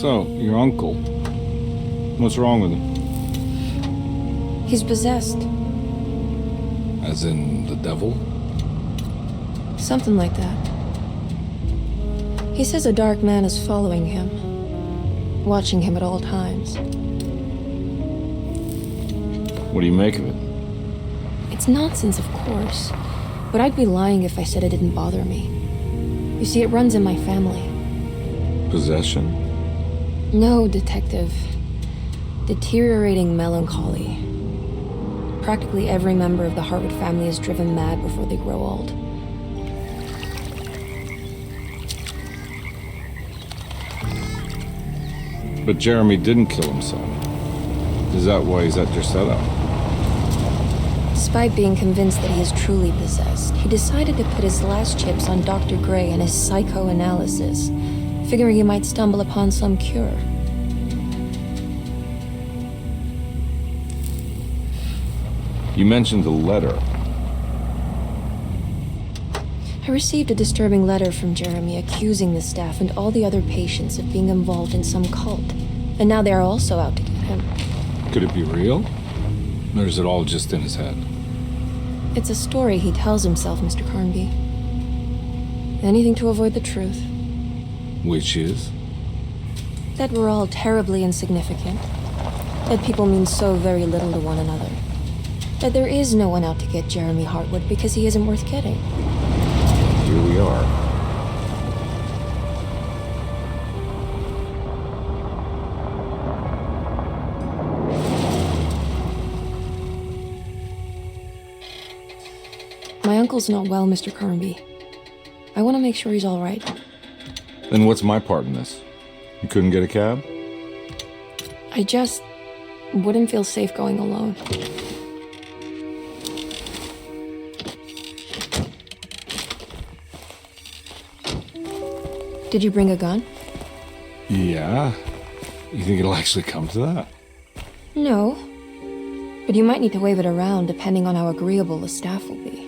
So, your uncle. What's wrong with him? He's possessed. As in the devil? Something like that. He says a dark man is following him, watching him at all times. What do you make of it? It's nonsense, of course, but I'd be lying if I said it didn't bother me. You see, it runs in my family. Possession? No, Detective. Deteriorating melancholy. Practically every member of the Hartwood family is driven mad before they grow old. But Jeremy didn't kill himself. Is that why he's at your setup? Despite being convinced that he is truly possessed, he decided to put his last chips on Dr. Gray and his psychoanalysis, figuring he might stumble upon some cure. You mentioned a letter. I received a disturbing letter from Jeremy accusing the staff and all the other patients of being involved in some cult. And now they are also out to get him. Could it be real? Or is it all just in his head? It's a story he tells himself, Mr. Carnby. Anything to avoid the truth. Which is? That we're all terribly insignificant. That people mean so very little to one another. That there is no one out to get Jeremy Hartwood because he isn't worth getting. Here we are. My uncle's not well, Mr. Carnby. I want to make sure he's all right. Then what's my part in this? You couldn't get a cab? I just wouldn't feel safe going alone. Did you bring a gun? Yeah. You think it'll actually come to that? No. But you might need to wave it around depending on how agreeable the staff will be.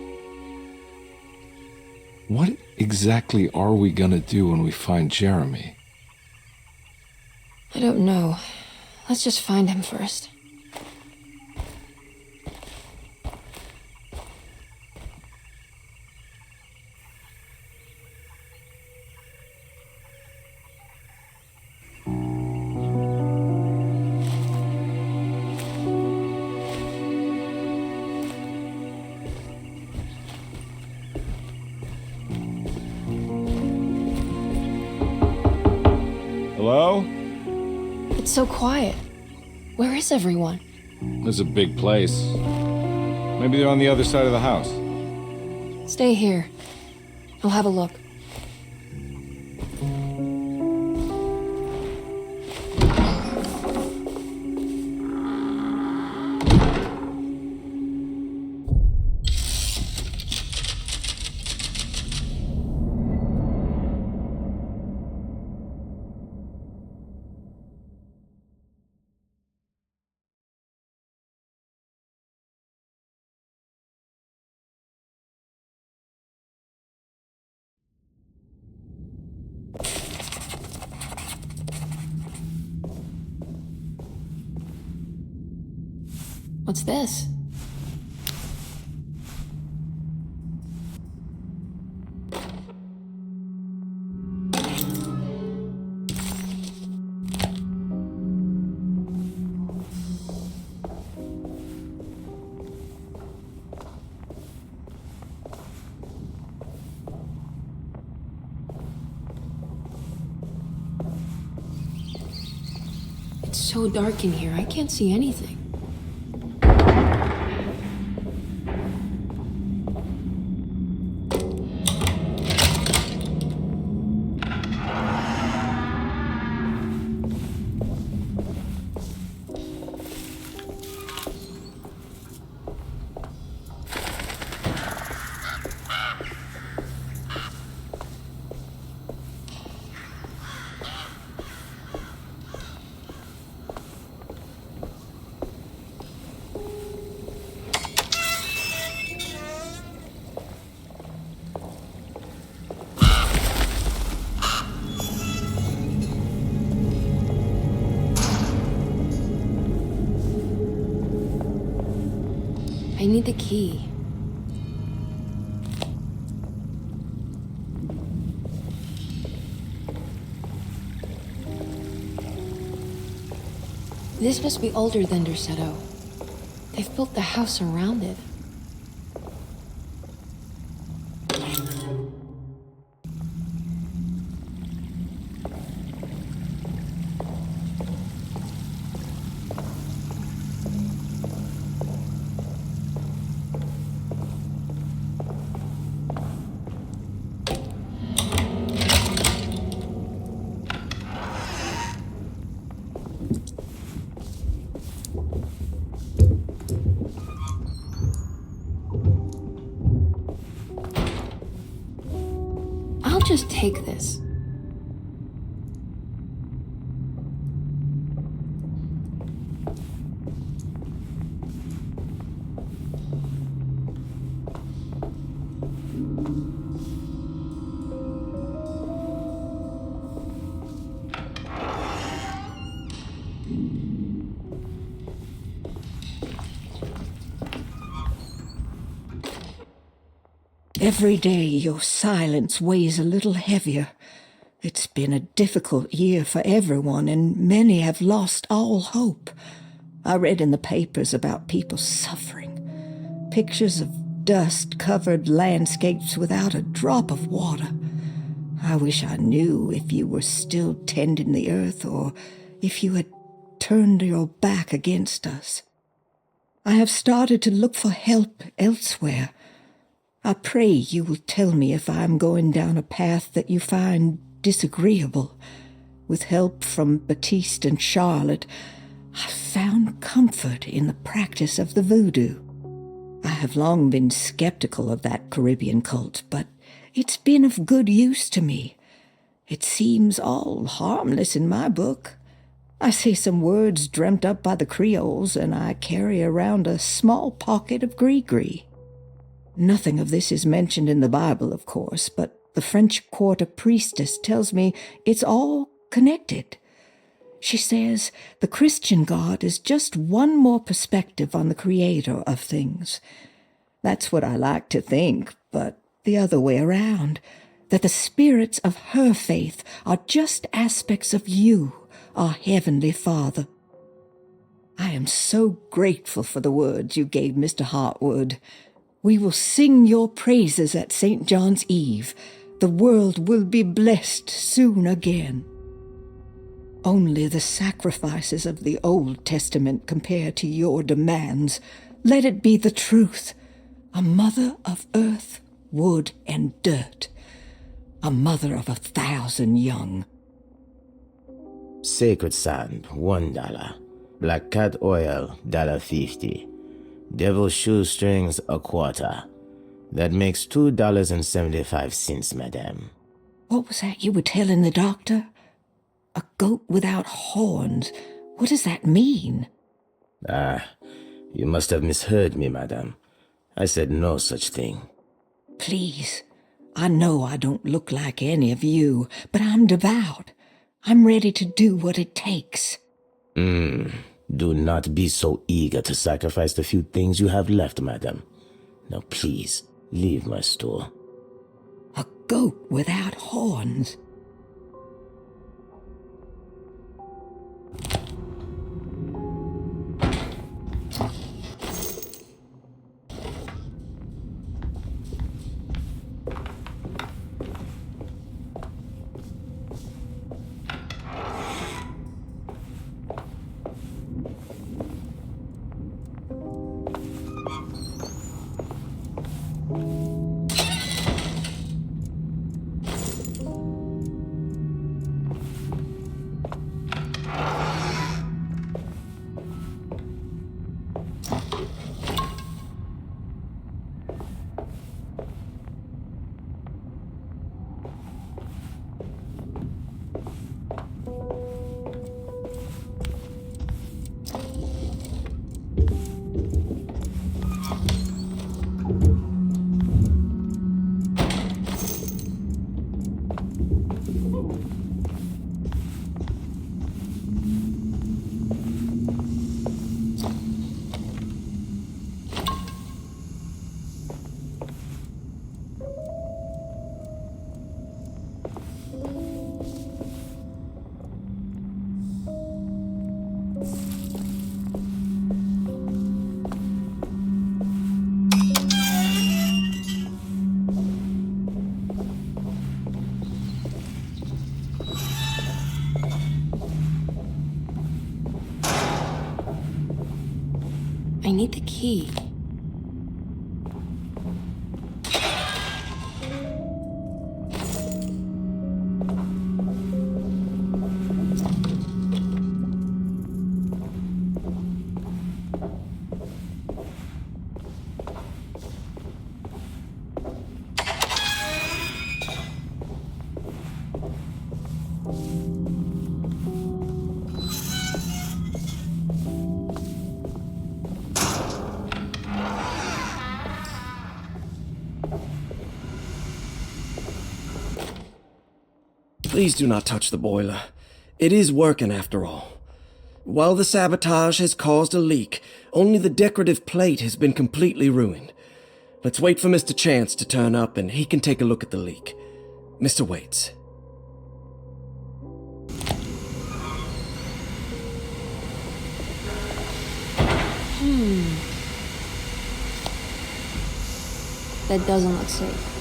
What exactly are we gonna do when we find Jeremy? I don't know. Let's just find him first. Hello? It's so quiet. Where is everyone? This is a big place. Maybe they're on the other side of the house. Stay here. I'll have a look. What's this? It's so dark in here, I can't see anything. I need the key. This must be older than Derceto. They've built the house around it. I'll just take this. Every day your silence weighs a little heavier. It's been a difficult year for everyone, and many have lost all hope. I read in the papers about people suffering. Pictures of dust-covered landscapes without a drop of water. I wish I knew if you were still tending the earth or if you had turned your back against us. I have started to look for help elsewhere. I pray you will tell me if I am going down a path that you find disagreeable. With help from Baptiste and Charlotte, I found comfort in the practice of the voodoo. I have long been skeptical of that Caribbean cult, but it's been of good use to me. It seems all harmless in my book. I say some words dreamt up by the Creoles, and I carry around a small pocket of gree-gree. Nothing of this is mentioned in the Bible, of course, but the French Quarter priestess tells me it's all connected. She says the Christian God is just one more perspective on the creator of things. That's what I like to think, but the other way around, that the spirits of her faith are just aspects of you, our Heavenly Father. I am so grateful for the words you gave Mr. Hartwood. We will sing your praises at St. John's Eve. The world will be blessed soon again. Only the sacrifices of the Old Testament compare to your demands. Let it be the truth. A mother of earth, wood, and dirt. A mother of 1,000 young. Sacred sand, $1. Black cat oil, $1.50. Devil shoestrings, a quarter. That makes $2.75, madame. What was that you were telling the doctor? A goat without horns. What does that mean? You must have misheard me, madame. I said no such thing. Please, I know I don't look like any of you, but I'm devout. I'm ready to do what it takes. Do not be so eager to sacrifice the few things you have left, madam. Now please, leave my store. A goat without horns. I need the key. Please do not touch the boiler. It is working after all. While the sabotage has caused a leak, only the decorative plate has been completely ruined. Let's wait for Mr. Chance to turn up and he can take a look at the leak. Mr. Waits. That doesn't look safe.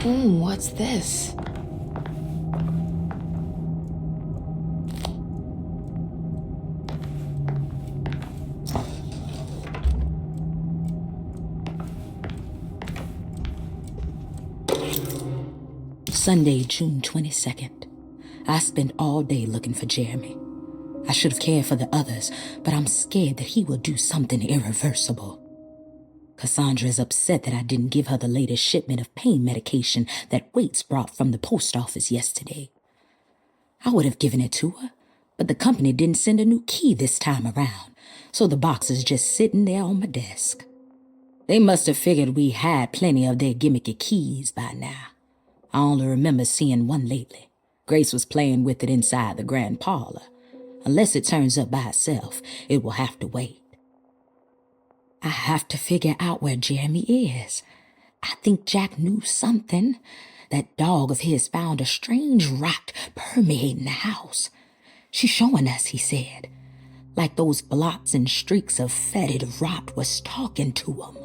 What's this? Sunday, June 22nd. I spent all day looking for Jeremy. I should have cared for the others, but I'm scared that he will do something irreversible. Cassandra is upset that I didn't give her the latest shipment of pain medication that Waits brought from the post office yesterday. I would have given it to her, but the company didn't send a new key this time around, so the box is just sitting there on my desk. They must have figured we had plenty of their gimmicky keys by now. I only remember seeing one lately. Grace was playing with it inside the grand parlor. Unless it turns up by itself, it will have to wait. I have to figure out where Jeremy is. I think Jack knew something. That dog of his found a strange rot permeating the house. She's showing us, he said. Like those blots and streaks of fetid rot was talking to him.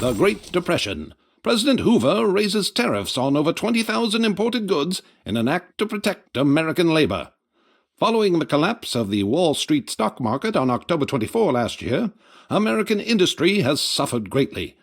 The Great Depression. President Hoover raises tariffs on over 20,000 imported goods in an act to protect American labor. Following the collapse of the Wall Street stock market on October 24 last year, American industry has suffered greatly.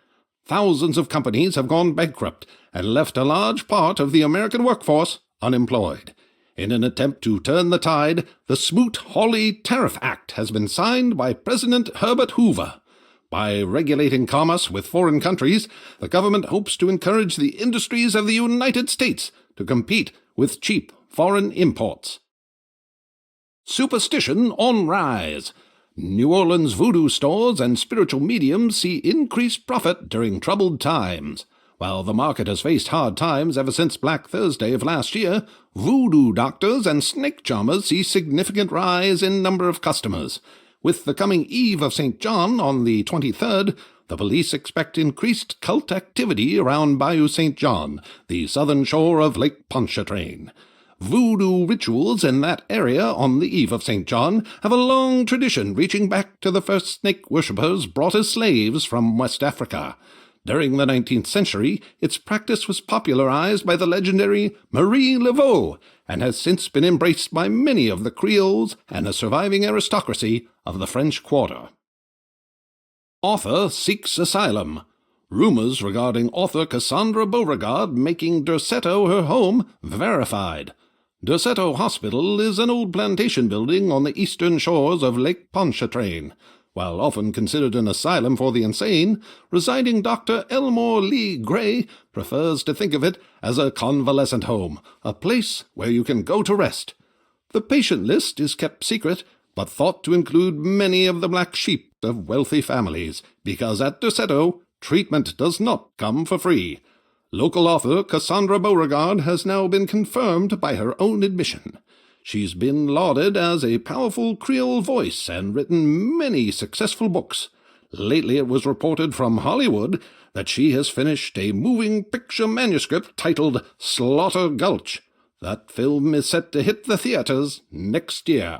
Thousands of companies have gone bankrupt and left a large part of the American workforce unemployed. In an attempt to turn the tide, the Smoot-Hawley Tariff Act has been signed by President Herbert Hoover. By regulating commerce with foreign countries, the government hopes to encourage the industries of the United States to compete with cheap foreign imports. Superstition on rise. New Orleans voodoo stores and spiritual mediums see increased profit during troubled times. While the market has faced hard times ever since Black Thursday of last year, voodoo doctors and snake charmers see significant rise in number of customers. With the coming Eve of St. John on the 23rd, the police expect increased cult activity around Bayou St. John, the southern shore of Lake Pontchartrain. Voodoo rituals in that area on the Eve of St. John have a long tradition reaching back to the first snake worshippers brought as slaves from West Africa. During the 19th century, its practice was popularized by the legendary Marie Laveau and has since been embraced by many of the Creoles and the surviving aristocracy of the French Quarter. Author seeks asylum. Rumors regarding author Cassandra Beauregard making Derceto her home verified. Derceto Hospital is an old plantation building on the eastern shores of Lake Pontchartrain. While often considered an asylum for the insane, residing Dr. Elmore Lee Gray prefers to think of it as a convalescent home, a place where you can go to rest. The patient list is kept secret, but thought to include many of the black sheep of wealthy families, because at Derceto, treatment does not come for free. Local author Cassandra Beauregard has now been confirmed by her own admission. She's been lauded as a powerful Creole voice and written many successful books. Lately it was reported from Hollywood that she has finished a moving picture manuscript titled Slaughter Gulch. That film is set to hit the theaters next year.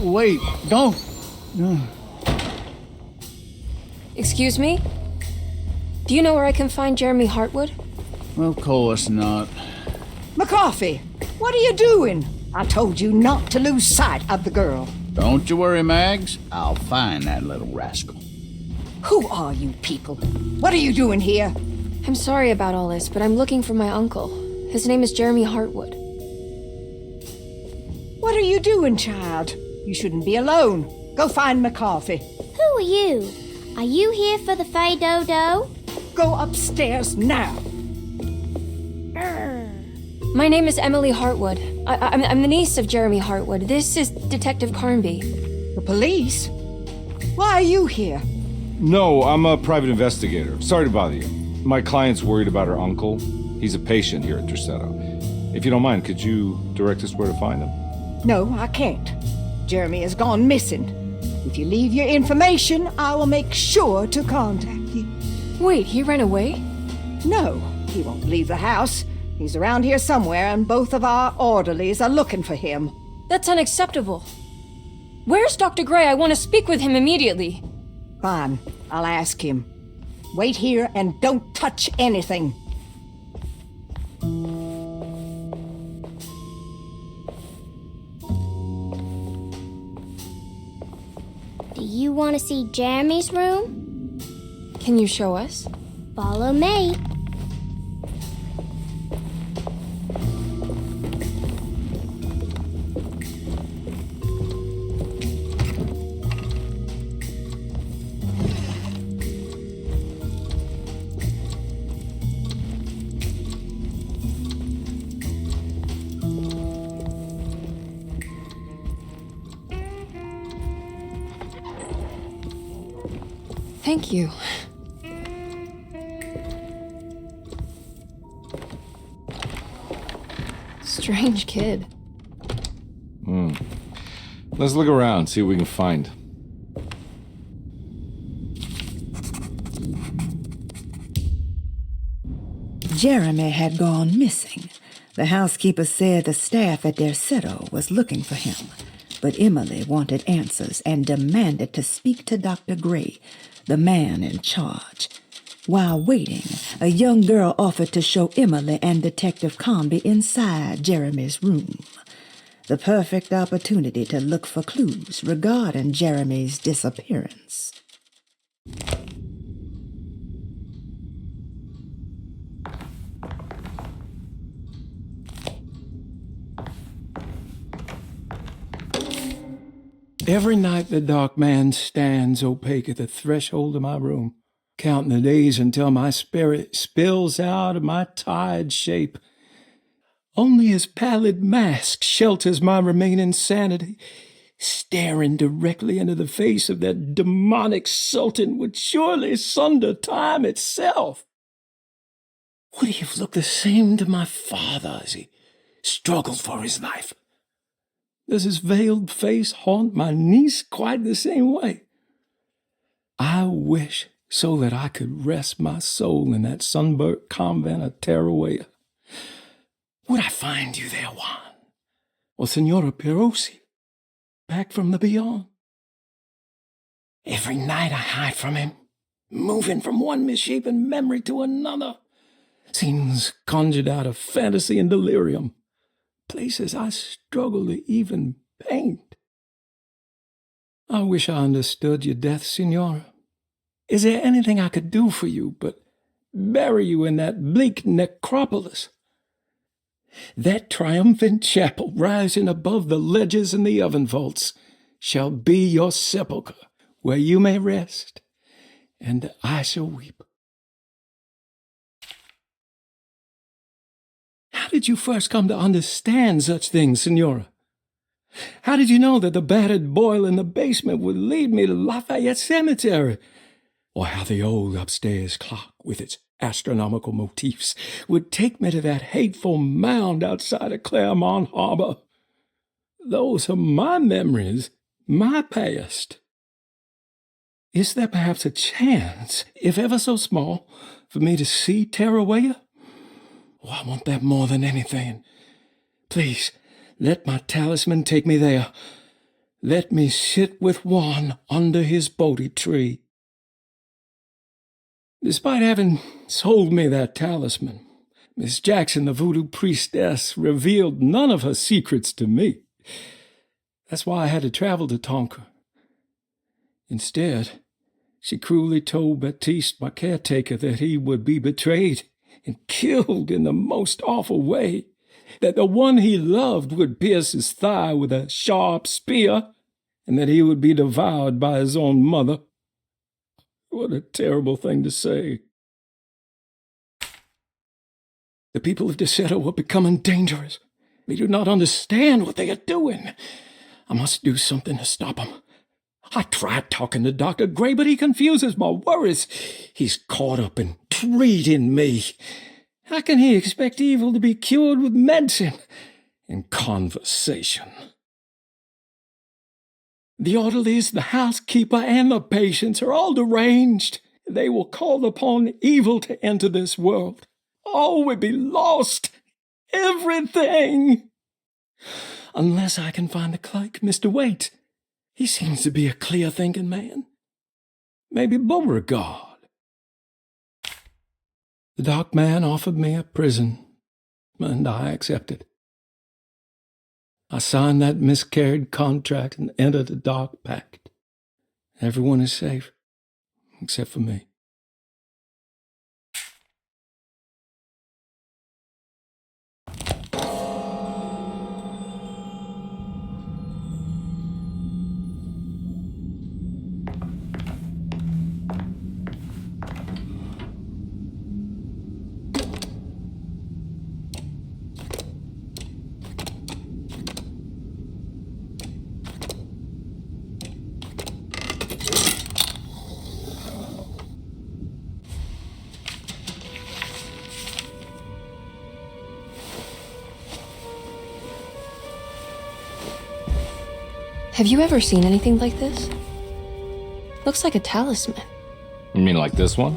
Wait, don't. Excuse me? Do you know where I can find Jeremy Hartwood? Of course not. McCarthy, what are you doing? I told you not to lose sight of the girl. Don't you worry, Mags. I'll find that little rascal. Who are you people? What are you doing here? I'm sorry about all this, but I'm looking for my uncle. His name is Jeremy Hartwood. What are you doing, child? You shouldn't be alone. Go find McCarthy. Who are you? Are you here for the Fay Dodo? Go upstairs now. My name is Emily Hartwood. I'm the niece of Jeremy Hartwood. This is Detective Carnby. The police? Why are you here? No, I'm a private investigator. Sorry to bother you. My client's worried about her uncle. He's a patient here at Derceto. If you don't mind, could you direct us where to find him? No, I can't. Jeremy has gone missing. If you leave your information, I will make sure to contact you. Wait, he ran away? No, he won't leave the house. He's around here somewhere, and both of our orderlies are looking for him. That's unacceptable. Where's Dr. Gray? I want to speak with him immediately. Fine, I'll ask him. Wait here and don't touch anything. Do you want to see Jeremy's room? Can you show us? Follow me. Thank you. Strange kid. Let's look around, see what we can find. Jeremy had gone missing. The housekeeper said the staff at Derceto was looking for him. But Emily wanted answers and demanded to speak to Dr. Gray. the man in charge. While waiting, a young girl offered to show Emily and Detective Comby inside Jeremy's room. The perfect opportunity to look for clues regarding Jeremy's disappearance. Every night the dark man stands opaque at the threshold of my room, counting the days until my spirit spills out of my tired shape. Only his pallid mask shelters my remaining sanity. Staring directly into the face of that demonic sultan would surely sunder time itself. Would he have looked the same to my father as he struggled for his life? Does his veiled face haunt my niece quite the same way? I wish so that I could rest my soul in that sunburnt convent of Tarawea. Would I find you there, Juan? Or Senora Pirosi, back from the beyond? Every night I hide from him, moving from one misshapen memory to another. Scenes conjured out of fantasy and delirium. Places I struggle to even paint. I wish I understood your death, Senora. Is there anything I could do for you but bury you in that bleak necropolis? That triumphant chapel rising above the ledges and the oven vaults shall be your sepulchre, where you may rest, and I shall weep. How did you first come to understand such things, Senora? How did you know that the battered boiler in the basement would lead me to Lafayette Cemetery? Or how the old upstairs clock, with its astronomical motifs, would take me to that hateful mound outside of Claremont Harbor? Those are my memories, my past. Is there perhaps a chance, if ever so small, for me to see Tarawea? Oh, I want that more than anything. Please, let my talisman take me there. Let me sit with Juan under his Bodhi tree. Despite having sold me that talisman, Miss Jackson, the voodoo priestess, revealed none of her secrets to me. That's why I had to travel to Tonka. Instead, she cruelly told Baptiste, my caretaker, that he would be betrayed and killed in the most awful way, that the one he loved would pierce his thigh with a sharp spear, and that he would be devoured by his own mother. What a terrible thing to say. The people of Deseto are becoming dangerous. They do not understand what they are doing. I must do something to stop them. I tried talking to Dr. Gray, but he confuses my worries. He's caught up in treating me. How can he expect evil to be cured with medicine and conversation? The orderlies, the housekeeper, and the patients are all deranged. They will call upon evil to enter this world. All will be lost. Everything. Unless I can find the clerk, Mr. Waite. He seems to be a clear-thinking man. Maybe Beauregard. The dark man offered me a prison, and I accepted. I signed that miscarried contract and entered the dark pact. Everyone is safe, except for me. Have you ever seen anything like this? Looks like a talisman. You mean like this one?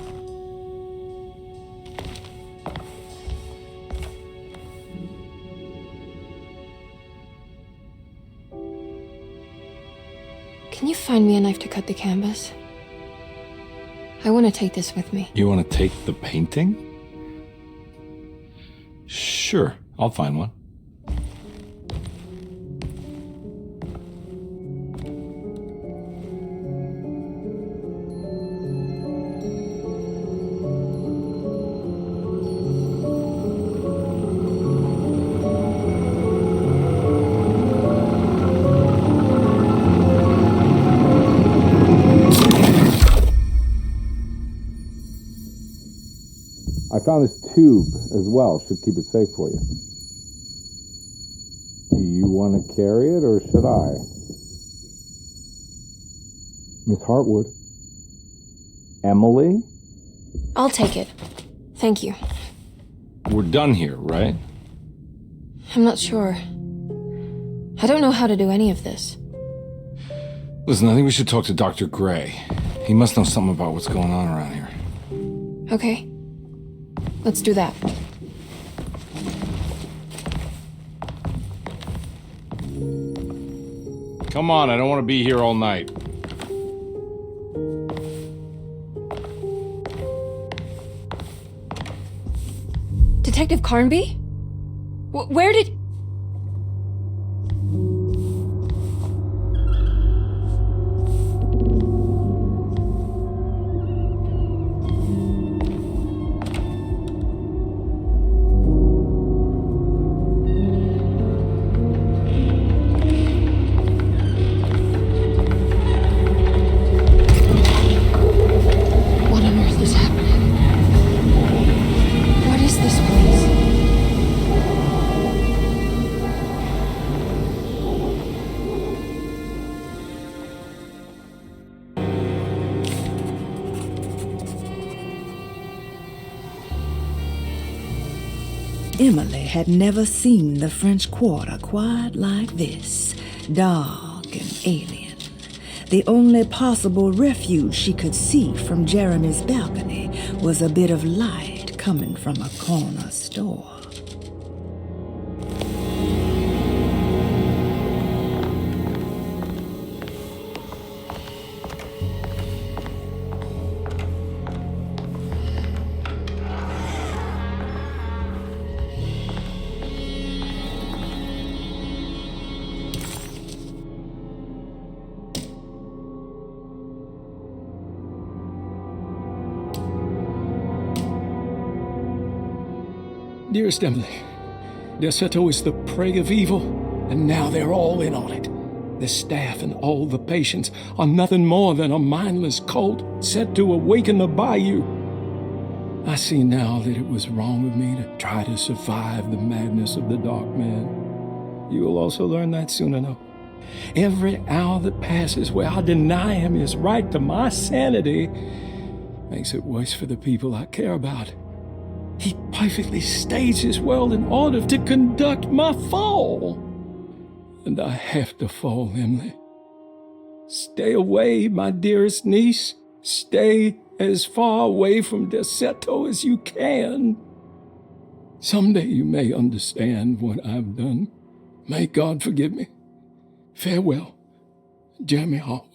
Can you find me a knife to cut the canvas? I want to take this with me. You want to take the painting? Sure, I'll find one. I found this tube as well. Should keep it safe for you. Do you want to carry it or should I? Miss Hartwood? Emily? I'll take it. Thank you. We're done here, right? I'm not sure. I don't know how to do any of this. Listen, I think we should talk to Dr. Gray. He must know something about what's going on around here. Okay. Let's do that. Come on, I don't want to be here all night. Detective Carnby? Where did... What on earth is happening? What is this place? Emily had never seen the French Quarter quite like this, dark and alien. The only possible refuge she could see from Jeremy's balcony was a bit of light coming from a corner store. Dearest Emily, Deseto is the prey of evil, and now they're all in on it. The staff and all the patients are nothing more than a mindless cult set to awaken the bayou. I see now that it was wrong of me to try to survive the madness of the Dark Man. You will also learn that soon enough. Every hour that passes where I deny him his right to my sanity makes it worse for the people I care about. He perfectly staged his world in order to conduct my fall. And I have to fall, Emily. Stay away, my dearest niece. Stay as far away from Deseto as you can. Someday you may understand what I've done. May God forgive me. Farewell, Jeremy Hartwood.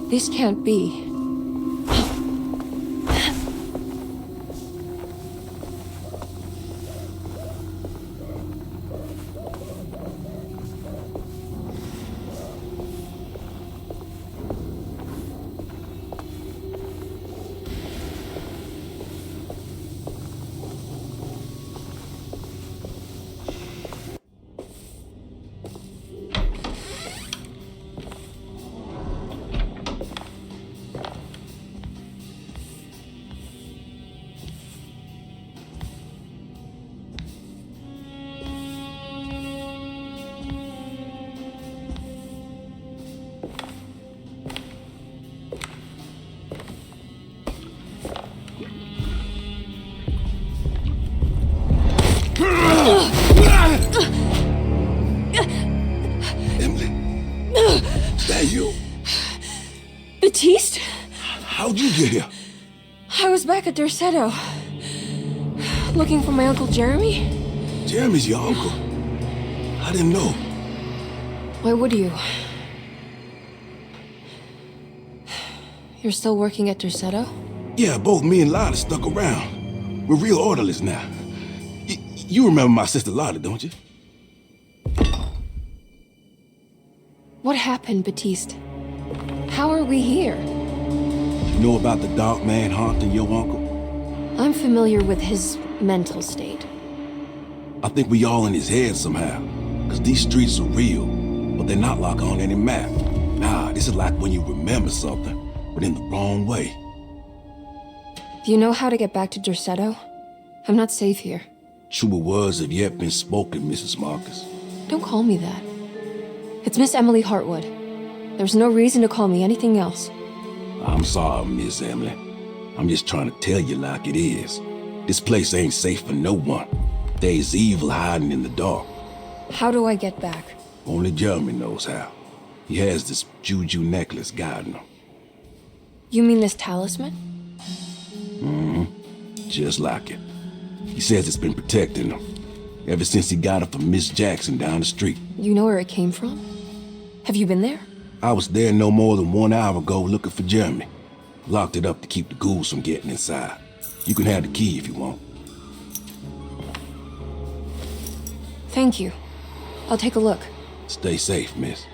This can't be. You? Batiste? How'd you get here? I was back at Derceto. Looking for my Uncle Jeremy? Jeremy's your uncle? I didn't know. Why would you? You're still working at Derceto? Yeah, both me and Lottie stuck around. We're real orderlies now. You remember my sister Lottie, don't you? What happened, Batiste? How are we here? You know about the dark man haunting your uncle? I'm familiar with his mental state. I think we all in his head somehow. Cause these streets are real, but they're not like on any map. Nah, this is like when you remember something, but in the wrong way. Do you know how to get back to Derceto? I'm not safe here. Truer words have yet been spoken, Mrs. Marcus. Don't call me that. It's Miss Emily Hartwood. There's no reason to call me anything else. I'm sorry, Miss Emily. I'm just trying to tell you like it is. This place ain't safe for no one. There's evil hiding in the dark. How do I get back? Only Jeremy knows how. He has this juju necklace guiding him. You mean this talisman? Just like it. He says it's been protecting him ever since he got it from Miss Jackson down the street. You know where it came from? Have you been there? I was there no more than 1 hour ago looking for Jeremy. Locked it up to keep the ghouls from getting inside. You can have the key if you want. Thank you. I'll take a look. Stay safe, miss.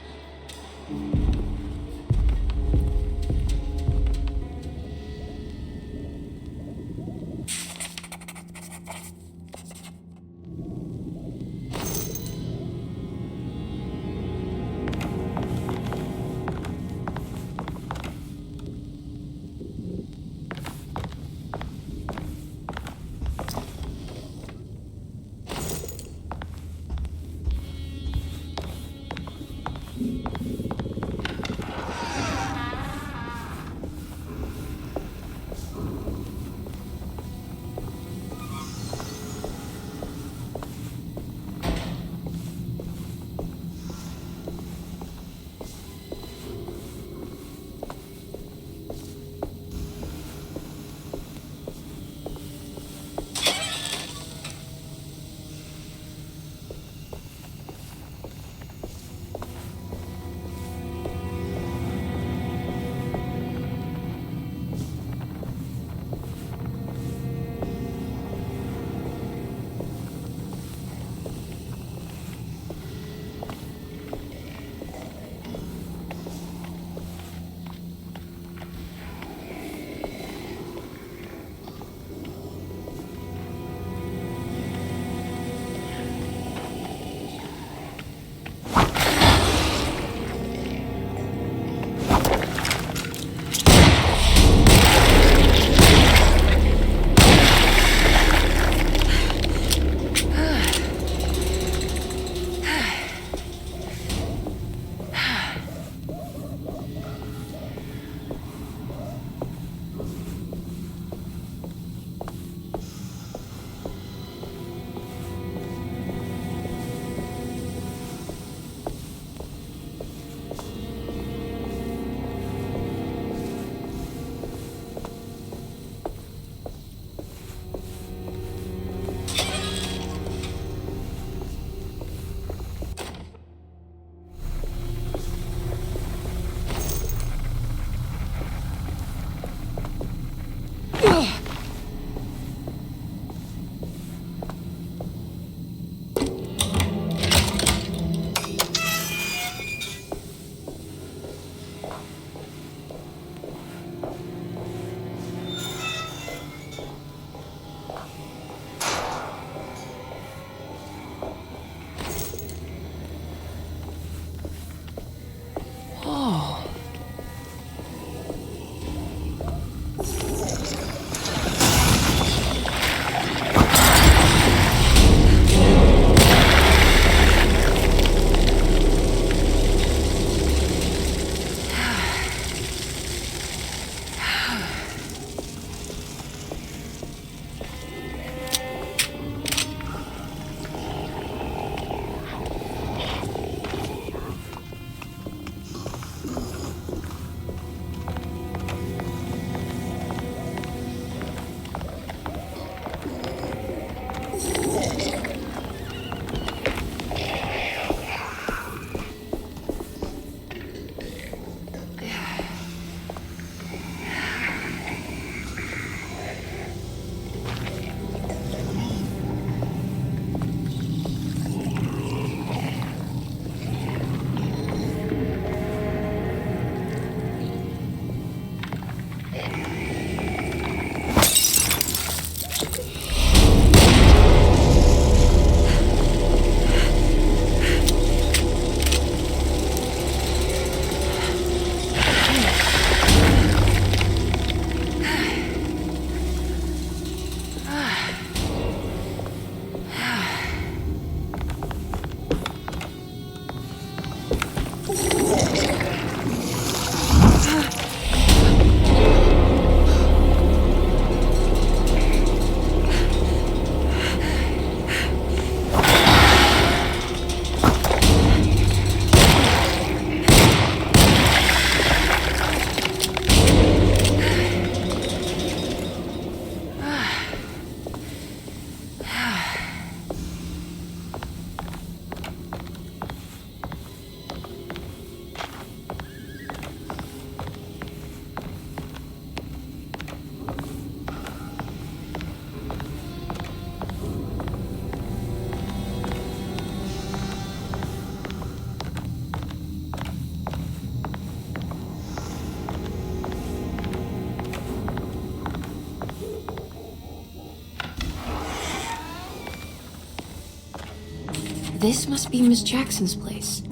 This must be Miss Jackson's place.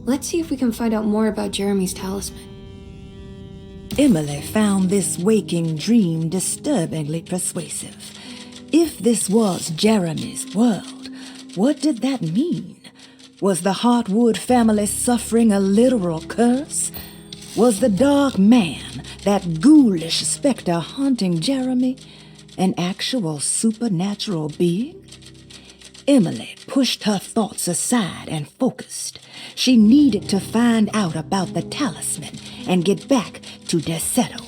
Let's see if we can find out more about Jeremy's talisman. Emily found this waking dream disturbingly persuasive. If this was Jeremy's world, what did that mean? Was the Hartwood family suffering a literal curse? Was the dark man, that ghoulish specter haunting Jeremy, an actual supernatural being? Emily pushed her thoughts aside and focused. She needed to find out about the talisman and get back to Desetto.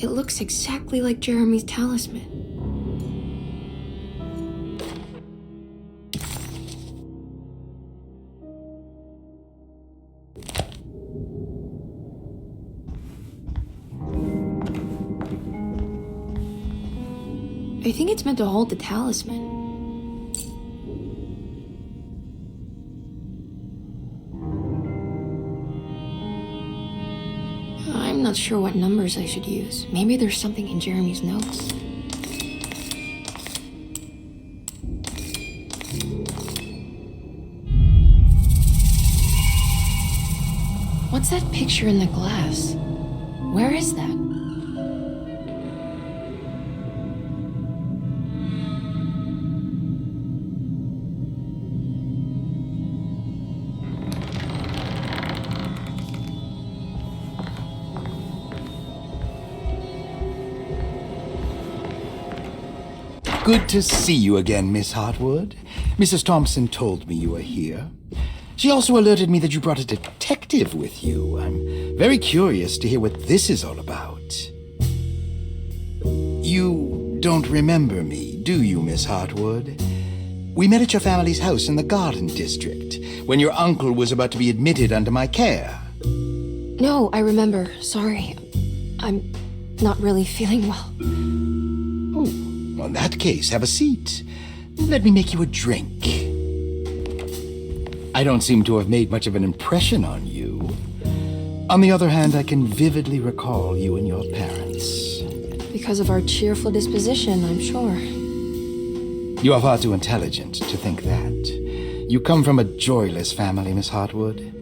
It looks exactly like Jeremy's talisman. I think it's meant to hold the talisman. I'm not sure what numbers I should use. Maybe there's something in Jeremy's notes. What's that picture in the glass? Where is that? Good to see you again, Miss Hartwood. Mrs. Thompson told me you were here. She also alerted me that you brought a detective with you. I'm very curious to hear what this is all about. You don't remember me, do you, Miss Hartwood? We met at your family's house in the Garden District, when your uncle was about to be admitted under my care. No, I remember. Sorry. I'm not really feeling well. Well, in that case, have a seat. Let me make you a drink. I don't seem to have made much of an impression on you. On the other hand, I can vividly recall you and your parents. Because of our cheerful disposition, I'm sure. You are far too intelligent to think that. You come from a joyless family, Miss Hartwood.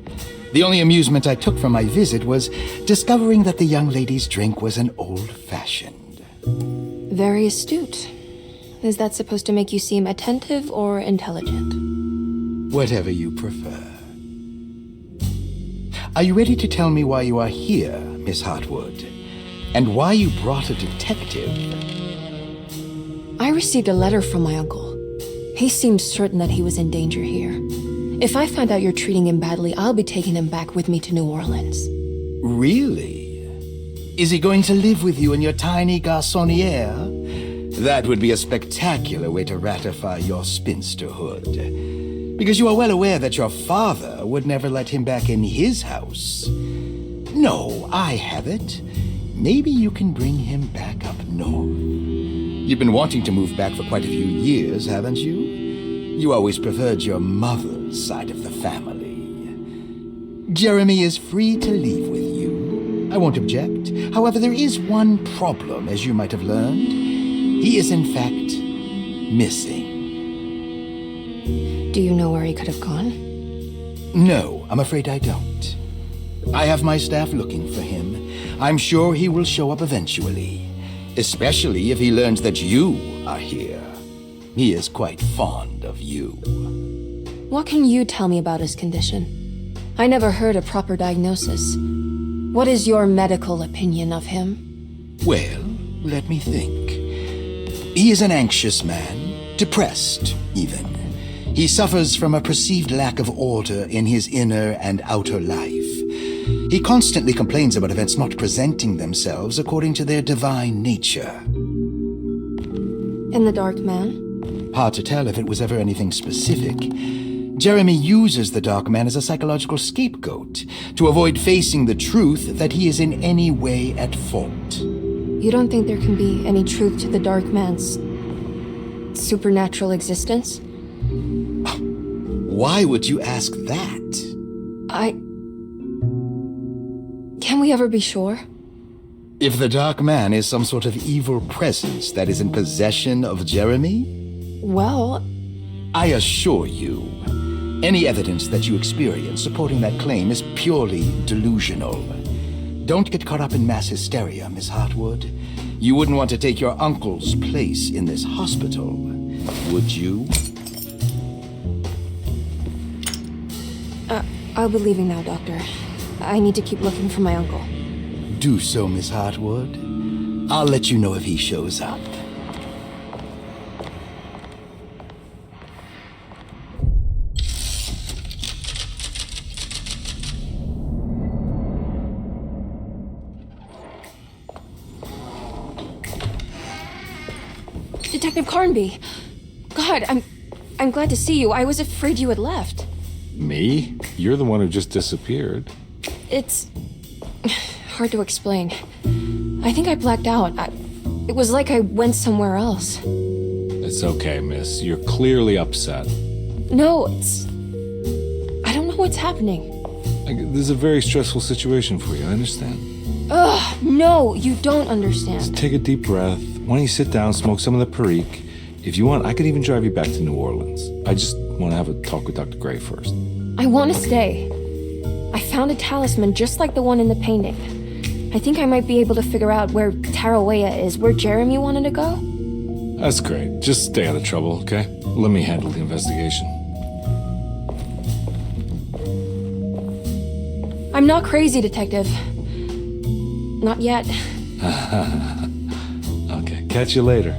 The only amusement I took from my visit was discovering that the young lady's drink was an old-fashioned. Very astute. Is that supposed to make you seem attentive or intelligent? Whatever you prefer. Are you ready to tell me why you are here, Miss Hartwood? And why you brought a detective? I received a letter from my uncle. He seemed certain that he was in danger here. If I find out you're treating him badly, I'll be taking him back with me to New Orleans. Really? Is he going to live with you in your tiny garçonniere? That would be a spectacular way to ratify your spinsterhood. Because you are well aware that your father would never let him back in his house. No, I have it. Maybe you can bring him back up north. You've been wanting to move back for quite a few years, haven't you? You always preferred your mother's side of the family. Jeremy is free to leave with you. I won't object. However, there is one problem, as you might have learned. He is, in fact, missing. Do you know where he could have gone? No, I'm afraid I don't. I have my staff looking for him. I'm sure he will show up eventually, especially if he learns that you are here. He is quite fond of you. What can you tell me about his condition? I never heard a proper diagnosis. What is your medical opinion of him? Well, let me think. He is an anxious man, depressed, even. He suffers from a perceived lack of order in his inner and outer life. He constantly complains about events not presenting themselves according to their divine nature. And the Dark Man? Hard to tell if it was ever anything specific. Jeremy uses the Dark Man as a psychological scapegoat to avoid facing the truth that he is in any way at fault. You don't think there can be any truth to the Dark Man's supernatural existence? Why would you ask that? Can we ever be sure? If the Dark Man is some sort of evil presence that is in possession of Jeremy? Well, I assure you, any evidence that you experience supporting that claim is purely delusional. Don't get caught up in mass hysteria, Miss Hartwood. You wouldn't want to take your uncle's place in this hospital, would you? I'll be leaving now, Doctor. I need to keep looking for my uncle. Do so, Miss Hartwood. I'll let you know if he shows up. Detective Carnby! God, I'm glad to see you. I was afraid you had left. Me? You're the one who just disappeared. It's hard to explain. I think I blacked out. It was like I went somewhere else. It's okay, miss. You're clearly upset. No, I don't know what's happening. This is a very stressful situation for you, I understand. Ugh, no, you don't understand. Just take a deep breath. Why don't you sit down, smoke some of the Perique? If you want, I could even drive you back to New Orleans. I just want to have a talk with Dr. Gray first. I want to stay. I found a talisman just like the one in the painting. I think I might be able to figure out where Tarawea is, where Jeremy wanted to go. That's great. Just stay out of trouble, okay? Let me handle the investigation. I'm not crazy, Detective. Not yet. Okay, catch you later.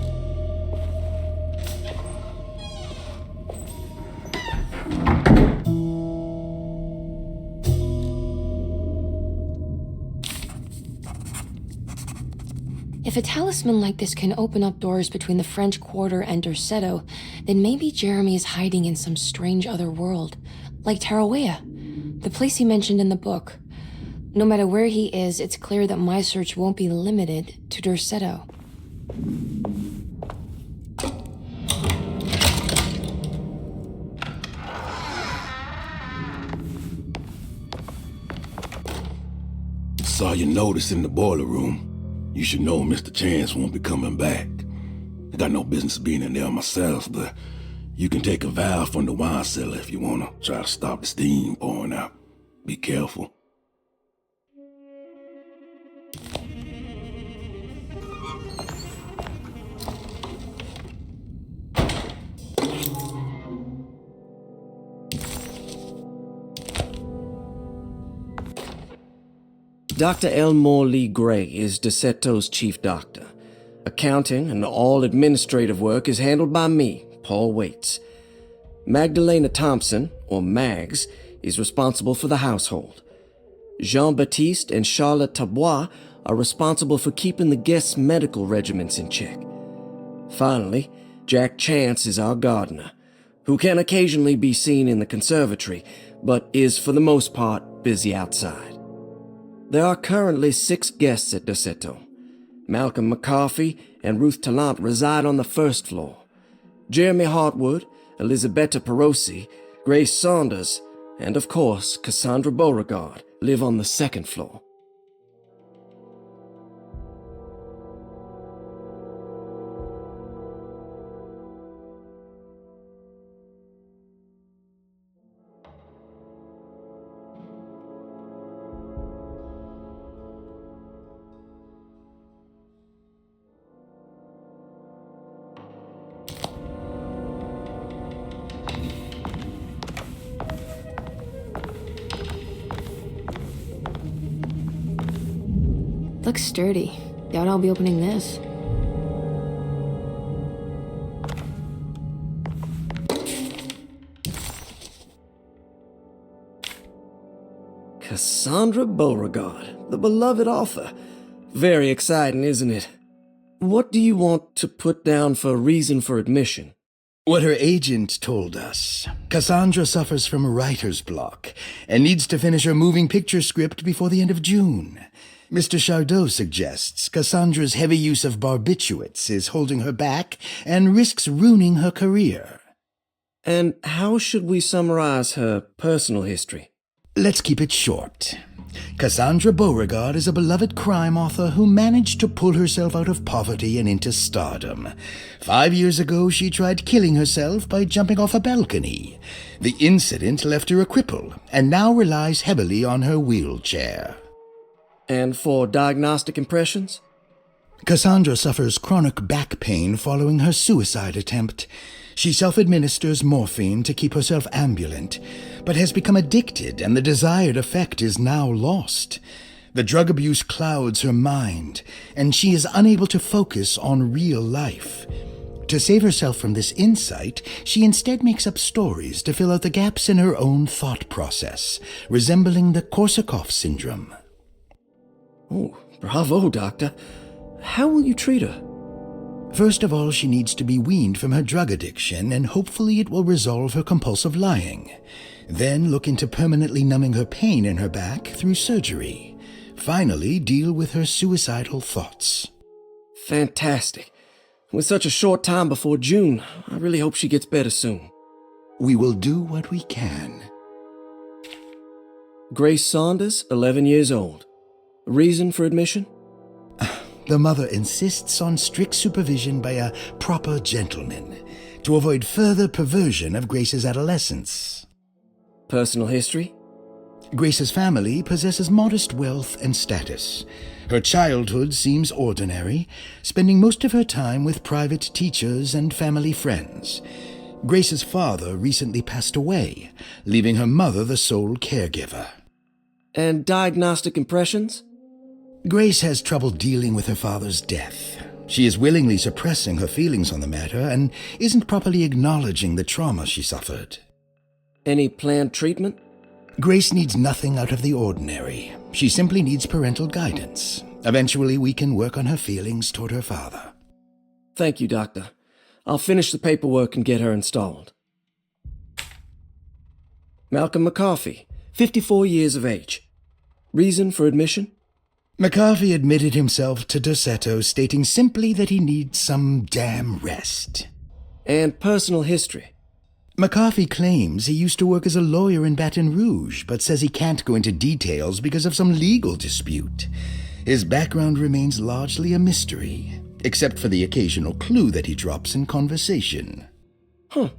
If a talisman like this can open up doors between the French Quarter and Derceto, then maybe Jeremy is hiding in some strange other world, like Tarawea, the place he mentioned in the book. No matter where he is, it's clear that my search won't be limited to Derceto. Saw your notice in the boiler room. You should know Mr. Chance won't be coming back. I got no business being in there myself, but you can take a valve from the wine cellar if you want to try to stop the steam pouring out. Be careful. Dr. Elmore Lee Gray is Deceto's chief doctor. Accounting and all administrative work is handled by me, Paul Waits. Magdalena Thompson, or Mags, is responsible for the household. Jean-Baptiste and Charlotte Tabois are responsible for keeping the guests' medical regimens in check. Finally, Jack Chance is our gardener, who can occasionally be seen in the conservatory, but is for the most part busy outside. There are currently 6 guests at Derceto. Malcolm McCarthy and Ruth Tallant reside on the first floor. Jeremy Hartwood, Elisabetta Perosi, Grace Saunders, and of course Cassandra Beauregard live on the second floor. Looks sturdy. Doubt I'll be opening this. Cassandra Beauregard, the beloved author. Very exciting, isn't it? What do you want to put down for reason for admission? What her agent told us. Cassandra suffers from writer's block and needs to finish her moving picture script before the end of June. Mr. Chardot suggests Cassandra's heavy use of barbiturates is holding her back and risks ruining her career. And how should we summarize her personal history? Let's keep it short. Cassandra Beauregard is a beloved crime author who managed to pull herself out of poverty and into stardom. 5 years ago, she tried killing herself by jumping off a balcony. The incident left her a cripple, and now relies heavily on her wheelchair. And for diagnostic impressions? Cassandra suffers chronic back pain following her suicide attempt. She self-administers morphine to keep herself ambulant, but has become addicted and the desired effect is now lost. The drug abuse clouds her mind, and she is unable to focus on real life. To save herself from this insight, she instead makes up stories to fill out the gaps in her own thought process, resembling the Korsakoff syndrome. Oh, bravo, Doctor. How will you treat her? First of all, she needs to be weaned from her drug addiction, and hopefully it will resolve her compulsive lying. Then look into permanently numbing her pain in her back through surgery. Finally, deal with her suicidal thoughts. Fantastic. With such a short time before June, I really hope she gets better soon. We will do what we can. Grace Saunders, 11 years old. Reason for admission? The mother insists on strict supervision by a proper gentleman to avoid further perversion of Grace's adolescence. Personal history? Grace's family possesses modest wealth and status. Her childhood seems ordinary, spending most of her time with private teachers and family friends. Grace's father recently passed away, leaving her mother the sole caregiver. And diagnostic impressions? Grace has trouble dealing with her father's death. She is willingly suppressing her feelings on the matter and isn't properly acknowledging the trauma she suffered. Any planned treatment? Grace needs nothing out of the ordinary. She simply needs parental guidance. Eventually, we can work on her feelings toward her father. Thank you, Doctor. I'll finish the paperwork and get her installed. Malcolm McCarthy, 54 years of age. Reason for admission? McCarthy admitted himself to Dorsetto, stating simply that he needs some damn rest. And personal history? McCarthy claims he used to work as a lawyer in Baton Rouge, but says he can't go into details because of some legal dispute. His background remains largely a mystery, except for the occasional clue that he drops in conversation. Huh.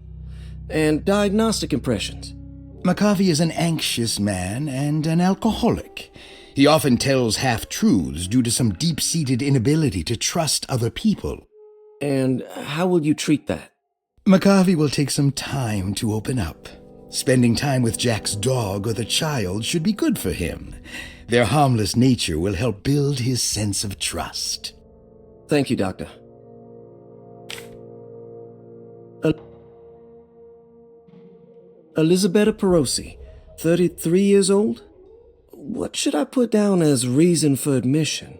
And diagnostic impressions? McCarthy is an anxious man and an alcoholic. He often tells half-truths due to some deep-seated inability to trust other people. And how will you treat that? McCarthy will take some time to open up. Spending time with Jack's dog or the child should be good for him. Their harmless nature will help build his sense of trust. Thank you, Doctor. Elisabetta Perosi, 33 years old? What should I put down as reason for admission?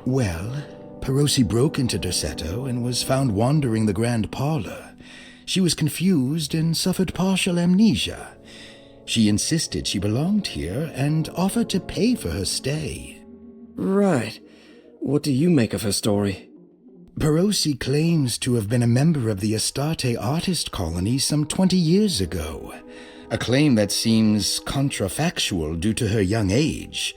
Well, Perosi broke into Dorsetto and was found wandering the grand parlor. She was confused and suffered partial amnesia. She insisted she belonged here and offered to pay for her stay. Right. What do you make of her story? Perosi claims to have been a member of the Astarte artist colony some 20 years ago. A claim that seems contrafactual due to her young age.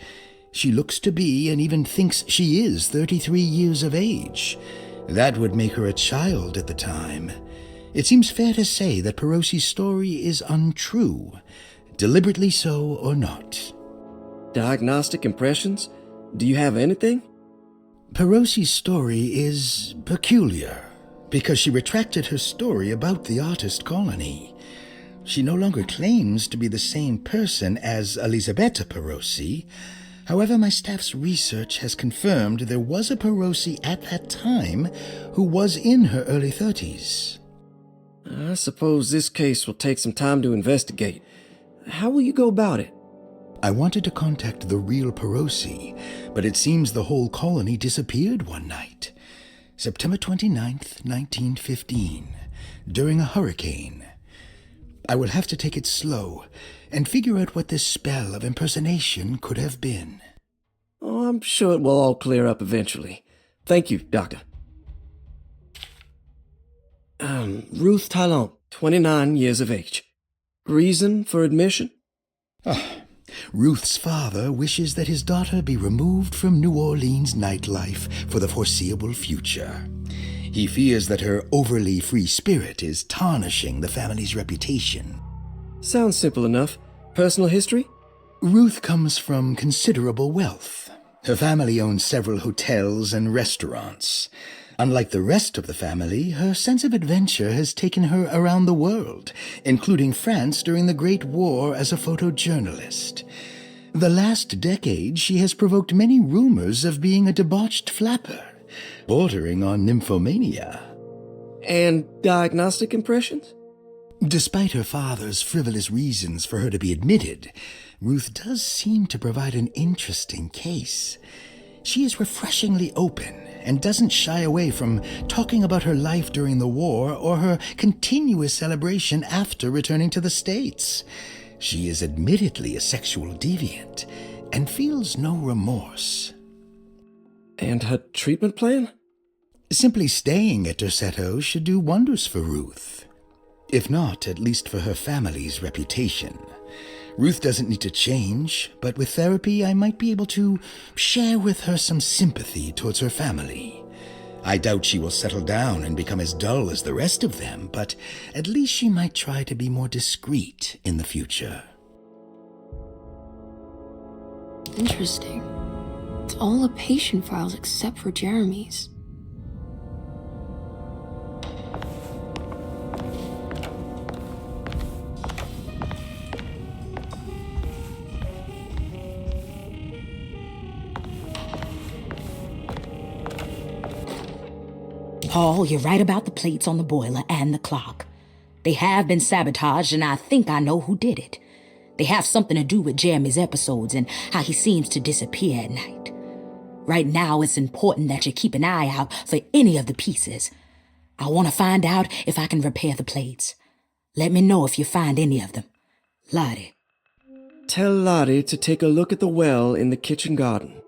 She looks to be and even thinks she is 33 years of age. That would make her a child at the time. It seems fair to say that Perosi's story is untrue, deliberately so or not. Diagnostic impressions? Do you have anything? Perosi's story is peculiar because she retracted her story about the artist colony. She no longer claims to be the same person as Elisabetta Perosi. However, my staff's research has confirmed there was a Perosi at that time who was in her early 30s. I suppose this case will take some time to investigate. How will you go about it? I wanted to contact the real Perosi, but it seems the whole colony disappeared one night. September 29th, 1915, during a hurricane. I will have to take it slow and figure out what this spell of impersonation could have been. Oh, I'm sure it will all clear up eventually. Thank you, Doctor. Ruth Talon, 29 years of age. Reason for admission? Ruth's father wishes that his daughter be removed from New Orleans nightlife for the foreseeable future. He fears that her overly free spirit is tarnishing the family's reputation. Sounds simple enough. Personal history? Ruth comes from considerable wealth. Her family owns several hotels and restaurants. Unlike the rest of the family, her sense of adventure has taken her around the world, including France during the Great War as a photojournalist. The last decade, she has provoked many rumors of being a debauched flapper, bordering on nymphomania. And diagnostic impressions? Despite her father's frivolous reasons for her to be admitted, Ruth does seem to provide an interesting case. She is refreshingly open and doesn't shy away from talking about her life during the war or her continuous celebration after returning to the States. She is admittedly a sexual deviant and feels no remorse. And her treatment plan? Simply staying at Derceto should do wonders for Ruth. If not, at least for her family's reputation. Ruth doesn't need to change, but with therapy I might be able to share with her some sympathy towards her family. I doubt she will settle down and become as dull as the rest of them, but at least she might try to be more discreet in the future. Interesting. It's all the patient files except for Jeremy's. Paul, you're right about the plates on the boiler and the clock. They have been sabotaged, and I think I know who did it. They have something to do with Jeremy's episodes and how he seems to disappear at night. Right now, it's important that you keep an eye out for any of the pieces. I want to find out if I can repair the plates. Let me know if you find any of them. Lottie. Tell Lottie to take a look at the well in the kitchen garden.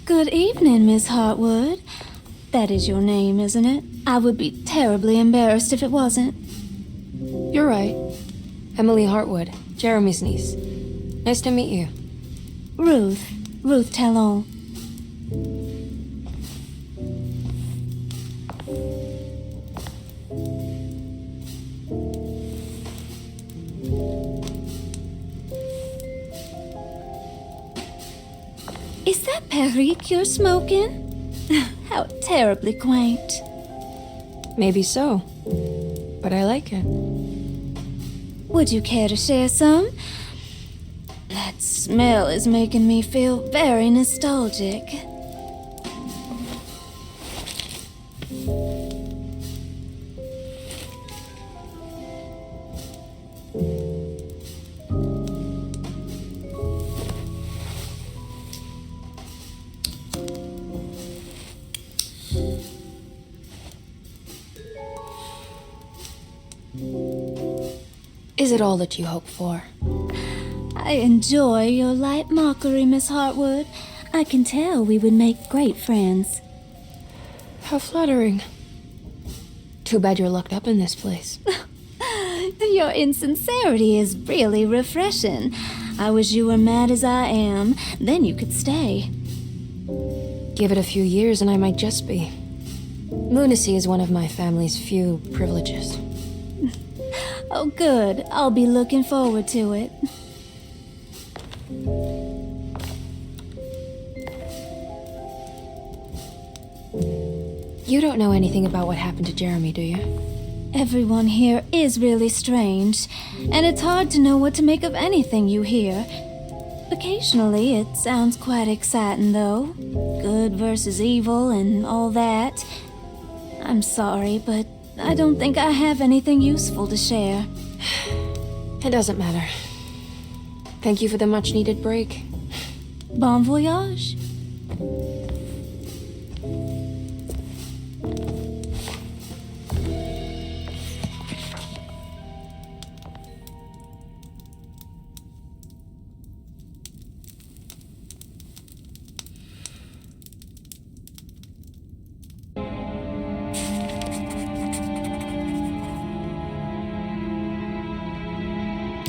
Good evening, Miss Hartwood. That is your name, isn't it? I would be terribly embarrassed if it wasn't. You're right. Emily Hartwood, Jeremy's niece. Nice to meet you. Ruth Talon. Is that Perique you're smoking? How terribly quaint. Maybe so, but I like it. Would you care to share some? That smell is making me feel very nostalgic. Is it all that you hope for? I enjoy your light mockery, Miss Hartwood. I can tell we would make great friends. How flattering. Too bad you're locked up in this place. Your insincerity is really refreshing. I wish you were mad as I am. Then you could stay. Give it a few years and I might just be. Lunacy is one of my family's few privileges. Oh, good. I'll be looking forward to it. You don't know anything about what happened to Jeremy, do you? Everyone here is really strange, and it's hard to know what to make of anything you hear. Occasionally, it sounds quite exciting, though. Good versus evil and all that. I'm sorry, but I don't think I have anything useful to share. It doesn't matter. Thank you for the much-needed break. Bon voyage.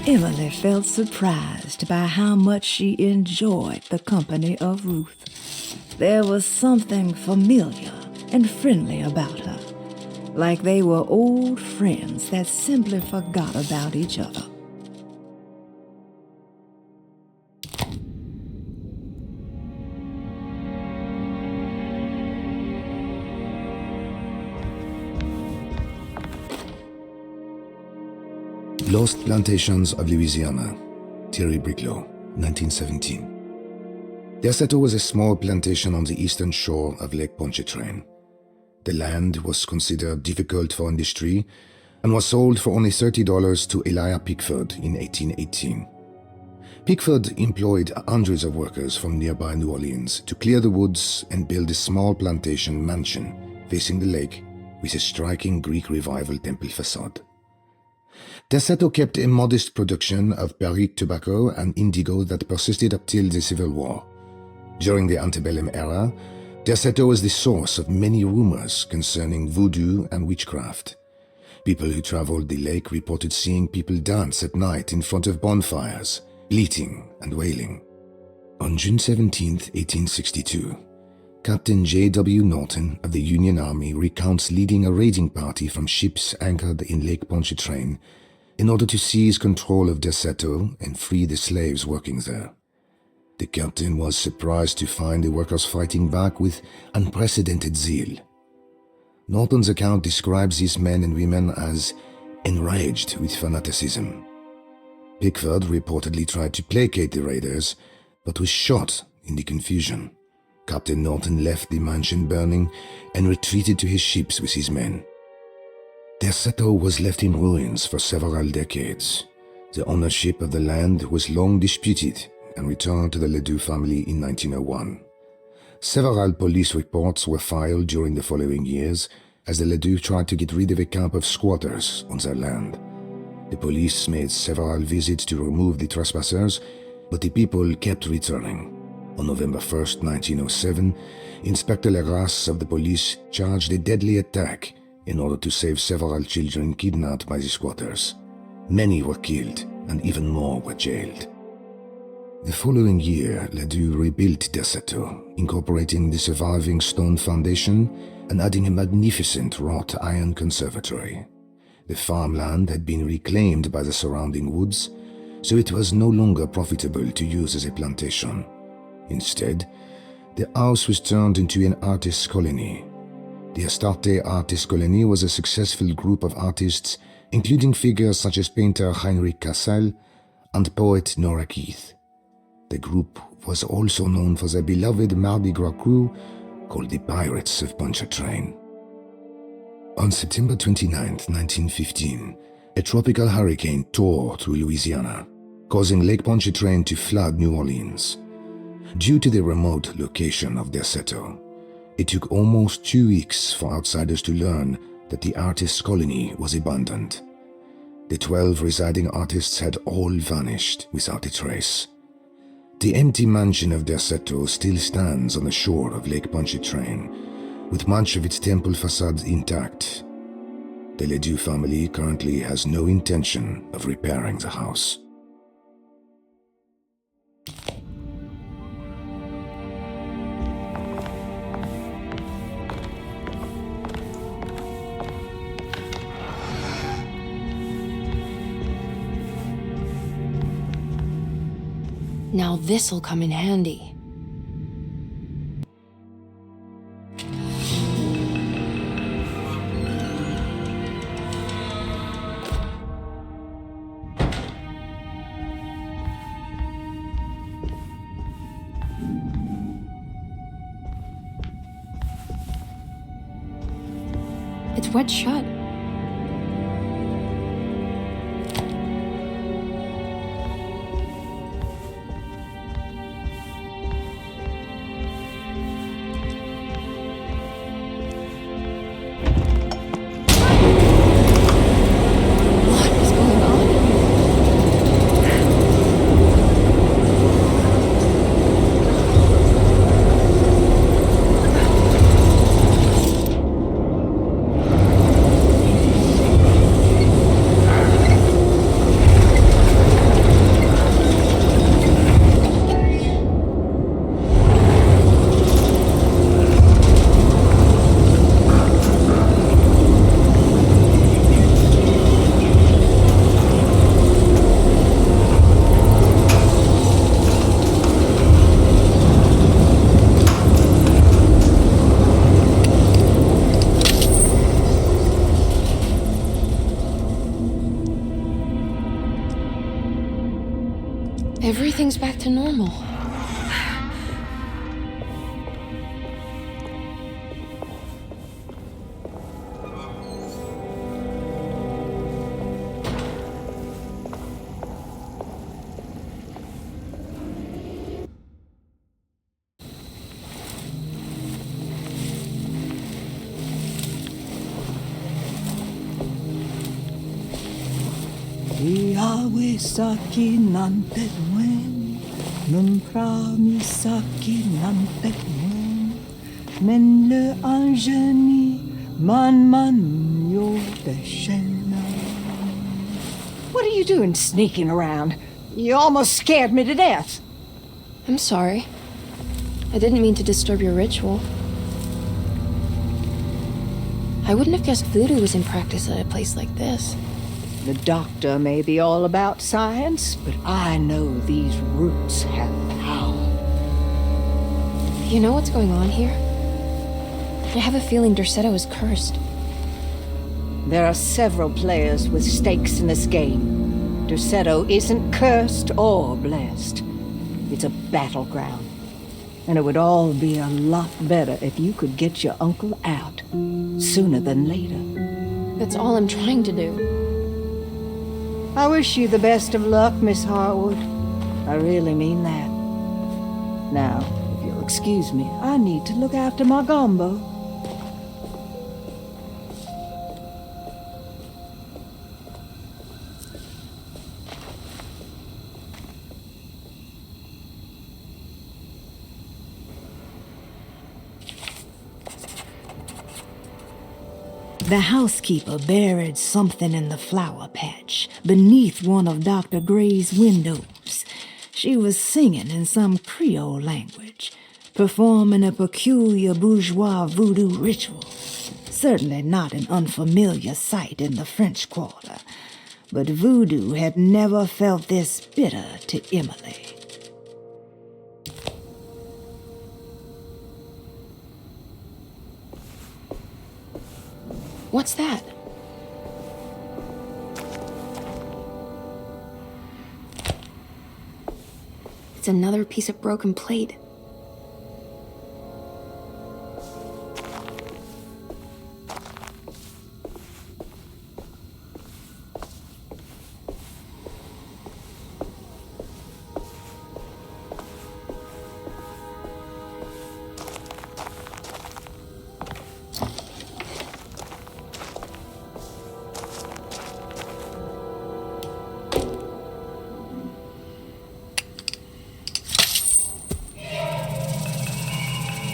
Emily felt surprised by how much she enjoyed the company of Ruth. There was something familiar and friendly about her, like they were old friends that simply forgot about each other. Lost Plantations of Louisiana, Thierry Briclot, 1917. Derceto was a small plantation on the eastern shore of Lake Pontchartrain. The land was considered difficult for industry and was sold for only $30 to Elijah Pickford in 1818. Pickford employed hundreds of workers from nearby New Orleans to clear the woods and build a small plantation mansion facing the lake with a striking Greek Revival temple facade. Derceto kept a modest production of Barrique tobacco and indigo that persisted up till the Civil War. During the antebellum era, Derceto was the source of many rumors concerning voodoo and witchcraft. People who traveled the lake reported seeing people dance at night in front of bonfires, bleating and wailing. On June 17, 1862, Captain J.W. Norton of the Union Army recounts leading a raiding party from ships anchored in Lake Pontchartrain in order to seize control of Derceto and free the slaves working there. The captain was surprised to find the workers fighting back with unprecedented zeal. Norton's account describes these men and women as enraged with fanaticism. Pickford reportedly tried to placate the raiders, but was shot in the confusion. Captain Norton left the mansion burning and retreated to his ships with his men. Derceto was left in ruins for several decades. The ownership of the land was long disputed and returned to the Ledoux family in 1901. Several police reports were filed during the following years as the Ledoux tried to get rid of a camp of squatters on their land. The police made several visits to remove the trespassers, but the people kept returning. On November 1, 1907, Inspector Legrasse of the police charged a deadly attack in order to save several children kidnapped by the squatters. Many were killed and even more were jailed. The following year, Ledoux rebuilt Derceto, incorporating the surviving stone foundation and adding a magnificent wrought iron conservatory. The farmland had been reclaimed by the surrounding woods, so it was no longer profitable to use as a plantation. Instead, the house was turned into an artist's colony. The Astarte Artist Colony was a successful group of artists, including figures such as painter Heinrich Cassel and poet Nora Keith. The group was also known for their beloved Mardi Gras crew called the Pirates of Pontchartrain. On September 29, 1915, a tropical hurricane tore through Louisiana, causing Lake Pontchartrain to flood New Orleans. Due to the remote location of Derceto, it took almost 2 weeks for outsiders to learn that the artist's colony was abandoned. The 12 residing artists had all vanished without a trace. The empty mansion of Derceto still stands on the shore of Lake Pontchartrain, with much of its temple facade intact. The Ledoux family currently has no intention of repairing the house. Now this'll come in handy. It's wet shut. Everything's back to normal. Yahweh saki nantet wen, nun prami saki nantet wen, men le anjeni man yo deshena. What are you doing sneaking around? You almost scared me to death. I'm sorry. I didn't mean to disturb your ritual. I wouldn't have guessed voodoo was in practice at a place like this. The doctor may be all about science, but I know these roots have power. You know what's going on here? I have a feeling Derceto is cursed. There are several players with stakes in this game. Derceto isn't cursed or blessed. It's a battleground. And it would all be a lot better if you could get your uncle out sooner than later. That's all I'm trying to do. I wish you the best of luck, Miss Harwood. I really mean that. Now, if you'll excuse me, I need to look after my gumbo. The housekeeper buried something in the flower patch beneath one of Dr. Gray's windows. She was singing in some Creole language, performing a peculiar bourgeois voodoo ritual. Certainly not an unfamiliar sight in the French Quarter, but voodoo had never felt this bitter to Emily. What's that? It's another piece of broken plate.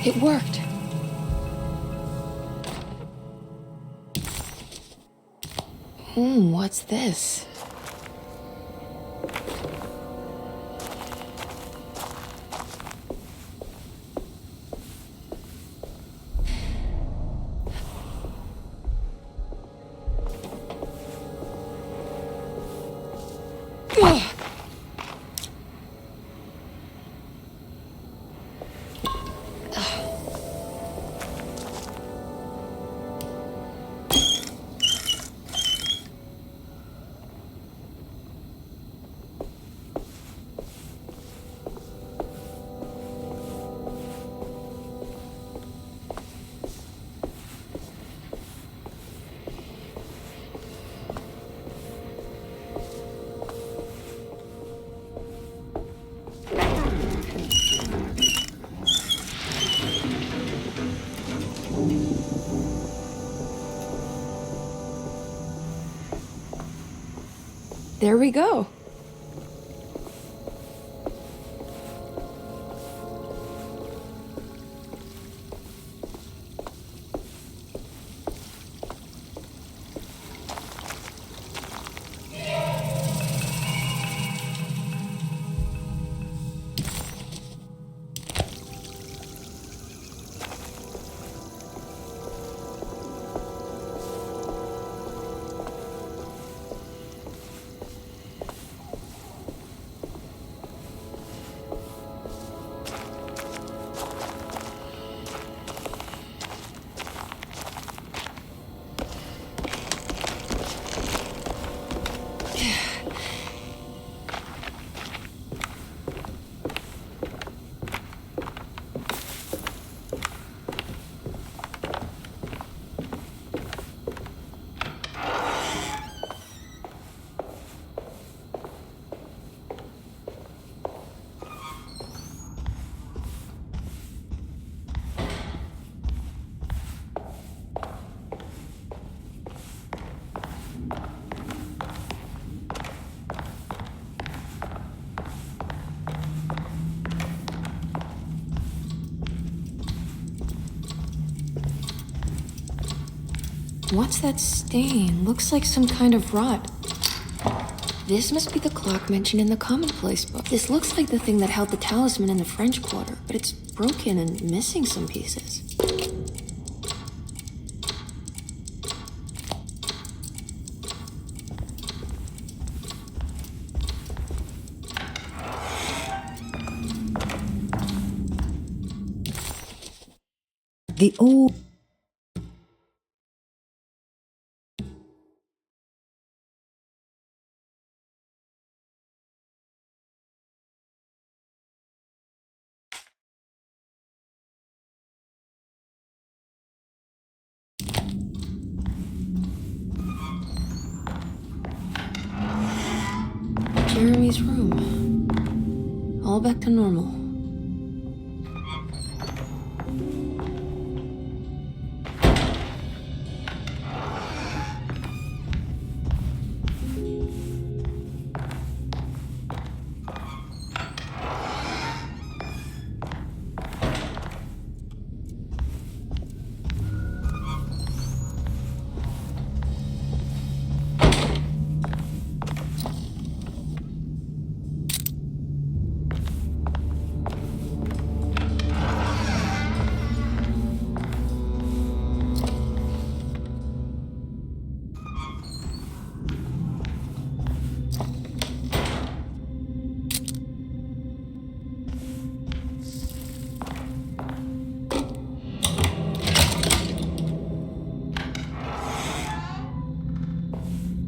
It worked. What's this? There we go. What's that stain? Looks like some kind of rot. This must be the clock mentioned in the commonplace book. This looks like the thing that held the talisman in the French Quarter, but it's broken and missing some pieces. The old... Jeremy's room. All back to normal.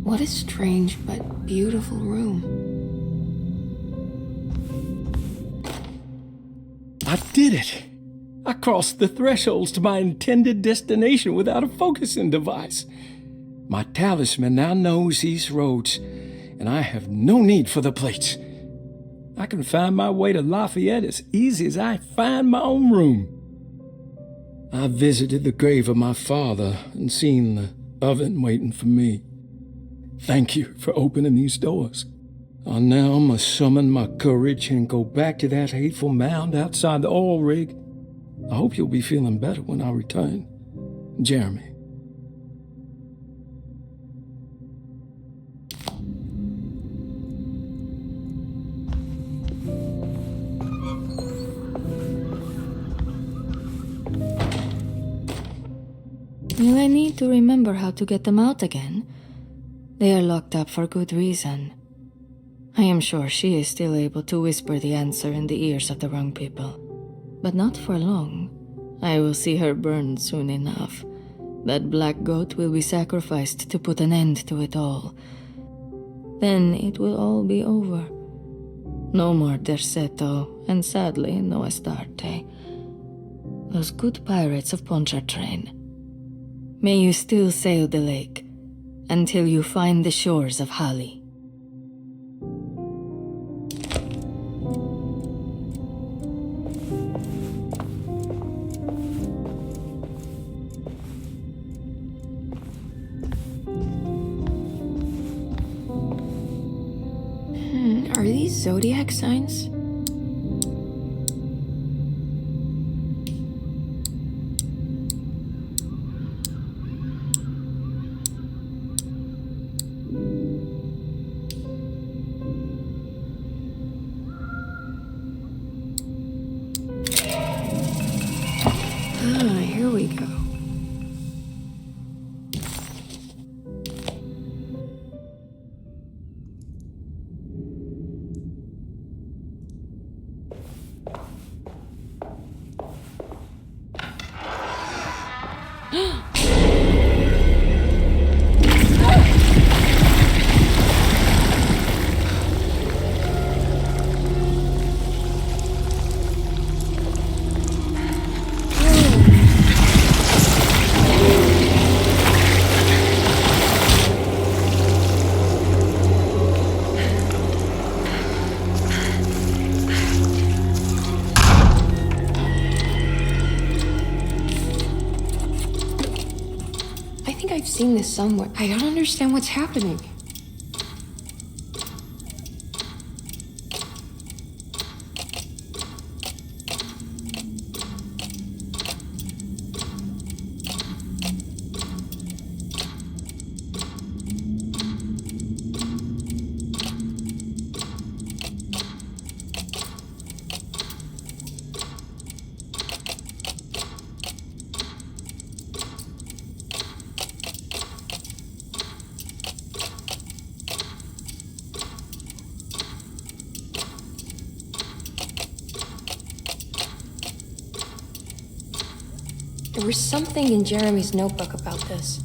What a strange but beautiful room. I did it! I crossed the thresholds to my intended destination without a focusing device. My talisman now knows these roads, and I have no need for the plates. I can find my way to Lafayette as easy as I find my own room. I visited the grave of my father and seen the oven waiting for me. Thank you for opening these doors. I now must summon my courage and go back to that hateful mound outside the oil rig. I hope you'll be feeling better when I return. Jeremy. Will I need to remember how to get them out again? They are locked up for good reason. I am sure she is still able to whisper the answer in the ears of the wrong people. But not for long. I will see her burned soon enough. That black goat will be sacrificed to put an end to it all. Then it will all be over. No more Derceto, and sadly, no Astarte. Those good pirates of Pontchartrain. May you still sail the lake, until you find the shores of Hali. Are these zodiac signs? Here we go. I've seen this somewhere. I don't understand what's happening. There was something in Jeremy's notebook about this.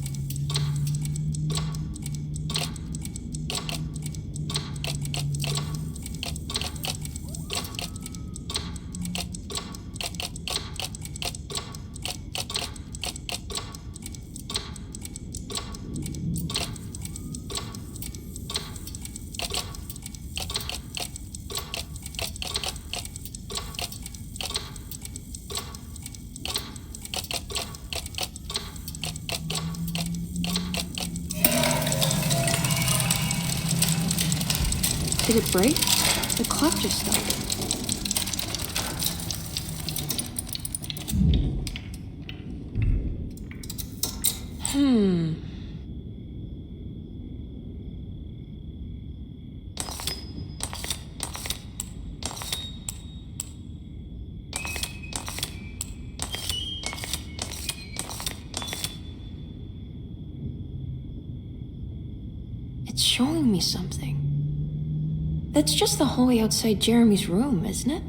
Did it break? The clock just stopped. It's showing me something. That's just the hallway outside Jeremy's room, isn't it?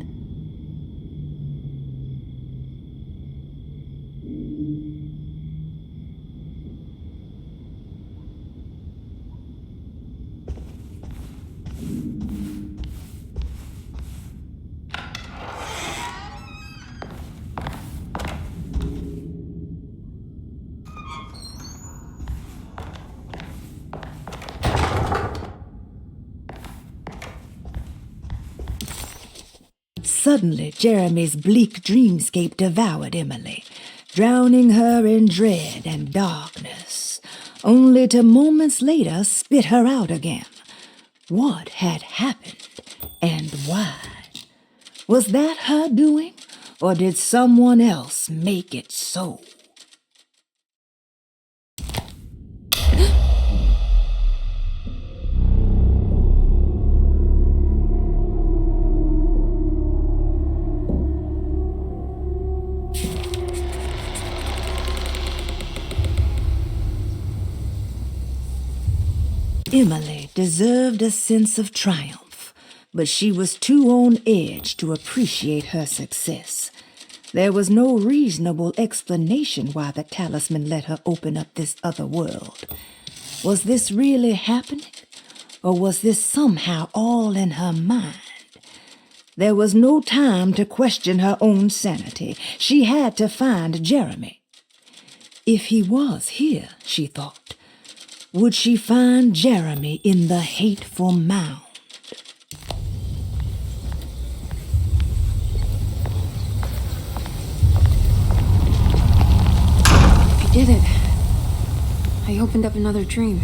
Suddenly, Jeremy's bleak dreamscape devoured Emily, drowning her in dread and darkness, only to moments later spit her out again. What had happened, and why? Was that her doing, or did someone else make it so? Emily deserved a sense of triumph, but she was too on edge to appreciate her success. There was no reasonable explanation why the talisman let her open up this other world. Was this really happening? Or was this somehow all in her mind? There was no time to question her own sanity. She had to find Jeremy. If he was here, she thought, would she find Jeremy in the hateful mound? I did it. I opened up another dream.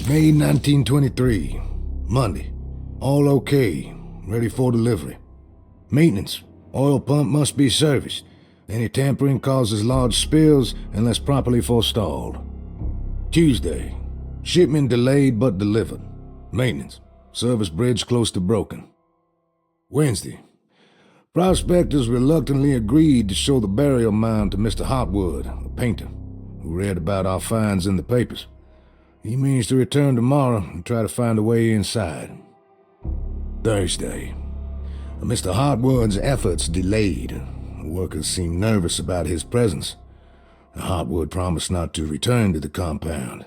May 1923, Monday. All okay, ready for delivery. Maintenance. Oil pump must be serviced. Any tampering causes large spills unless properly forestalled. Tuesday. Shipment delayed but delivered. Maintenance. Service bridge close to broken. Wednesday. Prospectors reluctantly agreed to show the burial mound to Mr. Hotwood, a painter, who read about our finds in the papers. He means to return tomorrow and try to find a way inside. Thursday. Mr. Hotwood's efforts delayed. The workers seemed nervous about his presence. Hotwood promised not to return to the compound.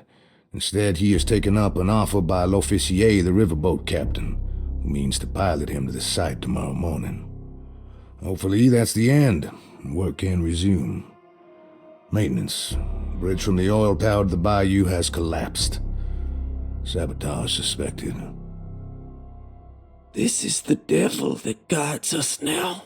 Instead, he has taken up an offer by L'Officier, the riverboat captain, who means to pilot him to the site tomorrow morning. Hopefully that's the end, and work can resume. Maintenance. Bridge from the oil tower to the bayou has collapsed. Sabotage suspected. This is the devil that guides us now.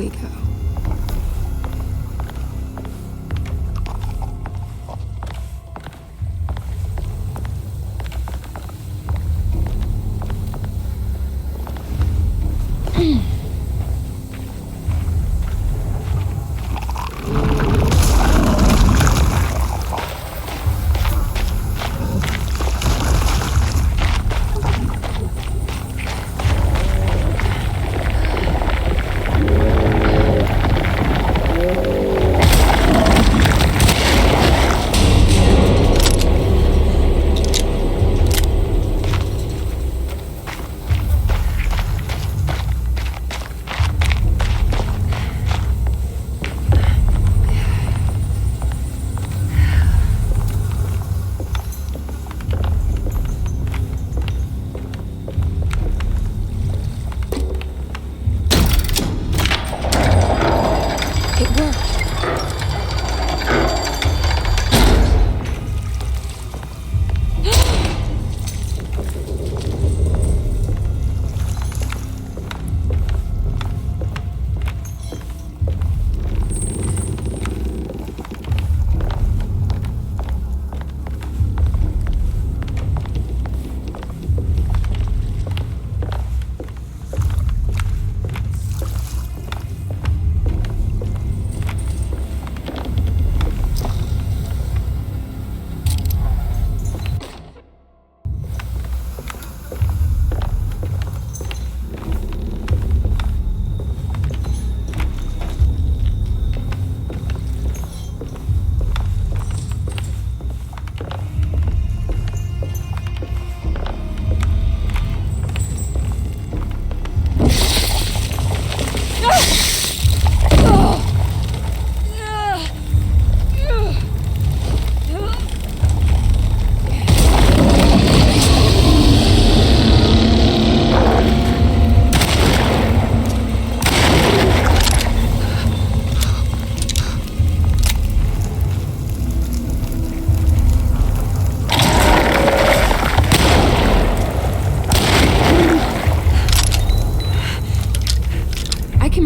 we go.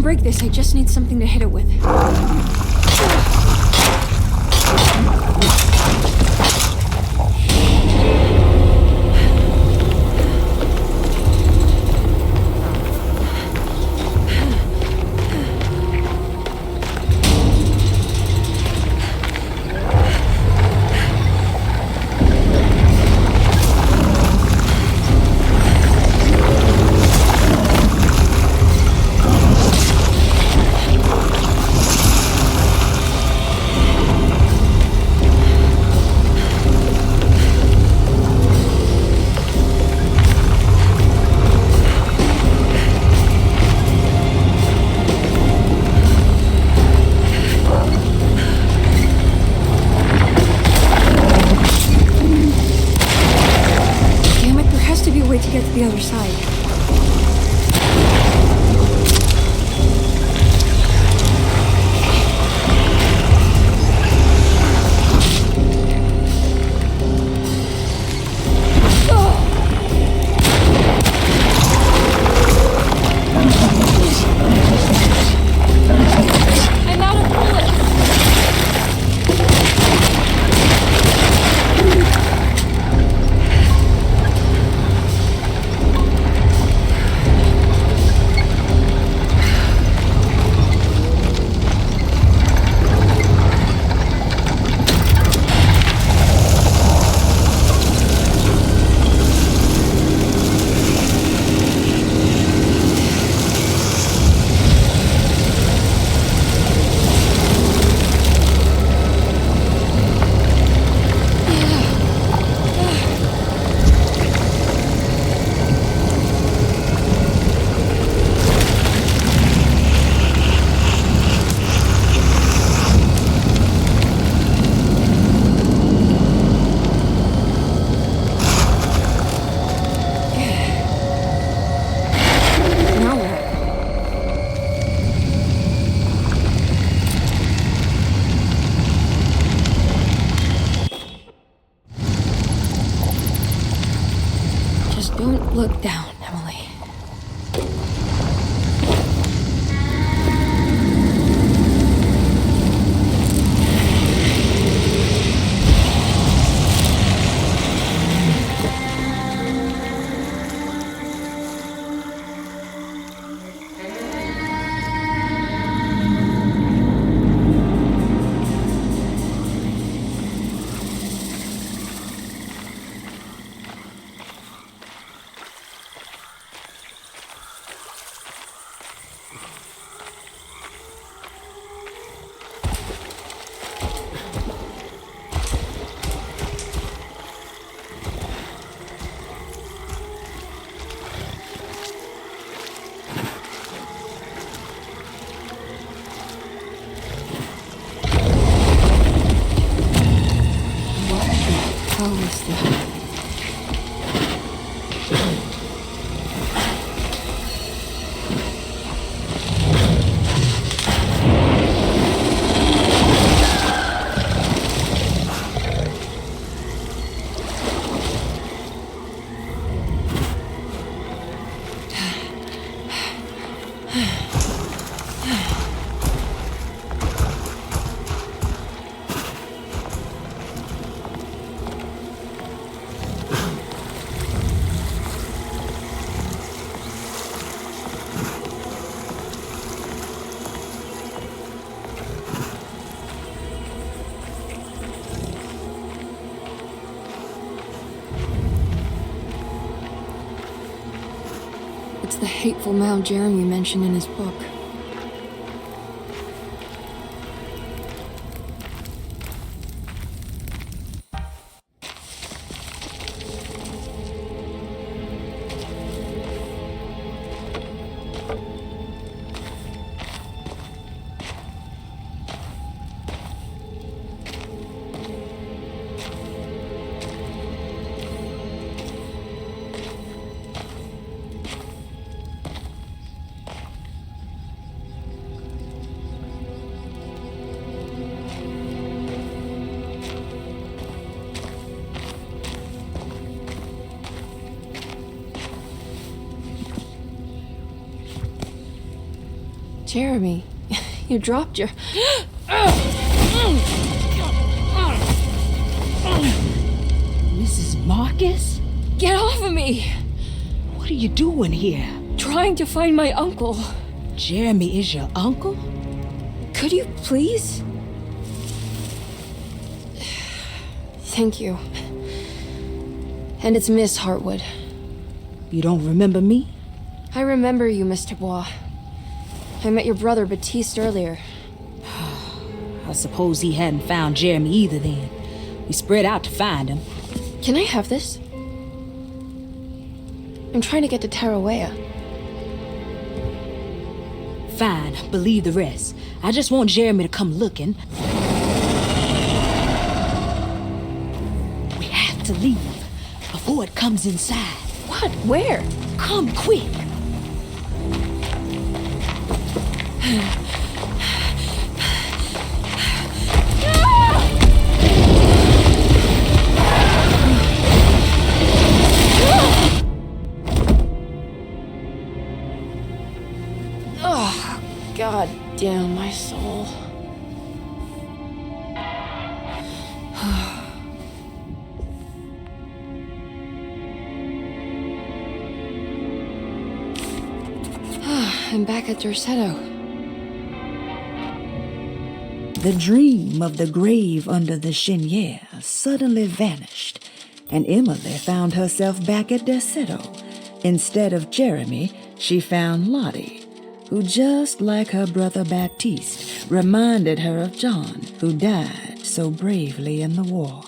Break this, I just need something to hit it with. To get to the other side. I'm out of bullets. Don't look down, Emily. It's the hateful mound Jeremy mentioned in his book. Jeremy, you dropped your... Mrs. Marcus? Get off of me! What are you doing here? Trying to find my uncle. Jeremy is your uncle? Could you please? Thank you. And it's Miss Hartwood. You don't remember me? I remember you, Mr. Bois. I met your brother Baptiste earlier. I suppose he hadn't found Jeremy either then. We spread out to find him. Can I have this? I'm trying to get to Tarawea. Fine, believe the rest. I just want Jeremy to come looking. We have to leave before it comes inside. What? Where? Come quick. Oh, God damn my soul. I'm back at Dorsetto. The dream of the grave under the cheniere suddenly vanished, and Emily found herself back at Dorsetto. Instead of Jeremy, she found Lottie, who, just like her brother Baptiste, reminded her of John, who died so bravely in the war.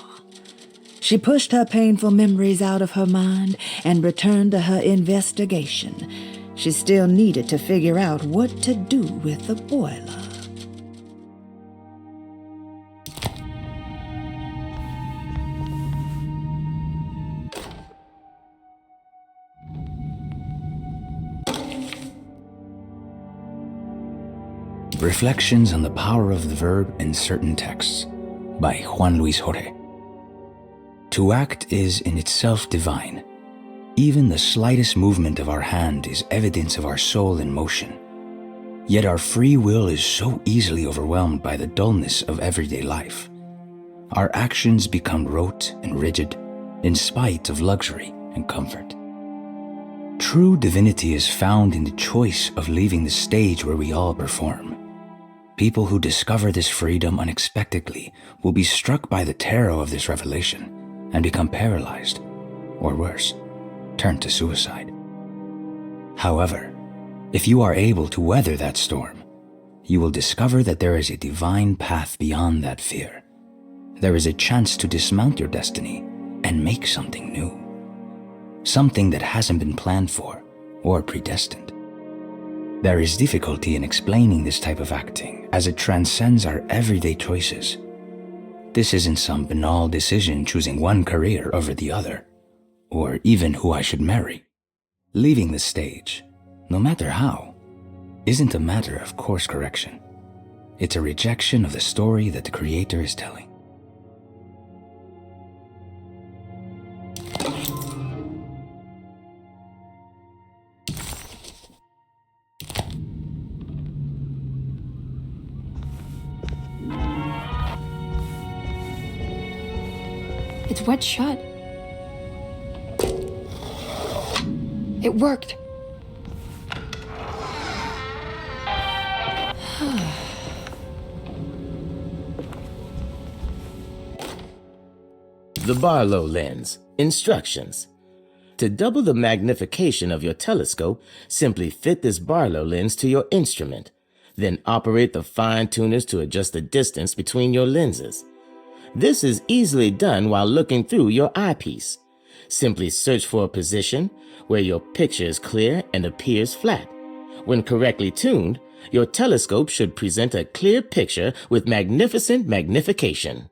She pushed her painful memories out of her mind and returned to her investigation. She still needed to figure out what to do with the boiler. Reflections on the Power of the Verb in Certain Texts by Juan Luis Jorge. To act is in itself divine. Even the slightest movement of our hand is evidence of our soul in motion. Yet our free will is so easily overwhelmed by the dullness of everyday life. Our actions become rote and rigid in spite of luxury and comfort. True divinity is found in the choice of leaving the stage where we all perform. People who discover this freedom unexpectedly will be struck by the terror of this revelation and become paralyzed, or worse, turn to suicide. However, if you are able to weather that storm, you will discover that there is a divine path beyond that fear. There is a chance to dismount your destiny and make something new. Something that hasn't been planned for or predestined. There is difficulty in explaining this type of acting as it transcends our everyday choices. This isn't some banal decision choosing one career over the other, or even who I should marry. Leaving the stage, no matter how, isn't a matter of course correction. It's a rejection of the story that the Creator is telling. It's wet shut. It worked. The Barlow lens. Instructions. To double the magnification of your telescope, simply fit this Barlow lens to your instrument. Then operate the fine tuners to adjust the distance between your lenses. This is easily done while looking through your eyepiece. Simply search for a position where your picture is clear and appears flat. When correctly tuned, your telescope should present a clear picture with magnificent magnification.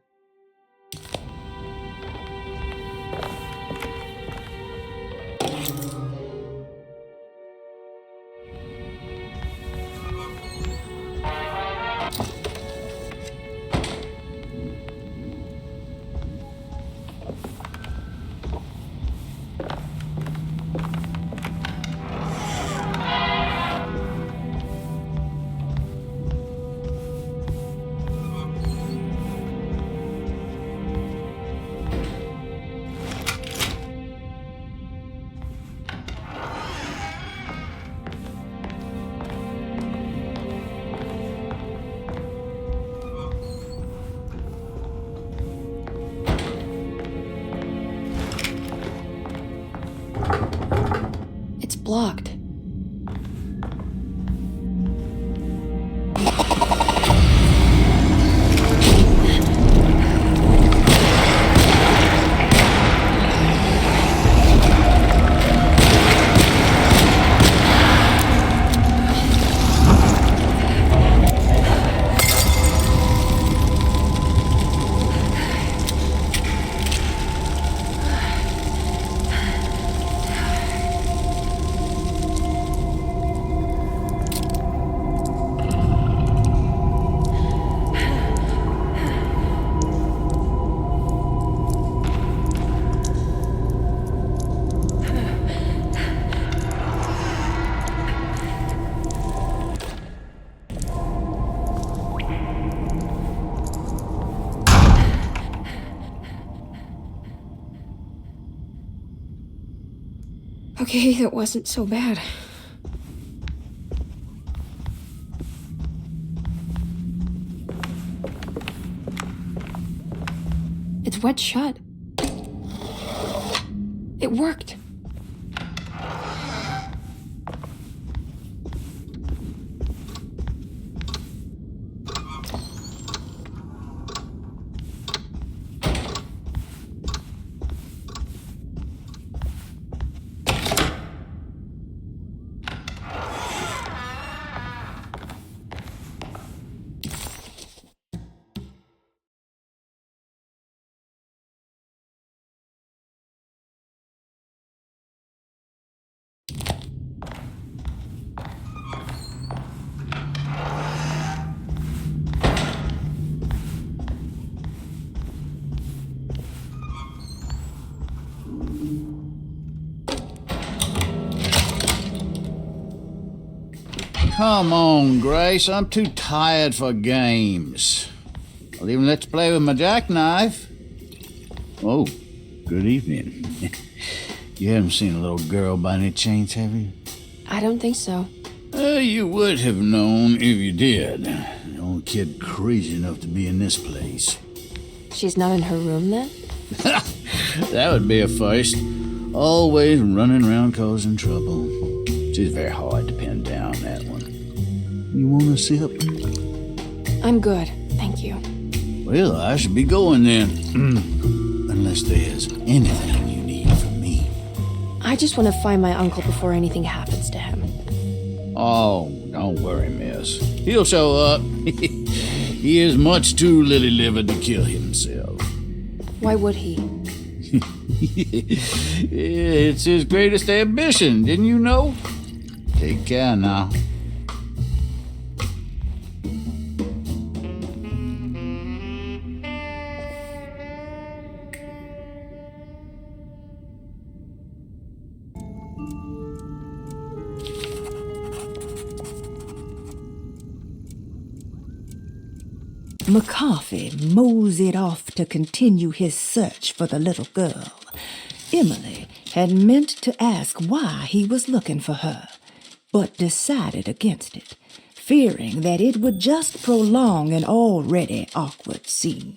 It's blocked. Okay, that wasn't so bad. It's wet shut. It worked. Come on, Grace. I'm too tired for games. I'll even let you play with my jackknife. Oh, good evening. You haven't seen a little girl by any chance, have you? I don't think so. You would have known if you did. The only kid crazy enough to be in this place. She's not in her room then? That would be a first. Always running around causing trouble. She's very hard to pin down, that one. You want a sip? I'm good, thank you. Well, I should be going then. Unless there's anything you need from me. I just want to find my uncle before anything happens to him. Oh, don't worry, miss. He'll show up. He is much too lily-livered to kill himself. Why would he? It's his greatest ambition, didn't you know? Take care now. McCarthy moseyed off to continue his search for the little girl. Emily had meant to ask why he was looking for her, but decided against it, fearing that it would just prolong an already awkward scene.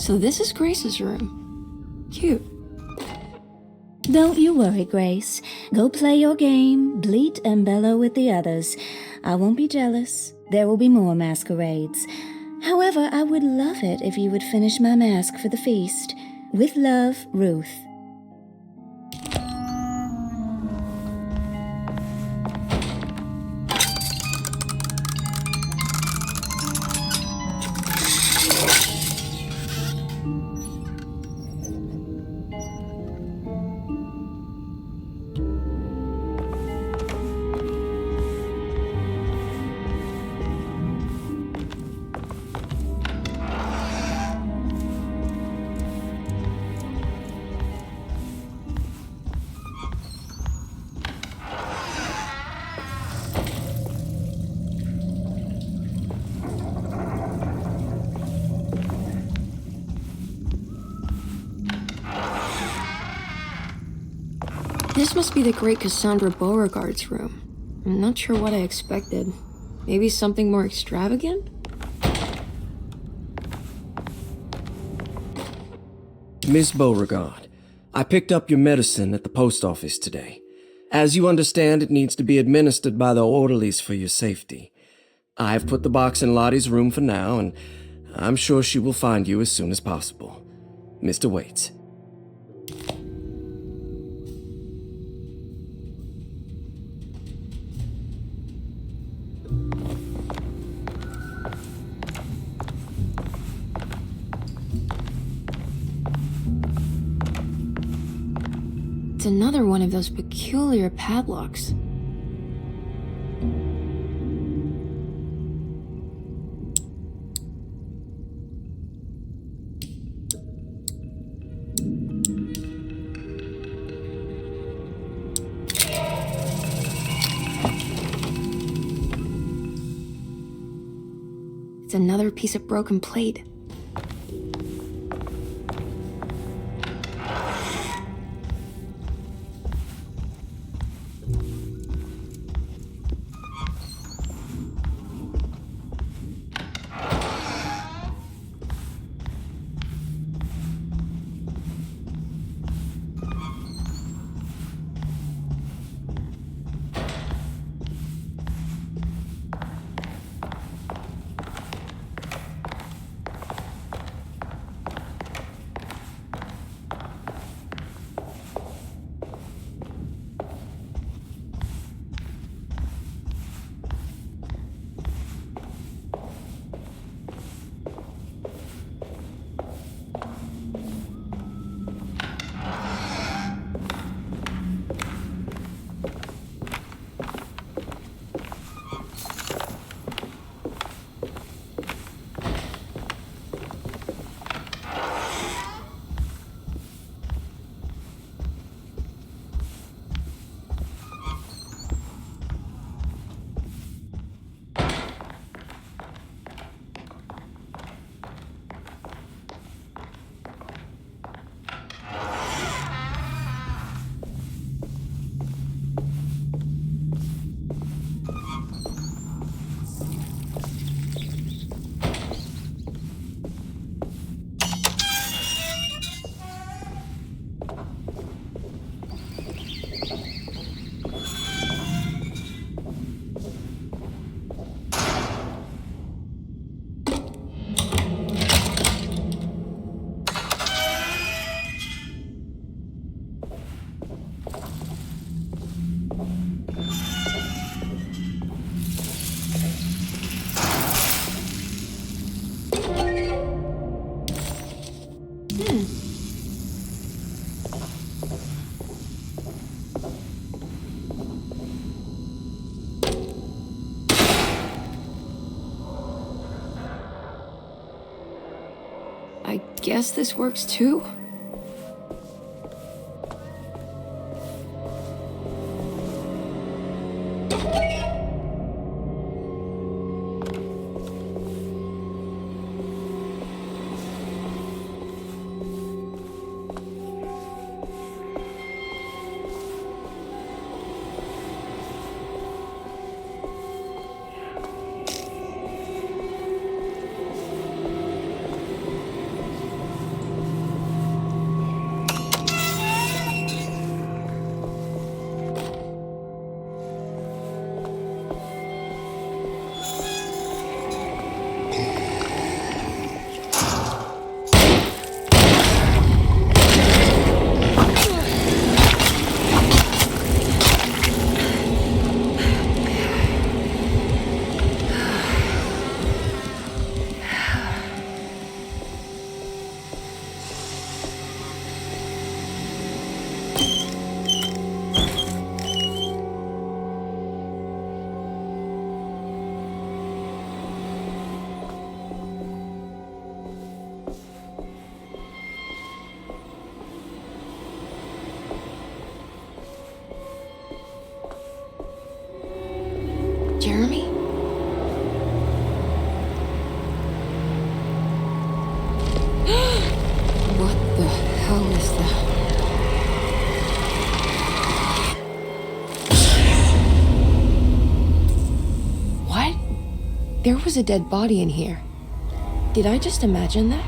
So this is Grace's room. Cute. Don't you worry, Grace. Go play your game, bleat and bellow with the others. I won't be jealous. There will be more masquerades. However, I would love it if you would finish my mask for the feast. With love, Ruth. This must be the great Cassandra Beauregard's room. I'm not sure what I expected. Maybe something more extravagant? Miss Beauregard, I picked up your medicine at the post office today. As you understand, it needs to be administered by the orderlies for your safety. I've put the box in Lottie's room for now, and I'm sure she will find you as soon as possible. Mr. Waits. It's another one of those peculiar padlocks. It's another piece of broken plate. I guess this works too? Jeremy? What the hell is that? What? There was a dead body in here. Did I just imagine that?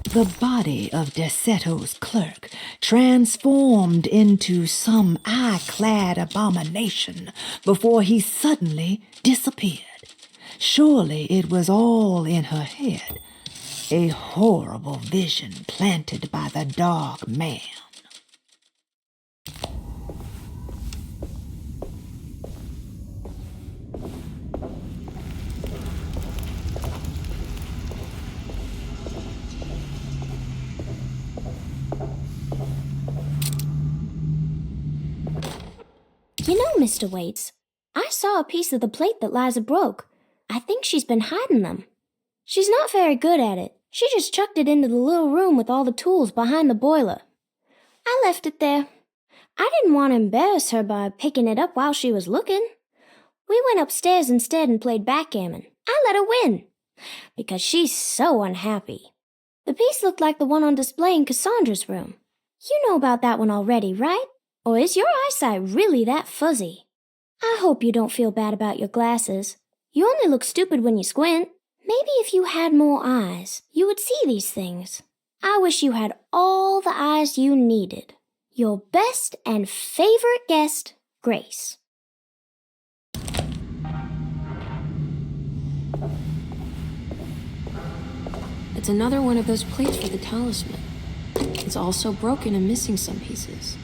The body of Deseto's clerk transformed into some eye-clad abomination before he suddenly disappeared. Surely it was all in her head, a horrible vision planted by the Dark Man. You know, Mr. Waits, I saw a piece of the plate that Liza broke. I think she's been hiding them. She's not very good at it. She just chucked it into the little room with all the tools behind the boiler. I left it there. I didn't want to embarrass her by picking it up while she was looking. We went upstairs instead and played backgammon. I let her win, because she's so unhappy. The piece looked like the one on display in Cassandra's room. You know about that one already, right? Or is your eyesight really that fuzzy? I hope you don't feel bad about your glasses. You only look stupid when you squint. Maybe if you had more eyes, you would see these things. I wish you had all the eyes you needed. Your best and favorite guest, Grace. It's another one of those plates for the talisman. It's also broken and missing some pieces.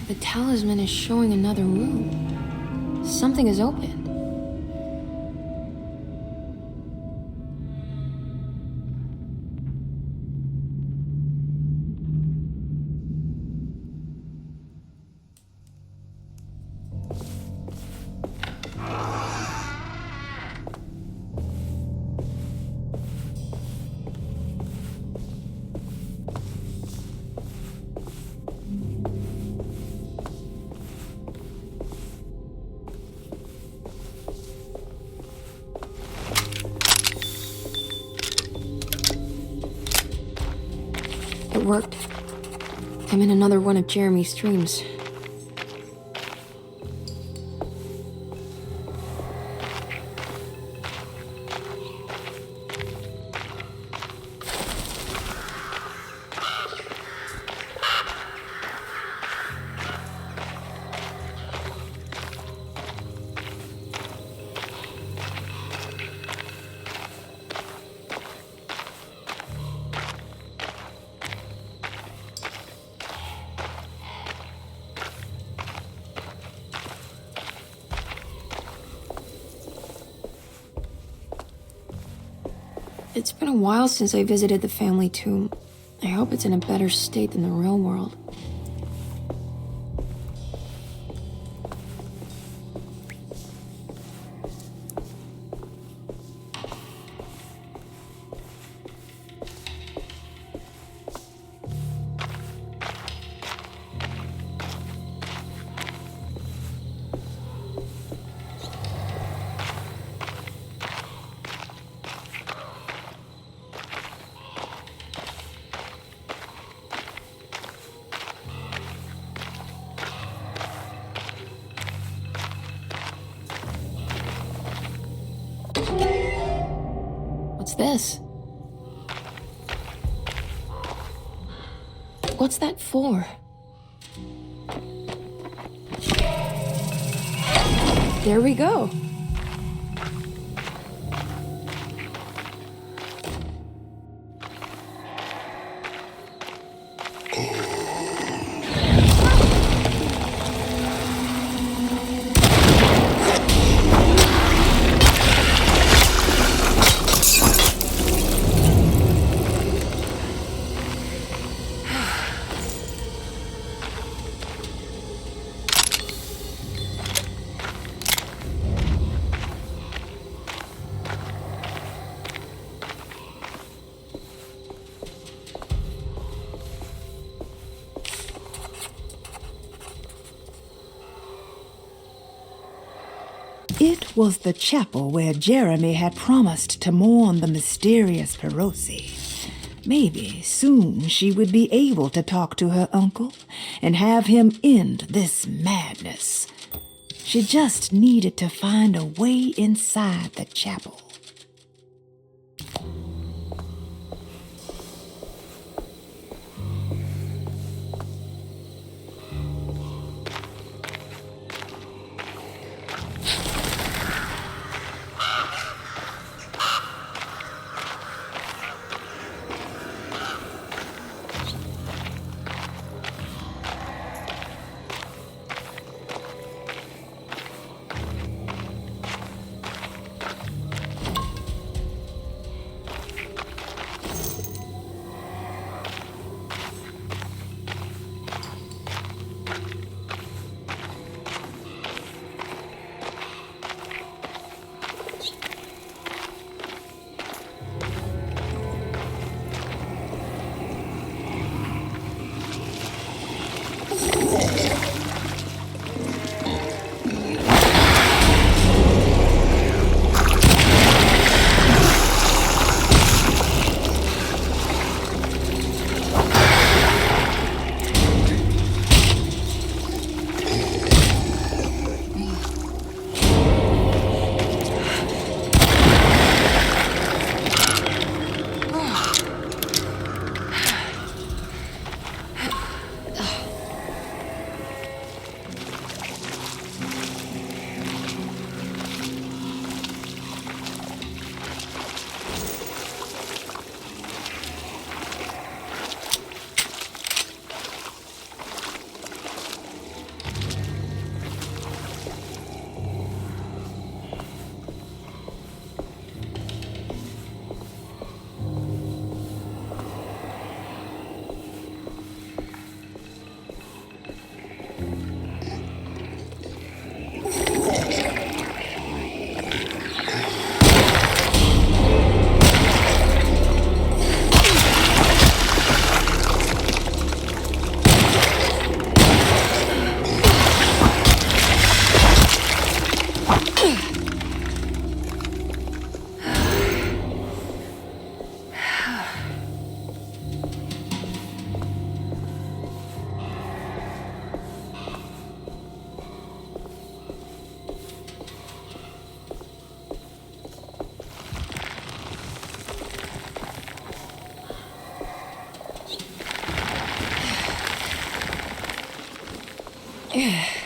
The talisman is showing another room. Something is opened. worked. I'm in another one of Jeremy's dreams. It's been a while since I visited the family tomb. I hope it's in a better state than the real world. What's this? What's that for? There we go. It was the chapel where Jeremy had promised to mourn the mysterious Perosi. Maybe soon she would be able to talk to her uncle and have him end this madness. She just needed to find a way inside the chapel. Yeah.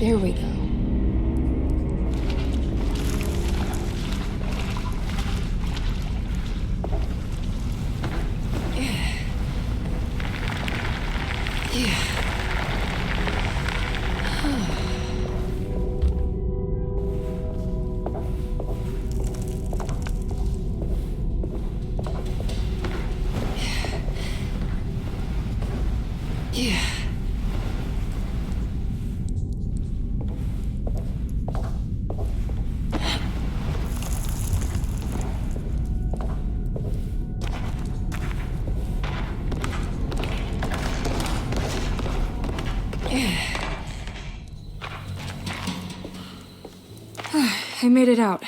There we go. I made it out.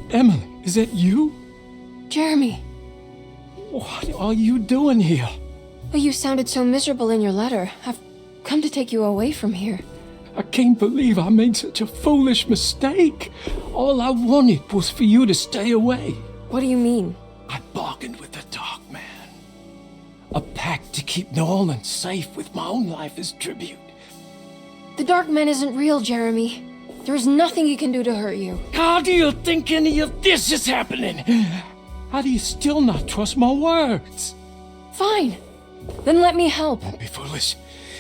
Emily, is that you? Jeremy. What are you doing here? Well, you sounded so miserable in your letter. I've come to take you away from here. I can't believe I made such a foolish mistake. All I wanted was for you to stay away. What do you mean? I bargained with the Dark Man. A pact to keep New Orleans safe with my own life as tribute. The Dark Man isn't real, Jeremy. There's nothing he can do to hurt you. How do you think any of this is happening? How do you still not trust my words? Fine. Then let me help. Don't be foolish.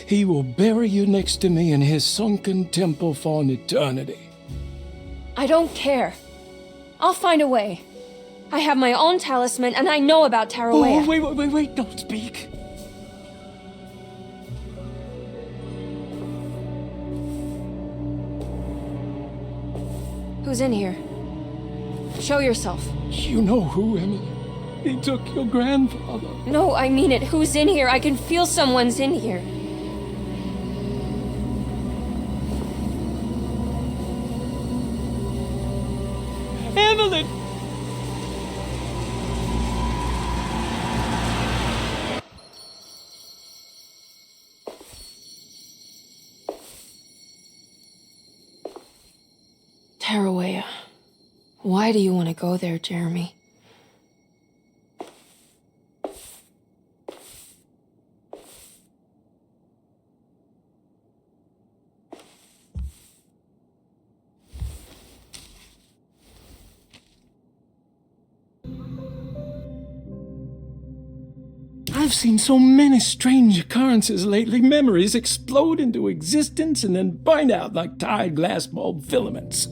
He will bury you next to me in his sunken temple for an eternity. I don't care. I'll find a way. I have my own talisman, and I know about Tarawea. Oh, wait, don't speak. Who's in here? Show yourself. You know who, Emily. He took your grandfather. No, I mean it. Who's in here? I can feel someone's in here. Emily! Tarawea. Why do you want to go there, Jeremy? I've seen so many strange occurrences lately. Memories explode into existence and then burn out like tired glass bulb filaments.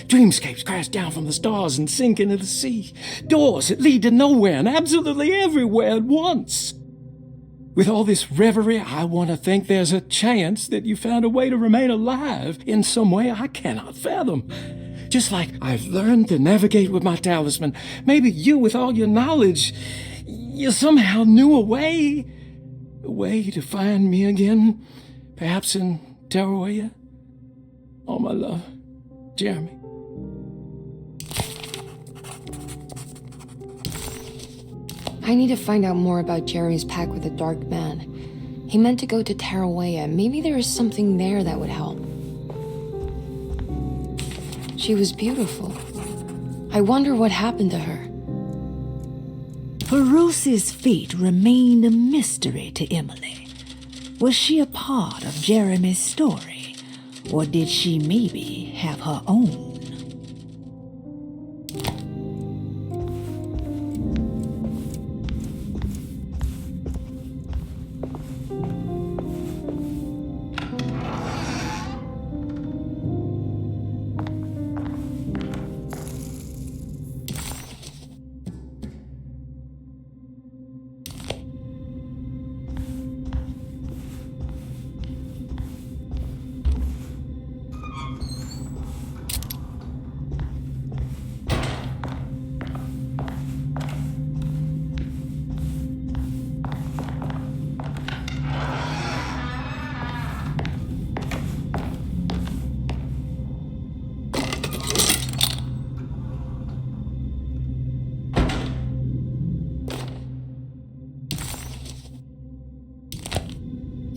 Dreamscapes crash down from the stars and sink into the sea. Doors that lead to nowhere and absolutely everywhere at once. With all this reverie, I want to think there's a chance that you found a way to remain alive in some way I cannot fathom. Just like I've learned to navigate with my talisman, maybe you, with all your knowledge, you somehow knew a way to find me again, perhaps in Tarawea. Oh, my love, Jeremy. I need to find out more about Jeremy's pact with the Dark Man. He meant to go to Tarawea. Maybe there is something there that would help. She was beautiful. I wonder what happened to her. Perosi's fate remained a mystery to Emily. Was she a part of Jeremy's story, or did she maybe have her own?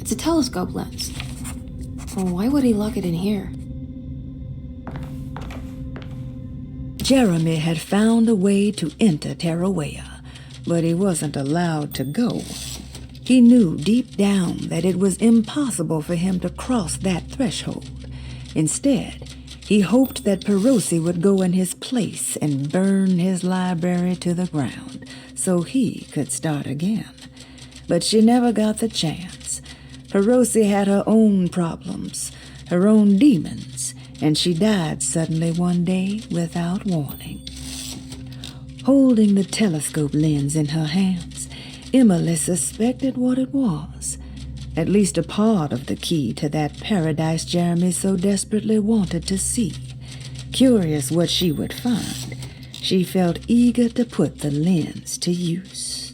It's a telescope lens. Well, why would he lock it in here? Jeremy had found a way to enter Tarawea, but he wasn't allowed to go. He knew deep down that it was impossible for him to cross that threshold. Instead, he hoped that Perosi would go in his place and burn his library to the ground so he could start again. But she never got the chance. Perosi had her own problems, her own demons, and she died suddenly one day without warning. Holding the telescope lens in her hands, Emily suspected what it was. At least a part of the key to that paradise Jeremy so desperately wanted to see. Curious what she would find, she felt eager to put the lens to use.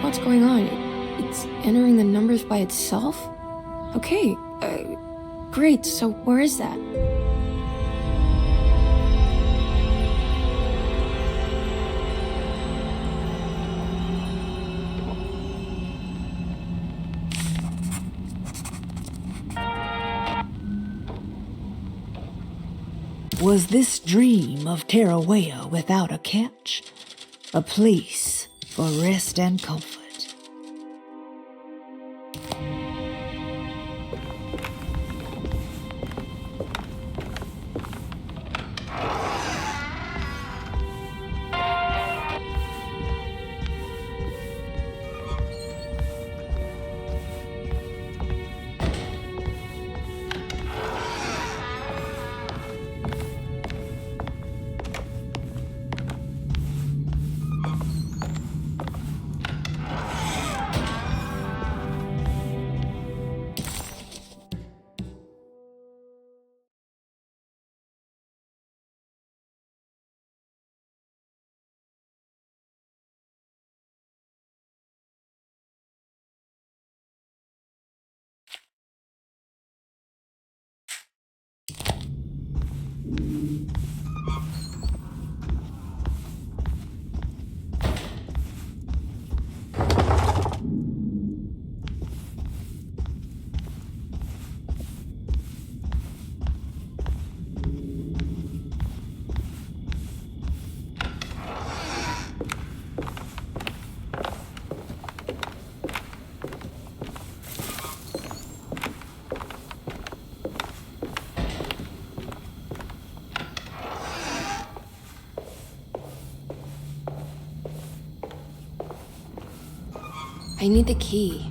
What's going on? It's entering the numbers by itself? Okay, great, so where is that? Was this dream of Tarawea without a catch? A place for rest and comfort. I need the key.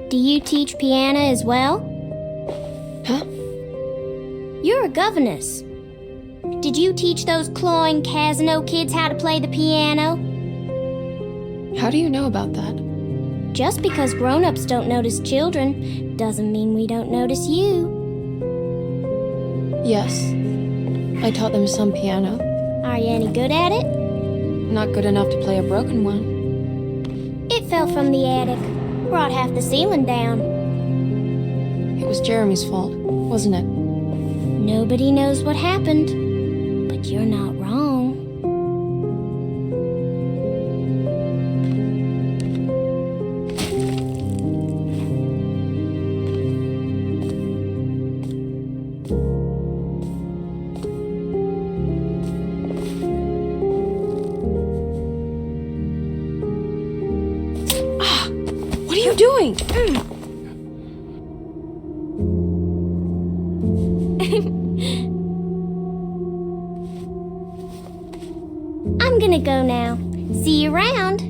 Do you teach piano as well? Huh? You're a governess. Did you teach those clawing Casino kids how to play the piano? How do you know about that? Just because grown-ups don't notice children doesn't mean we don't notice you. Yes. I taught them some piano. Are you any good at it? Not good enough to play a broken one. It fell from the attic. Brought half the ceiling down. It was Jeremy's fault, wasn't it? Nobody knows what happened. But you're not wrong. What are you doing? I'm gonna go now. See you around.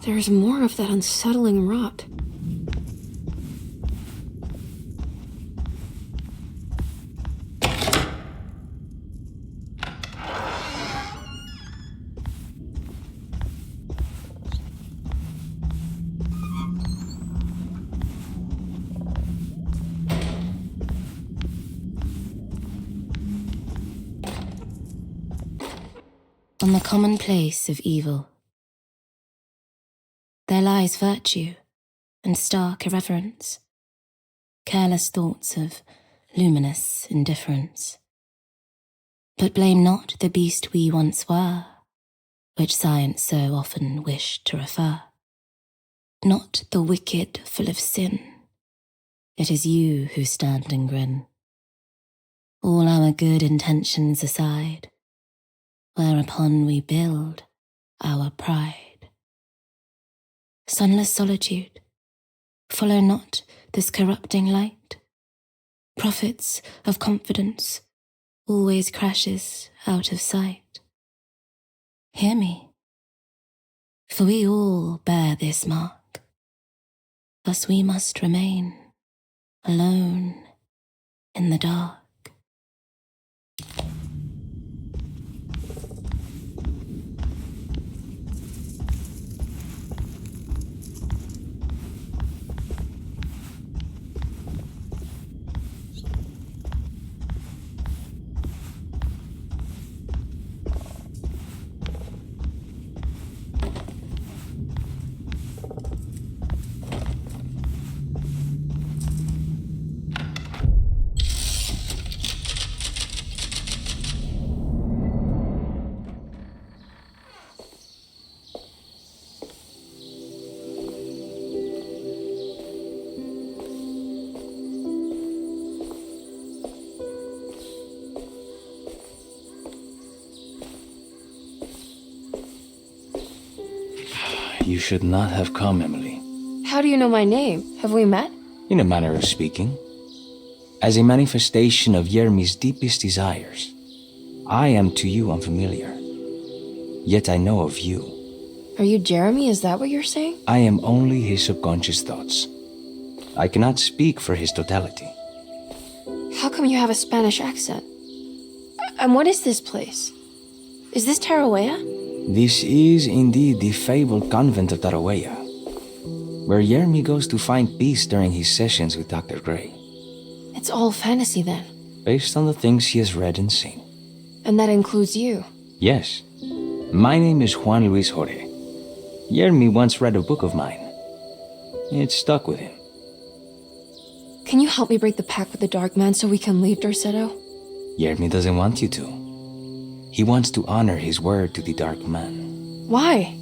There's more of that unsettling rot. On the commonplace of evil, there lies virtue and stark irreverence, careless thoughts of luminous indifference. But blame not the beast we once were, which science so often wished to refer. Not the wicked full of sin, it is you who stand and grin. All our good intentions aside, whereupon we build our pride. Sunless solitude, follow not this corrupting light. Prophets of confidence always crashes out of sight. Hear me, for we all bear this mark. Thus we must remain alone in the dark. You should not have come, Emily. How do you know my name? Have we met? In a manner of speaking. As a manifestation of Yermi's deepest desires, I am to you unfamiliar. Yet I know of you. Are you Jeremy? Is that what you're saying? I am only his subconscious thoughts. I cannot speak for his totality. How come you have a Spanish accent? And what is this place? Is this Tarawea? This is indeed the fabled convent of Tarawea, where Yermi goes to find peace during his sessions with Dr. Gray. It's all fantasy then. Based on the things he has read and seen. And that includes you. Yes. My name is Juan Luis Jorge. Yermi once read a book of mine. It stuck with him. Can you help me break the pact with the Dark Man so we can leave Dorsetto? Yermi doesn't want you to. He wants to honor his word to the Dark Man. Why?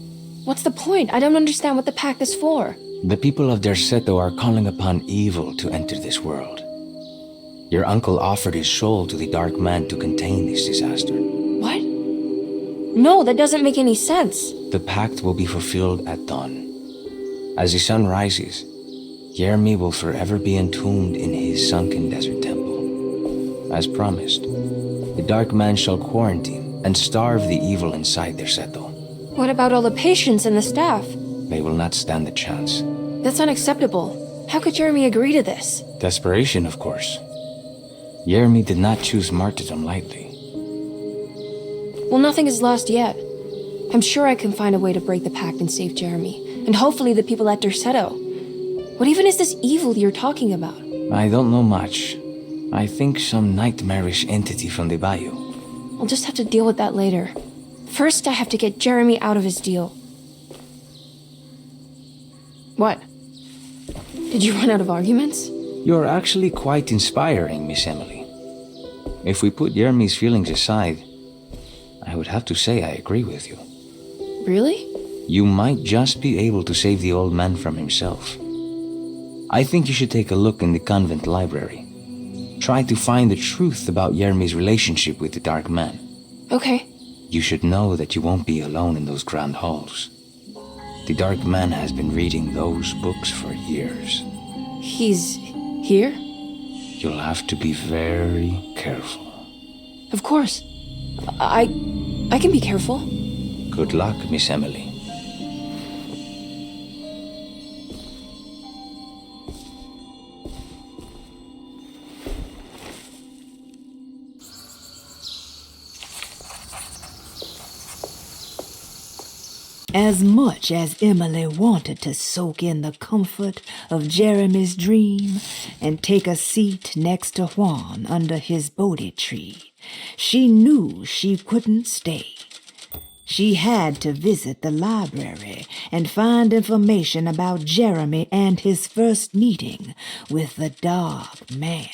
What's the point? I don't understand what the pact is for. The people of Dorsetto are calling upon evil to enter this world. Your uncle offered his soul to the Dark Man to contain this disaster. What? No, that doesn't make any sense. The pact will be fulfilled at dawn. As the sun rises, Jeremy will forever be entombed in his sunken desert temple. As promised, the Dark Man shall quarantine and starve the evil inside their seto. What about all the patients and the staff? They will not stand a chance. That's unacceptable. How could Jeremy agree to this? Desperation, of course. Jeremy did not choose martyrdom lightly. Well, nothing is lost yet. I'm sure I can find a way to break the pact and save Jeremy, and hopefully the people at Derceto. What even is this evil you're talking about? I don't know much. I think some nightmarish entity from the bayou. I'll just have to deal with that later. First, I have to get Jeremy out of his deal. What? Did you run out of arguments? You're actually quite inspiring, Miss Emily. If we put Jeremy's feelings aside, I would have to say I agree with you. Really? You might just be able to save the old man from himself. I think you should take a look in the convent library. Try to find the truth about Jeremy's relationship with the Dark Man. Okay. You should know that you won't be alone in those grand halls. The Dark Man has been reading those books for years. He's here? You'll have to be very careful. Of course. I can be careful. Good luck, Miss Emily. As much as Emily wanted to soak in the comfort of Jeremy's dream and take a seat next to Juan under his Bodhi tree, she knew she couldn't stay. She had to visit the library and find information about Jeremy and his first meeting with the Dark Man.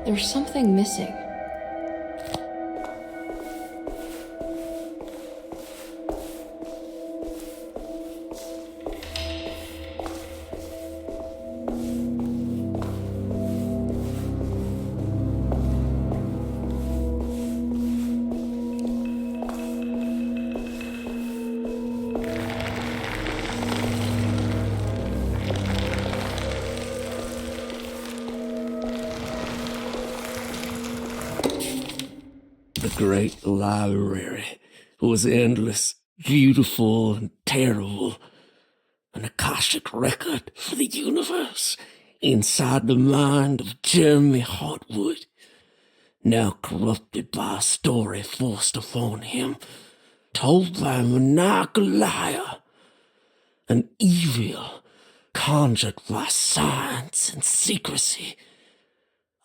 There's something missing. The great library was endless, beautiful, and terrible. An Akashic record for the universe inside the mind of Jeremy Hartwood, now corrupted by a story forced upon him, told by a maniacal liar, an evil conjured by science and secrecy.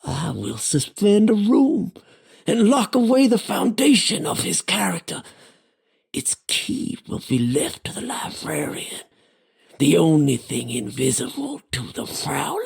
I will suspend a room and lock away the foundation of his character. Its key will be left to the librarian, the only thing invisible to the Prowler.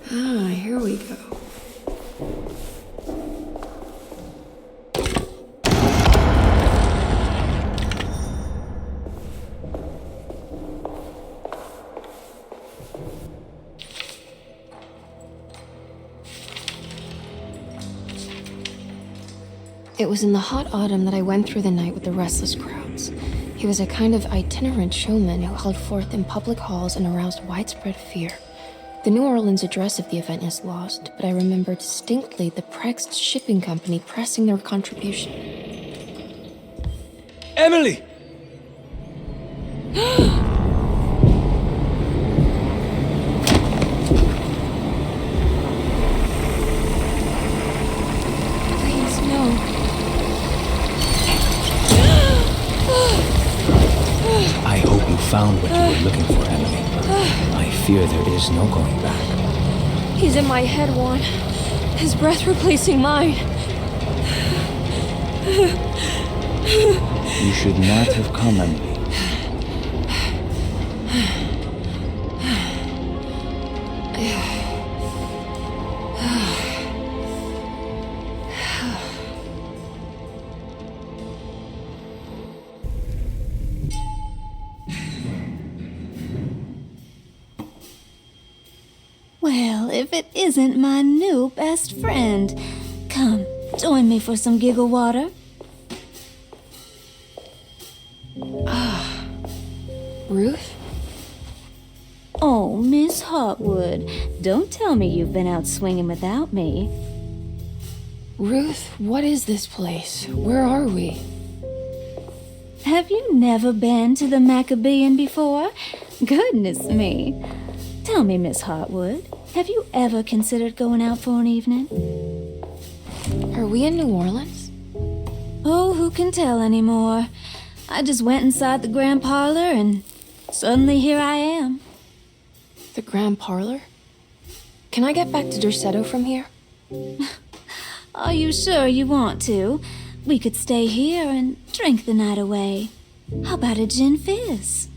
Ah, here we go. It was in the hot autumn that I went through the night with the restless crowds. He was a kind of itinerant showman who held forth in public halls and aroused widespread fear. The New Orleans address of the event is lost, but I remember distinctly the Prext Shipping Company pressing their contribution. Emily! Please, no. I hope you found what you were looking for, Emily. I fear there is no going back. He's in my head, Juan. His breath replacing mine. You should not have come, Emily. Well, if it isn't my new best friend. Come, join me for some giggle water. Ruth? Oh, Miss Hotwood, don't tell me you've been out swinging without me. Ruth, what is this place? Where are we? Have you never been to the Maccabean before? Goodness me. Tell me, Miss Hotwood, have you ever considered going out for an evening? Are we in New Orleans? Oh, who can tell anymore? I just went inside the grand parlor and suddenly here I am. The Grand Parlor? Can I get back to Dorsetto from here? Are you sure you want to? We could stay here and drink the night away. How about a gin fizz?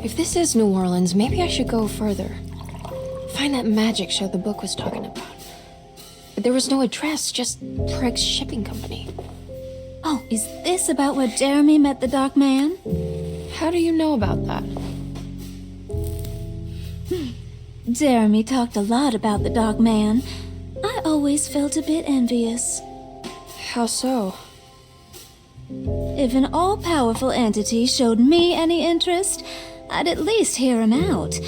If this is New Orleans, maybe I should go further. Find that magic show the book was talking about. But there was no address, just Prext Shipping Company. Oh, is this about where Jeremy met the Dark Man? How do you know about that? Jeremy talked a lot about the Dark Man. I always felt a bit envious. How so? If an all-powerful entity showed me any interest, I'd at least hear him out.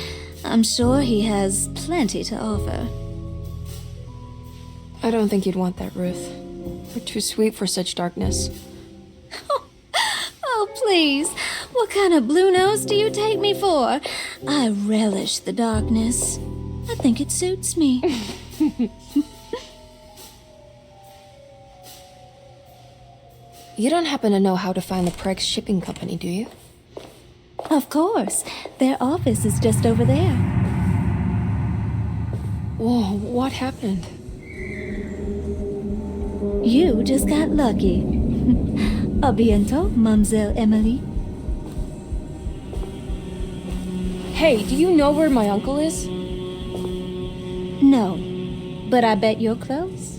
I'm sure he has plenty to offer. I don't think you'd want that, Ruth. You're too sweet for such darkness. Oh, please. What kind of blue nose do you take me for? I relish the darkness. I think it suits me. You don't happen to know how to find the Prext Shipping Company, do you? Of course. Their office is just over there. Whoa, what happened? You just got lucky. A bientôt, Mademoiselle Emily. Hey, do you know where my uncle is? No, but I bet you're close.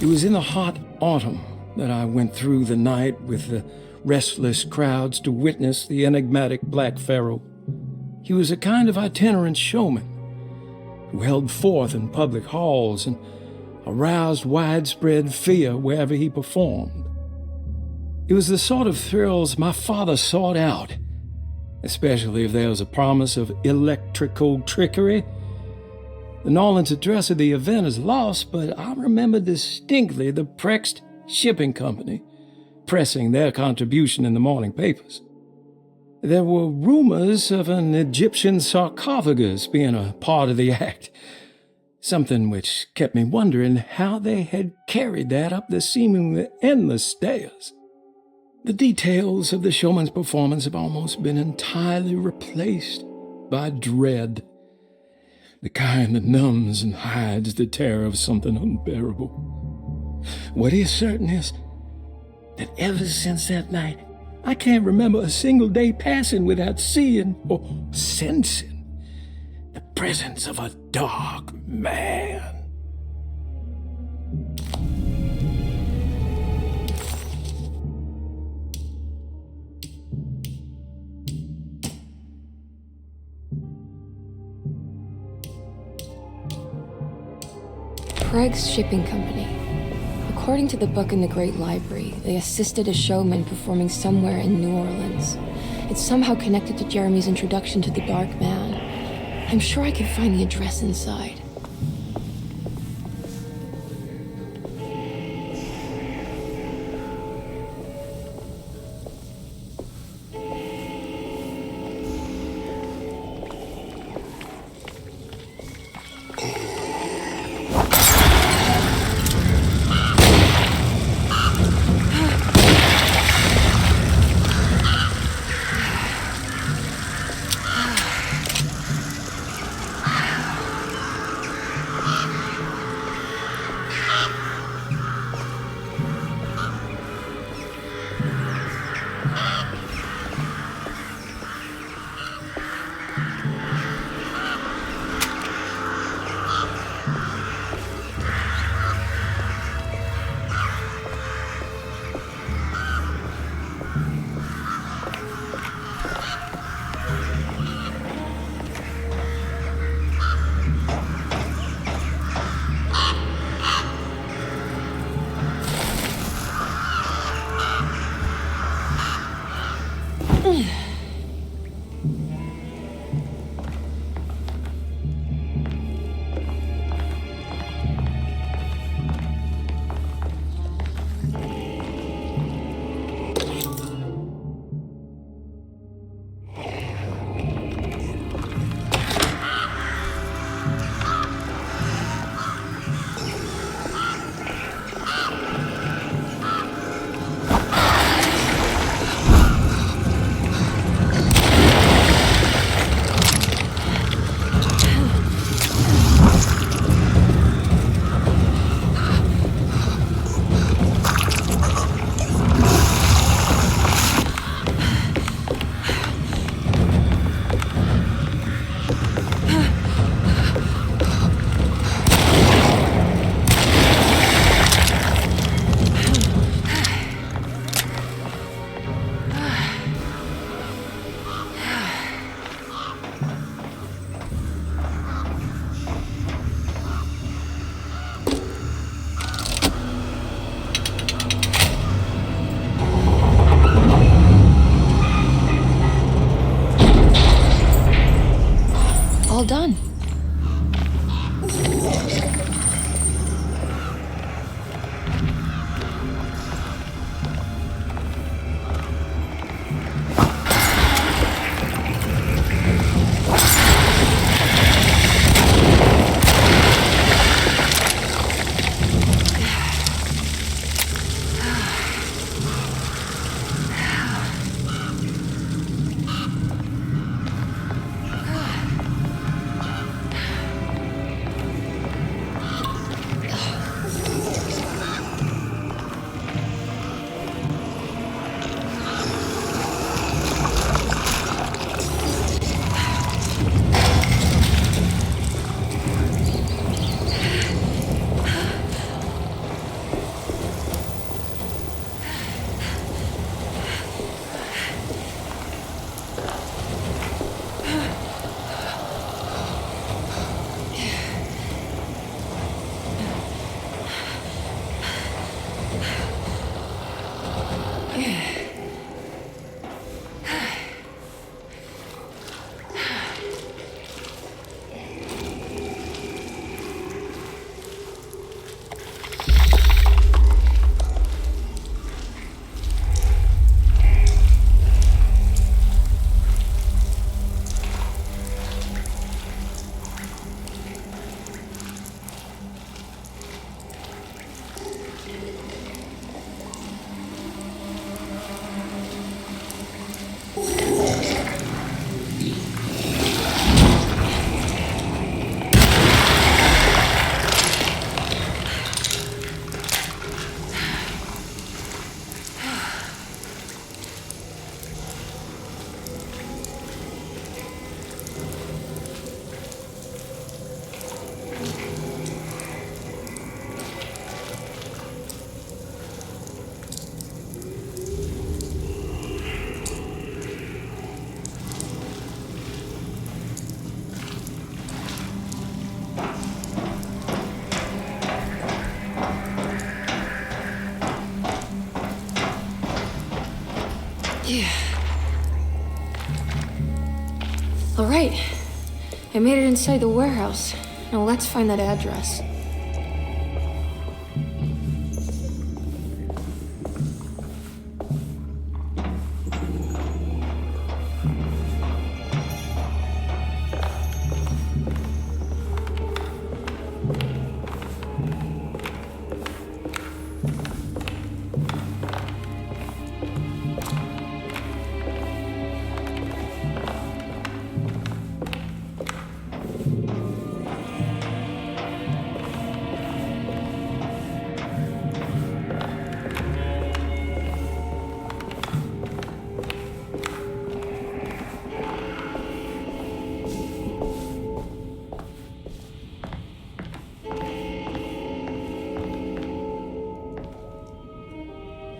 It was in the hot autumn that I went through the night with the restless crowds to witness the enigmatic Black Pharaoh. He was a kind of itinerant showman who held forth in public halls and aroused widespread fear wherever he performed. It was the sort of thrills my father sought out, especially if there was a promise of electrical trickery. The Nolan's address of the event is lost, but I remember distinctly the Prext Shipping Company pressing their contribution in the morning papers. There were rumors of an Egyptian sarcophagus being a part of the act, something which kept me wondering how they had carried that up the seemingly endless stairs. The details of the showman's performance have almost been entirely replaced by dread. The kind that numbs and hides the terror of something unbearable. What is certain is that ever since that night, I can't remember a single day passing without seeing or sensing the presence of a dark man. Craig's Shipping Company. According to the book in the Great Library, they assisted a showman performing somewhere in New Orleans. It's somehow connected to Jeremy's introduction to the Dark Man. I'm sure I can find the address inside. All done. All right. I made it inside the warehouse. Now let's find that address.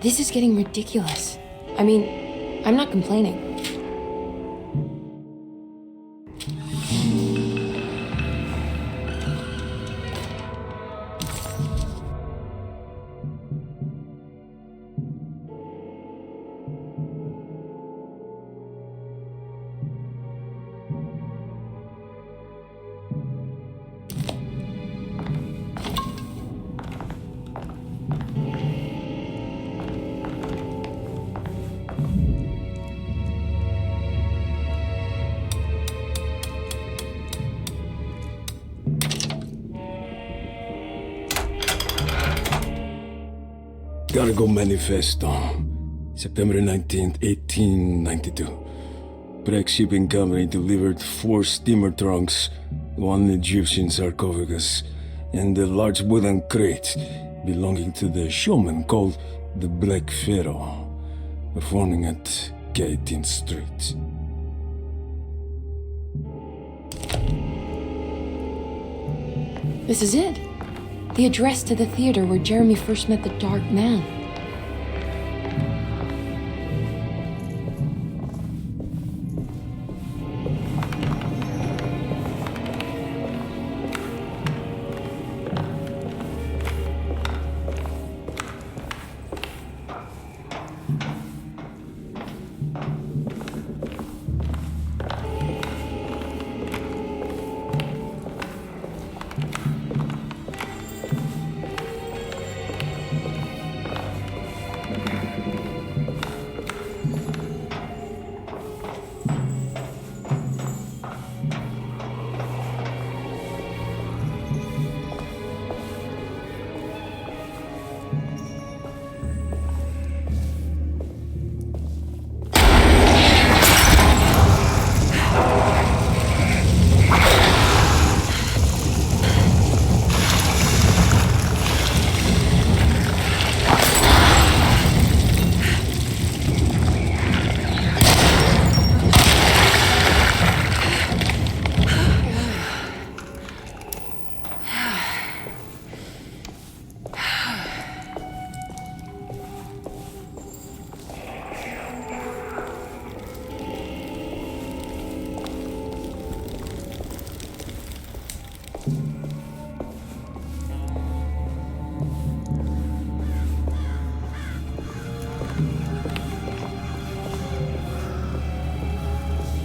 This is getting ridiculous. I mean, I'm not complaining. Gotta go manifesto. September 19th, 1892. Breck Shipping Company delivered 4 steamer trunks, 1 Egyptian sarcophagus, and a large wooden crate belonging to the showman called the Black Pharaoh, performing at 18th Street. This is it. The address to the theater where Jeremy first met the Dark Man.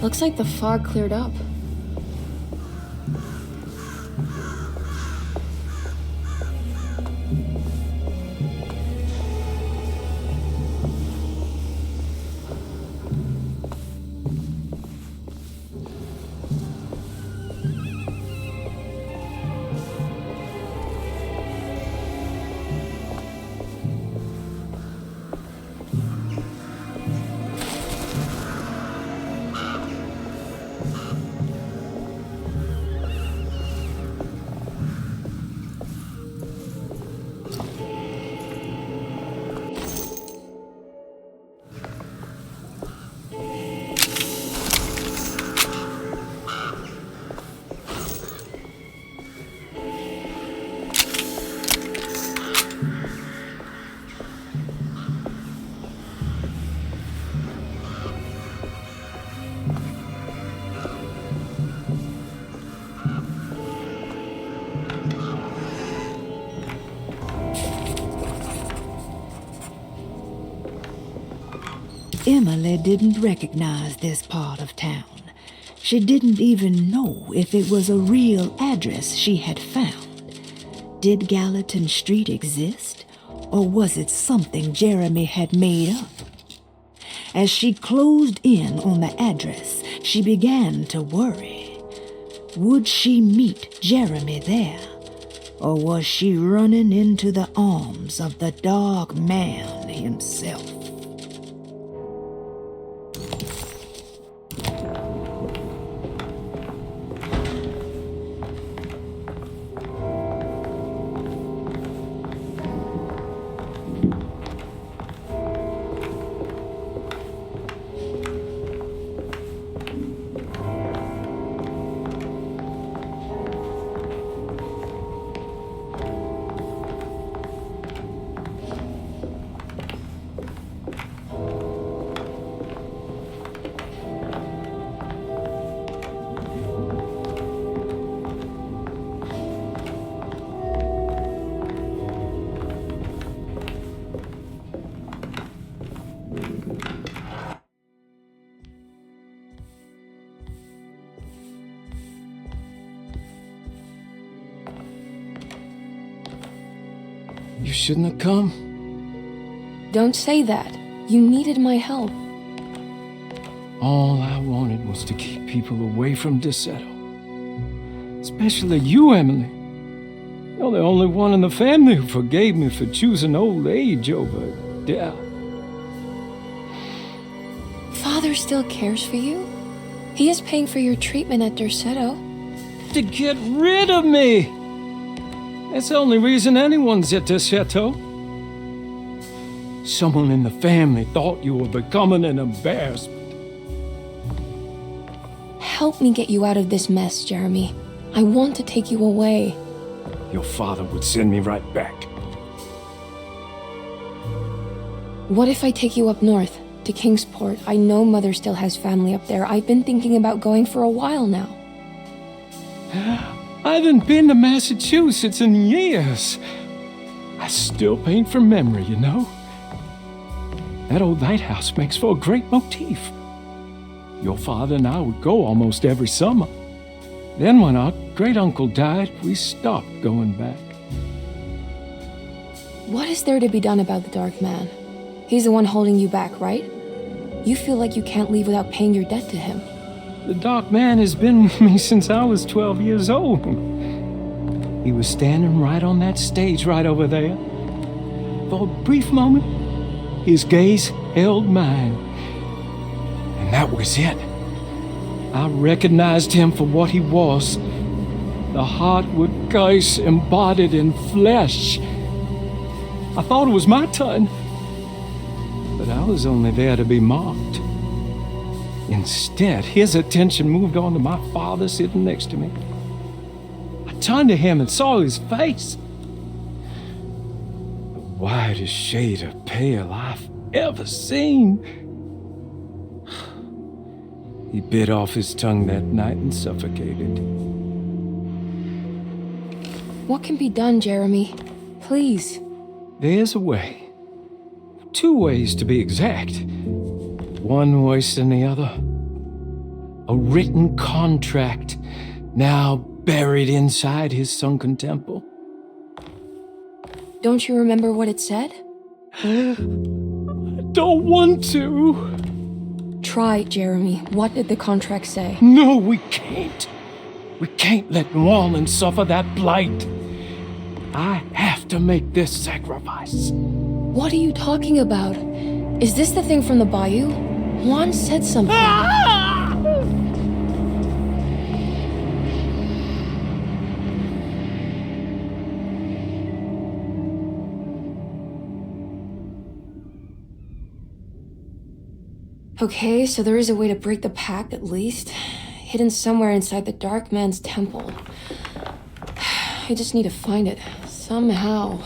Looks like the fog cleared up. Emily didn't recognize this part of town. She didn't even know if it was a real address she had found. Did Gallatin Street exist, or was it something Jeremy had made up? As she closed in on the address, she began to worry. Would she meet Jeremy there, or was she running into the arms of the Dark Man himself? You shouldn't have come. Don't say that. You needed my help. All I wanted was to keep people away from Desetto. Especially you, Emily. You're the only one in the family who forgave me for choosing old age over death. Father still cares for you. He is paying for your treatment at Desetto. To get rid of me! That's the only reason anyone's at Desetto. Someone in the family thought you were becoming an embarrassment. Help me get you out of this mess, Jeremy. I want to take you away. Your father would send me right back. What if I take you up north, to Kingsport? I know Mother still has family up there. I've been thinking about going for a while now. I haven't been to Massachusetts in years. I still paint from memory, you know. That old lighthouse makes for a great motif. Your father and I would go almost every summer. Then when our great-uncle died, we stopped going back. What is there to be done about the Dark Man? He's the one holding you back, right? You feel like you can't leave without paying your debt to him. The Dark Man has been with me since I was 12 years old. He was standing right on that stage right over there. For a brief moment, his gaze held mine. And that was it. I recognized him for what he was. The Heartwood curse embodied in flesh. I thought it was my turn. But I was only there to be mocked. Instead, his attention moved on to my father sitting next to me. I turned to him and saw his face. The whitest shade of pale I've ever seen. He bit off his tongue that night and suffocated. What can be done, Jeremy? Please. There's a way. 2 ways to be exact. One worse than the other. A written contract, now buried inside his sunken temple. Don't you remember what it said? I don't want to. Try, Jeremy. What did the contract say? No, we can't. We can't let New Orleans suffer that blight. I have to make this sacrifice. What are you talking about? Is this the thing from the bayou? Juan said something. Okay, so there is a way to break the pact at least. Hidden somewhere inside the Dark Man's temple. I just need to find it. Somehow.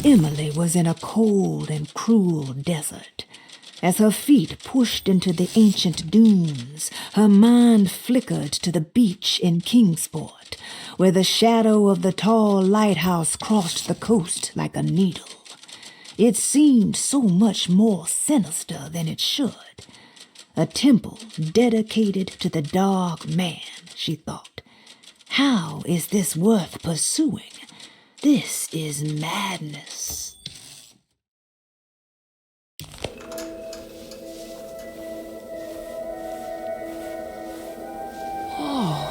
Emily was in a cold and cruel desert. As her feet pushed into the ancient dunes, her mind flickered to the beach in Kingsport, where the shadow of the tall lighthouse crossed the coast like a needle. It seemed so much more sinister than it should. A temple dedicated to the Dark Man, she thought. How is this worth pursuing? This is madness. Oh.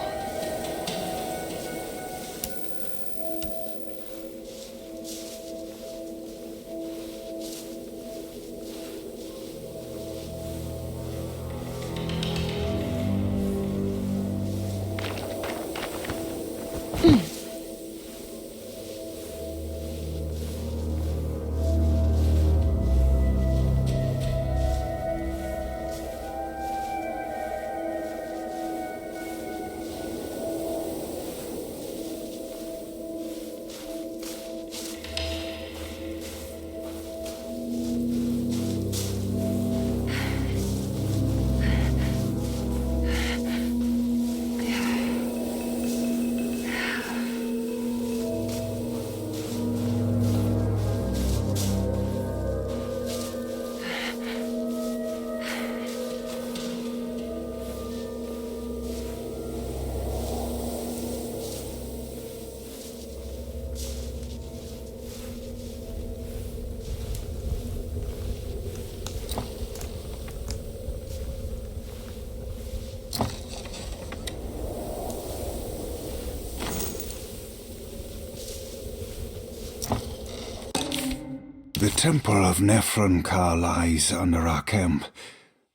The Temple of Nephron-Ka lies under our camp.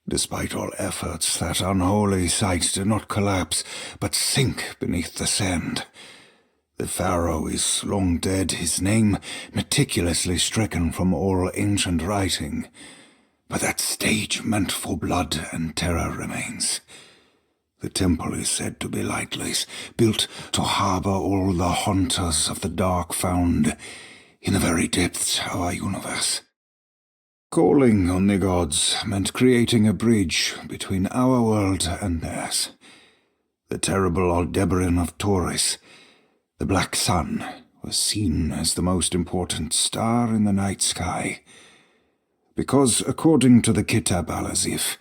Despite all efforts, that unholy site did not collapse, but sink beneath the sand. The pharaoh is long dead, his name meticulously stricken from all ancient writing. But that stage meant for blood and terror remains. The temple is said to be lightless, built to harbor all the haunters of the dark found in the very depths of our universe. Calling on the gods meant creating a bridge between our world and theirs. The terrible Aldebaran of Taurus, the Black Sun, was seen as the most important star in the night sky, because, according to the Kitab al-Azif,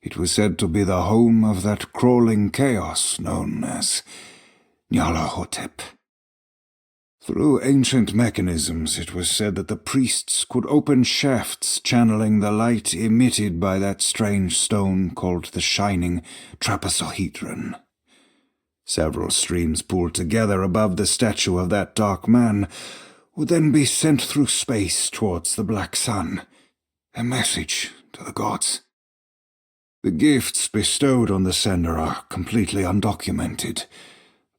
it was said to be the home of that crawling chaos known as Nyarlathotep. Through ancient mechanisms, it was said that the priests could open shafts channeling the light emitted by that strange stone called the Shining Trapezohedron. Several streams pooled together above the statue of that dark man would then be sent through space towards the Black Sun, a message to the gods. The gifts bestowed on the sender are completely undocumented,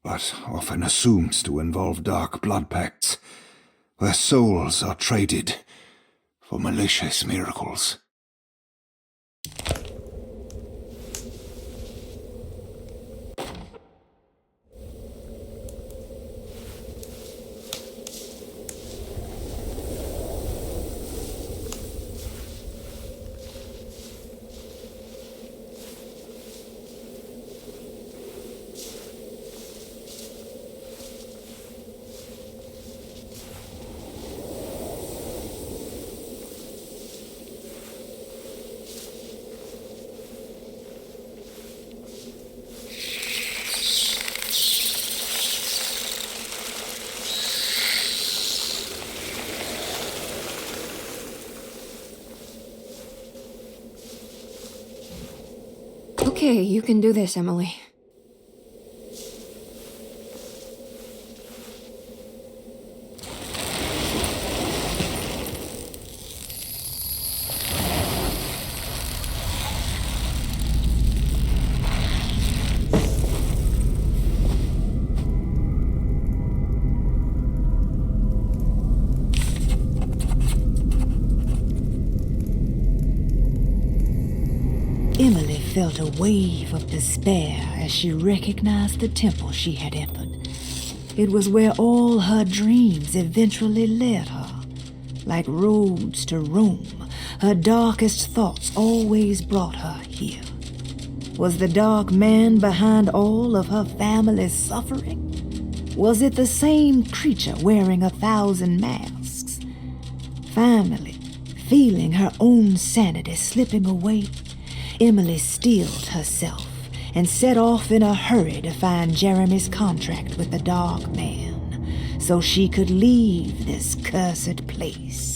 but often assumed to involve dark blood pacts, where souls are traded for malicious miracles. Okay, you can do this, Emily. wave of despair as she recognized the temple she had entered. It was where all her dreams eventually led her. Like roads to Rome, her darkest thoughts always brought her here. Was the dark man behind all of her family's suffering? Was it the same creature wearing 1,000 masks? Finally, feeling her own sanity slipping away, Emily steeled herself and set off in a hurry to find Jeremy's contract with the Dark Man, so she could leave this cursed place.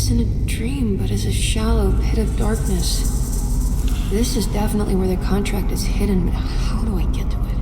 In a dream, but as a shallow pit of darkness. This is definitely where the contract is hidden, but how do I get to it?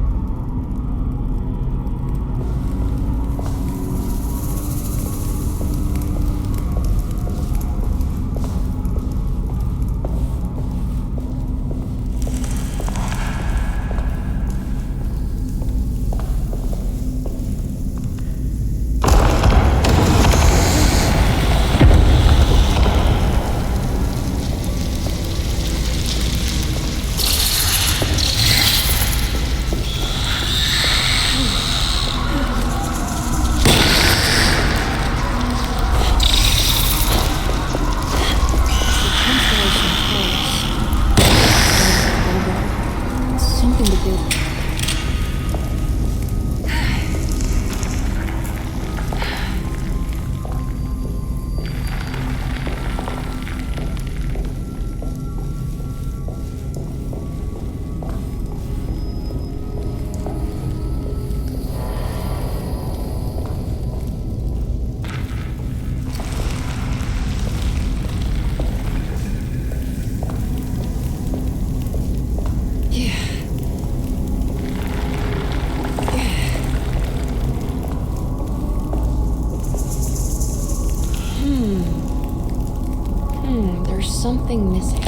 Something missing.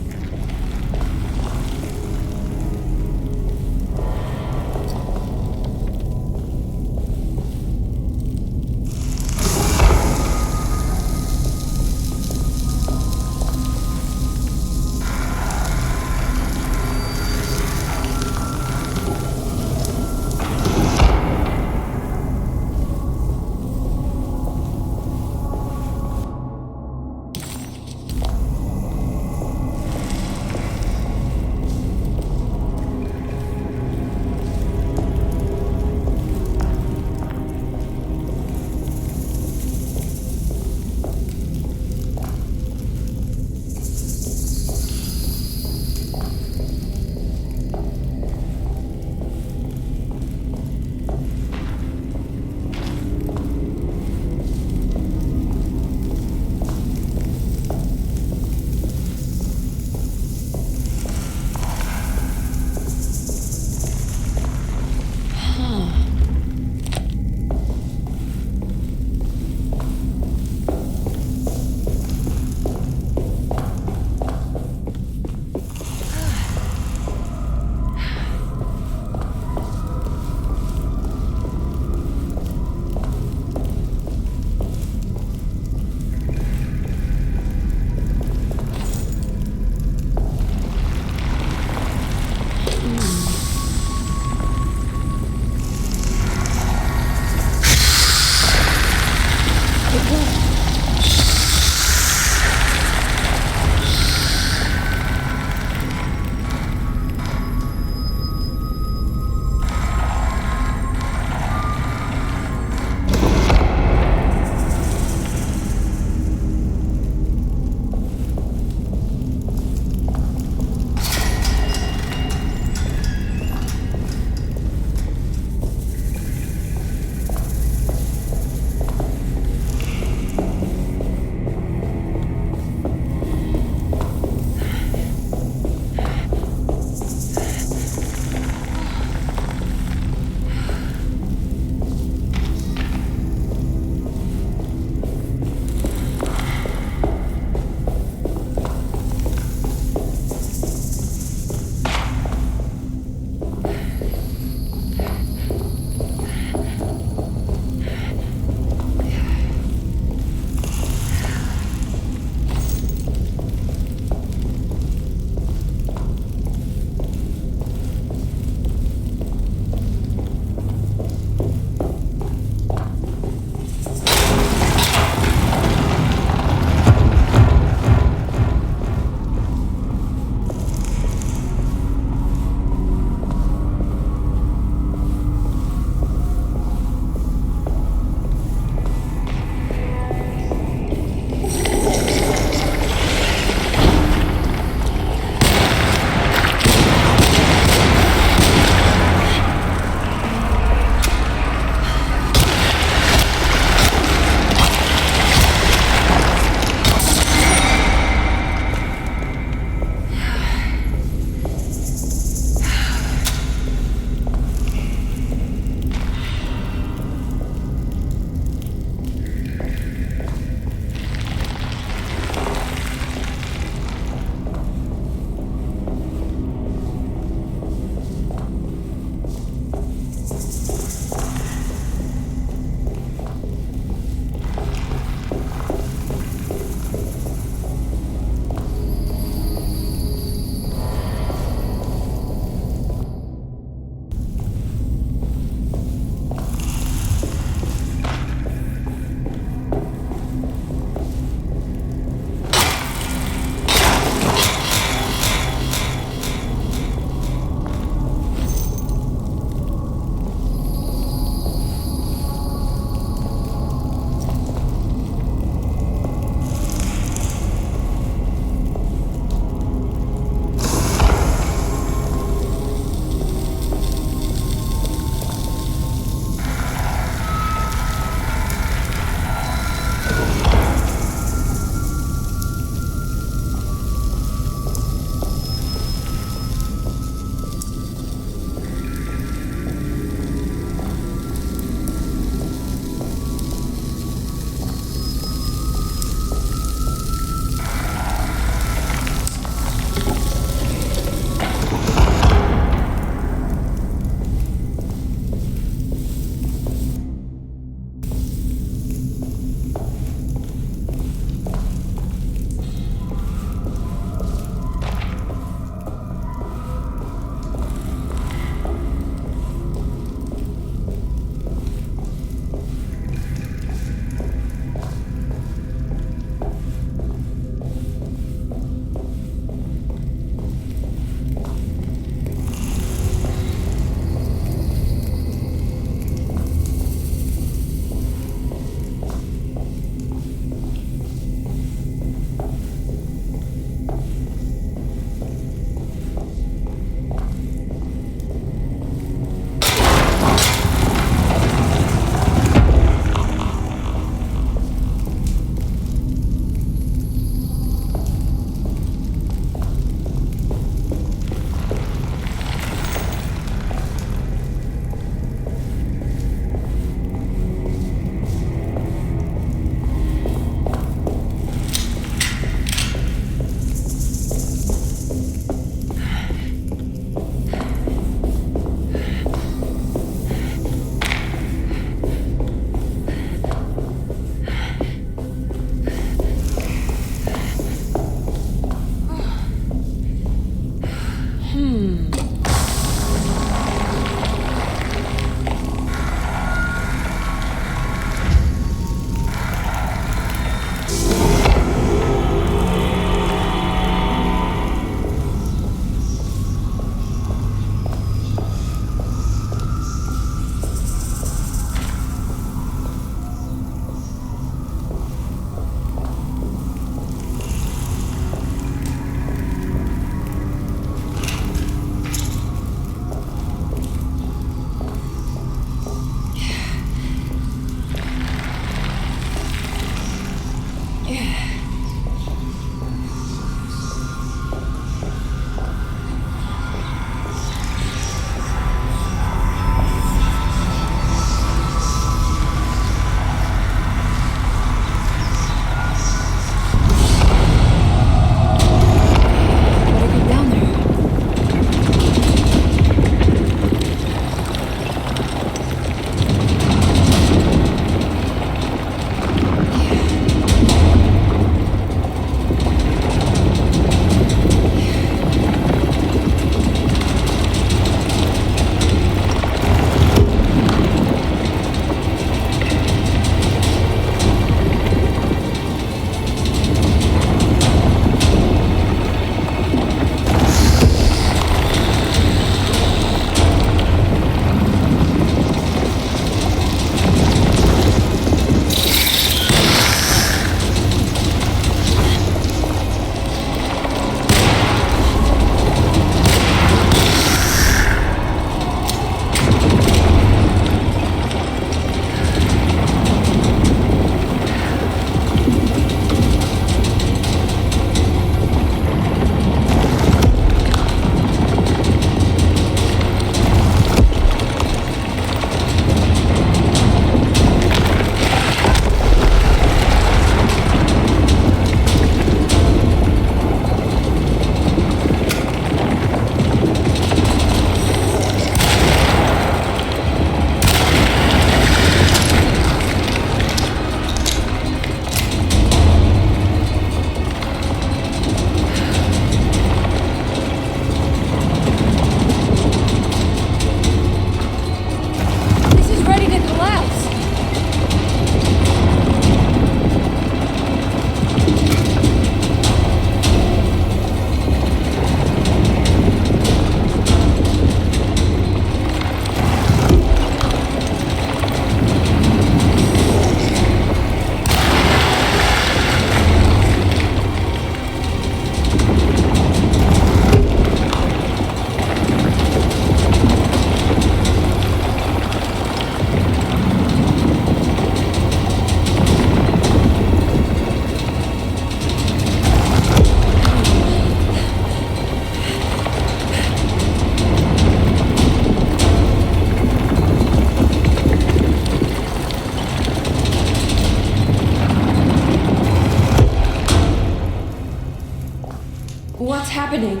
What's happening?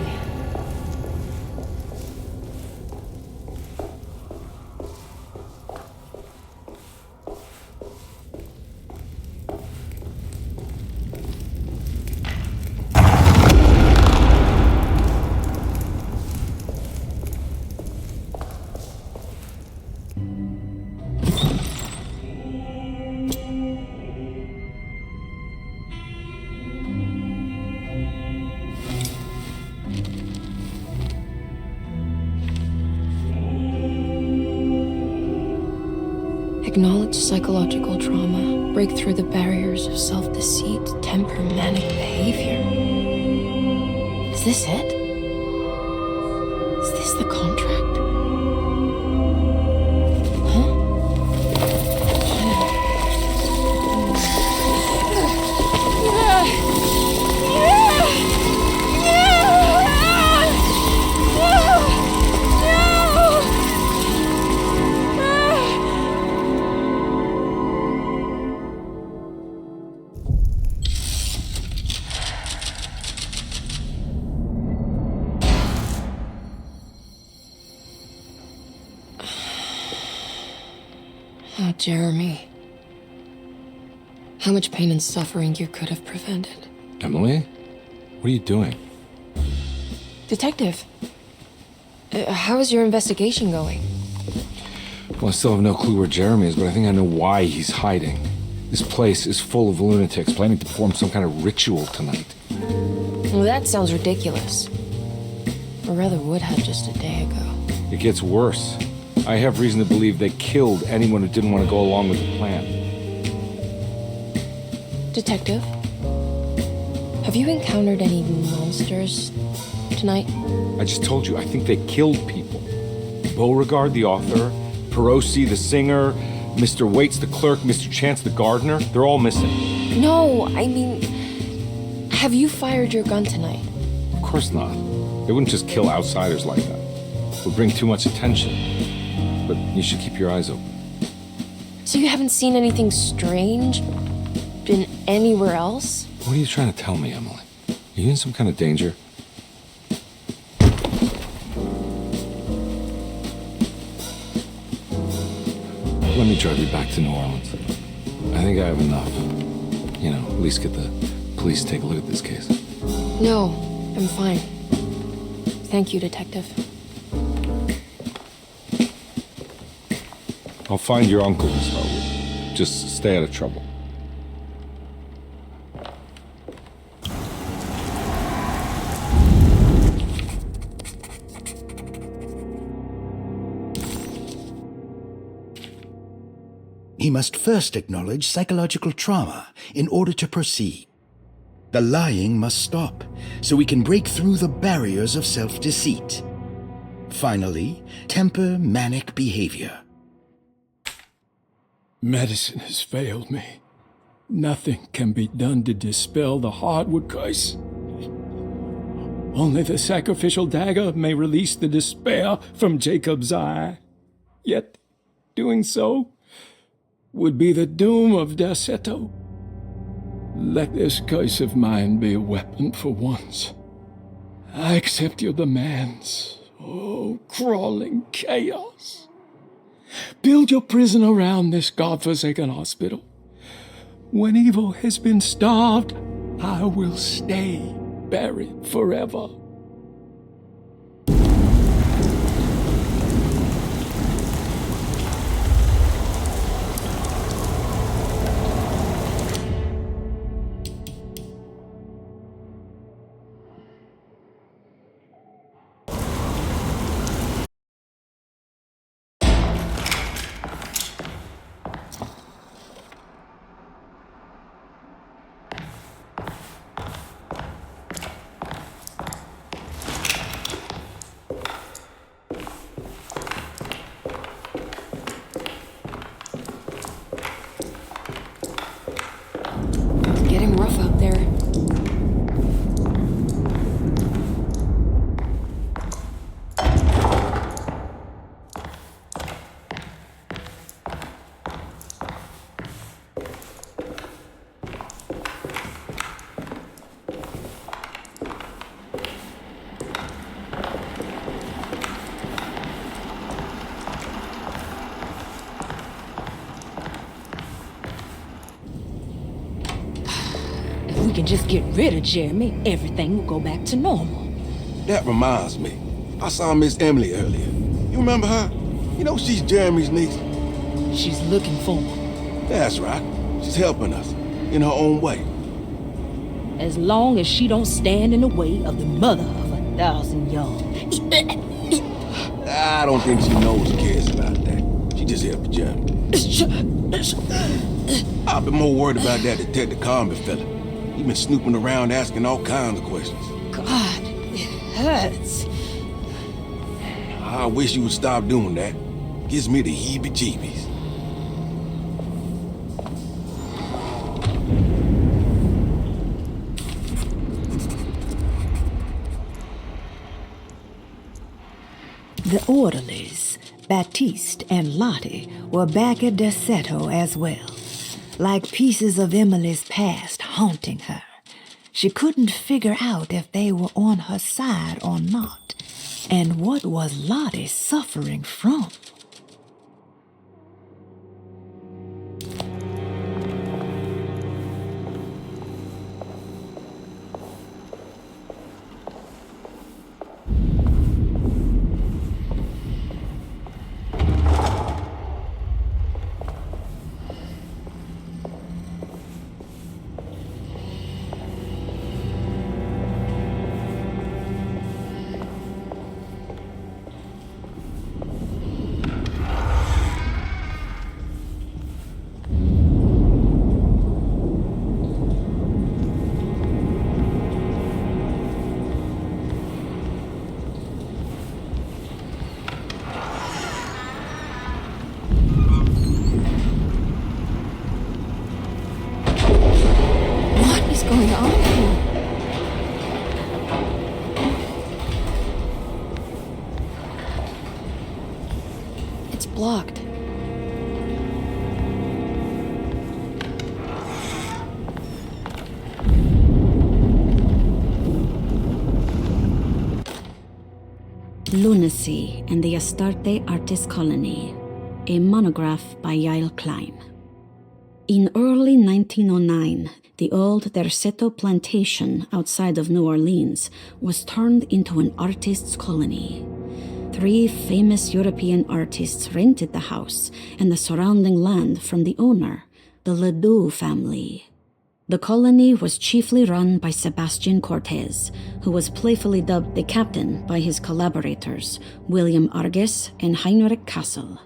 Acknowledge psychological trauma, break through the barriers of self-deceit, temper manic behavior. Is this it? Is this the contract? Oh, Jeremy. How much pain and suffering you could have prevented. Emily? What are you doing? Detective, How is your investigation going? Well, I still have no clue where Jeremy is, but I think I know why he's hiding. This place is full of lunatics planning to perform some kind of ritual tonight. Well, that sounds ridiculous. Or rather would have just a day ago. It gets worse. I have reason to believe they killed anyone who didn't want to go along with the plan. Detective, have you encountered any monsters tonight? I just told you, I think they killed people. Beauregard, the author, Perosi, the singer, Mr. Waits, the clerk, Mr. Chance, the gardener, they're all missing. No, I mean, have you fired your gun tonight? Of course not. They wouldn't just kill outsiders like that. It would bring too much attention. But you should keep your eyes open. So you haven't seen anything strange? Been anywhere else? What are you trying to tell me, Emily? Are you in some kind of danger? Let me drive you back to New Orleans. I think I have enough. You know, at least get the police to take a look at this case. No, I'm fine. Thank you, Detective. I'll find your uncle to start with. Just stay out of trouble. He must first acknowledge psychological trauma in order to proceed. The lying must stop, so we can break through the barriers of self-deceit. Finally, temper manic behavior. Medicine has failed me. Nothing can be done to dispel the hardwood curse. Only the sacrificial dagger may release the despair from Jacob's eye. Yet, doing so would be the doom of Derceto. Let this curse of mine be a weapon for once. I accept your demands. Oh, crawling chaos. Build your prison around this godforsaken hospital. When evil has been starved, I will stay buried forever. Getting rough out there. If we can just get rid of Jeremy, everything will go back to normal. That reminds me. I saw Miss Emily earlier. You remember her? You know she's Jeremy's niece. She's looking for him. That's right. She's helping us. In her own way. As long as she don't stand in the way of the mother of 1,000 young. I don't think she knows or cares about that. She just here for Jeremy. I've been more worried about that Detective Carmen fella. He been snooping around asking all kinds of questions. God, it hurts. I wish you would stop doing that. Gives me the heebie-jeebies. The orderlies, Baptiste and Lottie, were back at Derceto as well, like pieces of Emily's past haunting her. She couldn't figure out if they were on her side or not, and what was Lottie suffering from? blocked. Lunacy and the Astarte Artist Colony, a monograph by Yael Klein. In early 1909, the old Derceto plantation outside of New Orleans was turned into an artists' colony. 3 famous European artists rented the house and the surrounding land from the owner, the Ledoux family. The colony was chiefly run by Sebastian Cortez, who was playfully dubbed the captain by his collaborators, William Arges and Heinrich Kassel.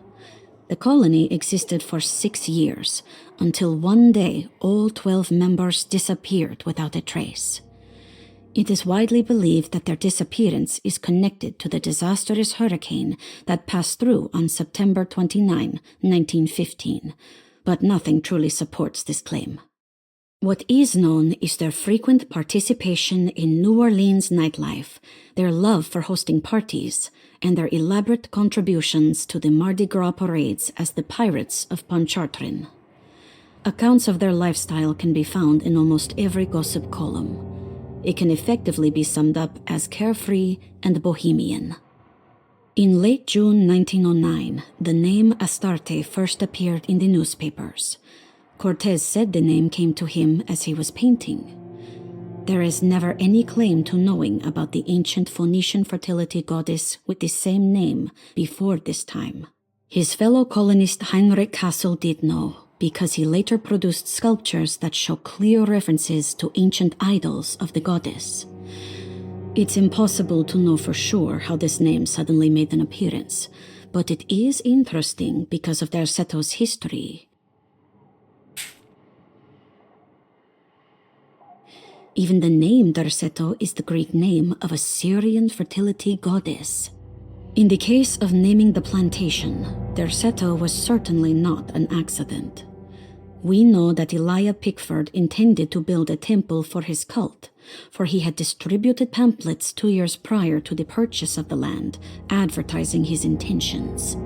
The colony existed for 6 years, until one day all 12 members disappeared without a trace. It is widely believed that their disappearance is connected to the disastrous hurricane that passed through on September 29, 1915, but nothing truly supports this claim. What is known is their frequent participation in New Orleans nightlife, their love for hosting parties, and their elaborate contributions to the Mardi Gras parades as the Pirates of Pontchartrain. Accounts of their lifestyle can be found in almost every gossip column. It can effectively be summed up as carefree and bohemian. In late June 1909, the name Astarte first appeared in the newspapers. Cortez said the name came to him as he was painting. There is never any claim to knowing about the ancient Phoenician fertility goddess with the same name before this time. His fellow colonist Heinrich Kassel did know, because he later produced sculptures that show clear references to ancient idols of the goddess. It's impossible to know for sure how this name suddenly made an appearance, but it is interesting because of Derceto's history. Even the name Derceto is the Greek name of a Syrian fertility goddess. In the case of naming the plantation, Derceto was certainly not an accident. We know that Elijah Pickford intended to build a temple for his cult, for he had distributed pamphlets 2 years prior to the purchase of the land, advertising his intentions.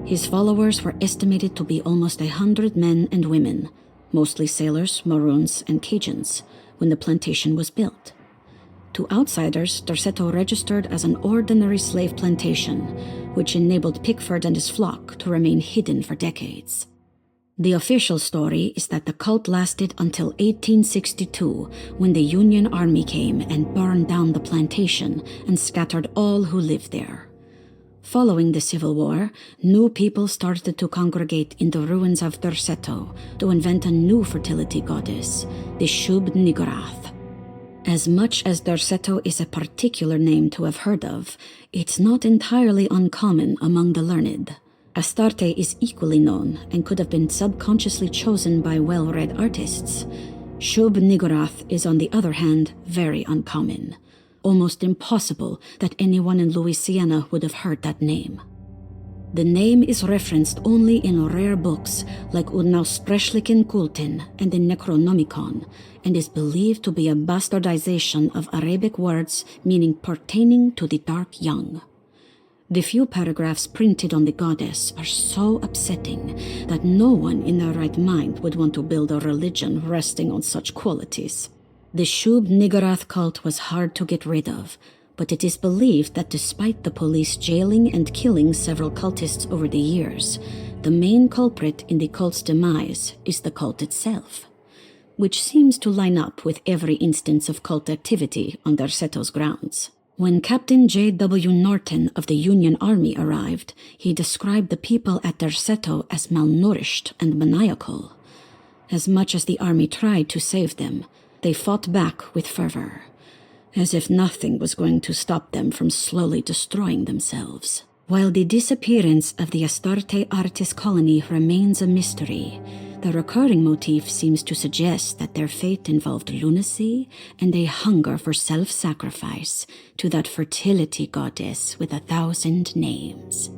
His followers were estimated to be almost 100 men and women, mostly sailors, Maroons, and Cajuns, when the plantation was built. To outsiders, Derceto registered as an ordinary slave plantation, which enabled Pickford and his flock to remain hidden for decades. The official story is that the cult lasted until 1862, when the Union Army came and burned down the plantation and scattered all who lived there. Following the Civil War, new people started to congregate in the ruins of Derceto to invent a new fertility goddess, the Shub Niggurath. As much as Derceto is a particular name to have heard of, it's not entirely uncommon among the learned. Astarte is equally known and could have been subconsciously chosen by well-read artists. Shub Niggurath is, on the other hand, very uncommon. Almost impossible that anyone in Louisiana would have heard that name. The name is referenced only in rare books like Unaussprechlichen Kulten and the Necronomicon, and is believed to be a bastardization of Arabic words meaning pertaining to the dark young. The few paragraphs printed on the goddess are so upsetting that no one in their right mind would want to build a religion resting on such qualities. The Shub Niggurath cult was hard to get rid of, but it is believed that despite the police jailing and killing several cultists over the years, the main culprit in the cult's demise is the cult itself, which seems to line up with every instance of cult activity on Derceto's grounds. When Captain J.W. Norton of the Union Army arrived, he described the people at Derceto as malnourished and maniacal. As much as the army tried to save them, they fought back with fervor, as if nothing was going to stop them from slowly destroying themselves. While the disappearance of the Astarte Artist Colony remains a mystery, the recurring motif seems to suggest that their fate involved lunacy and a hunger for self-sacrifice to that fertility goddess with 1,000 names.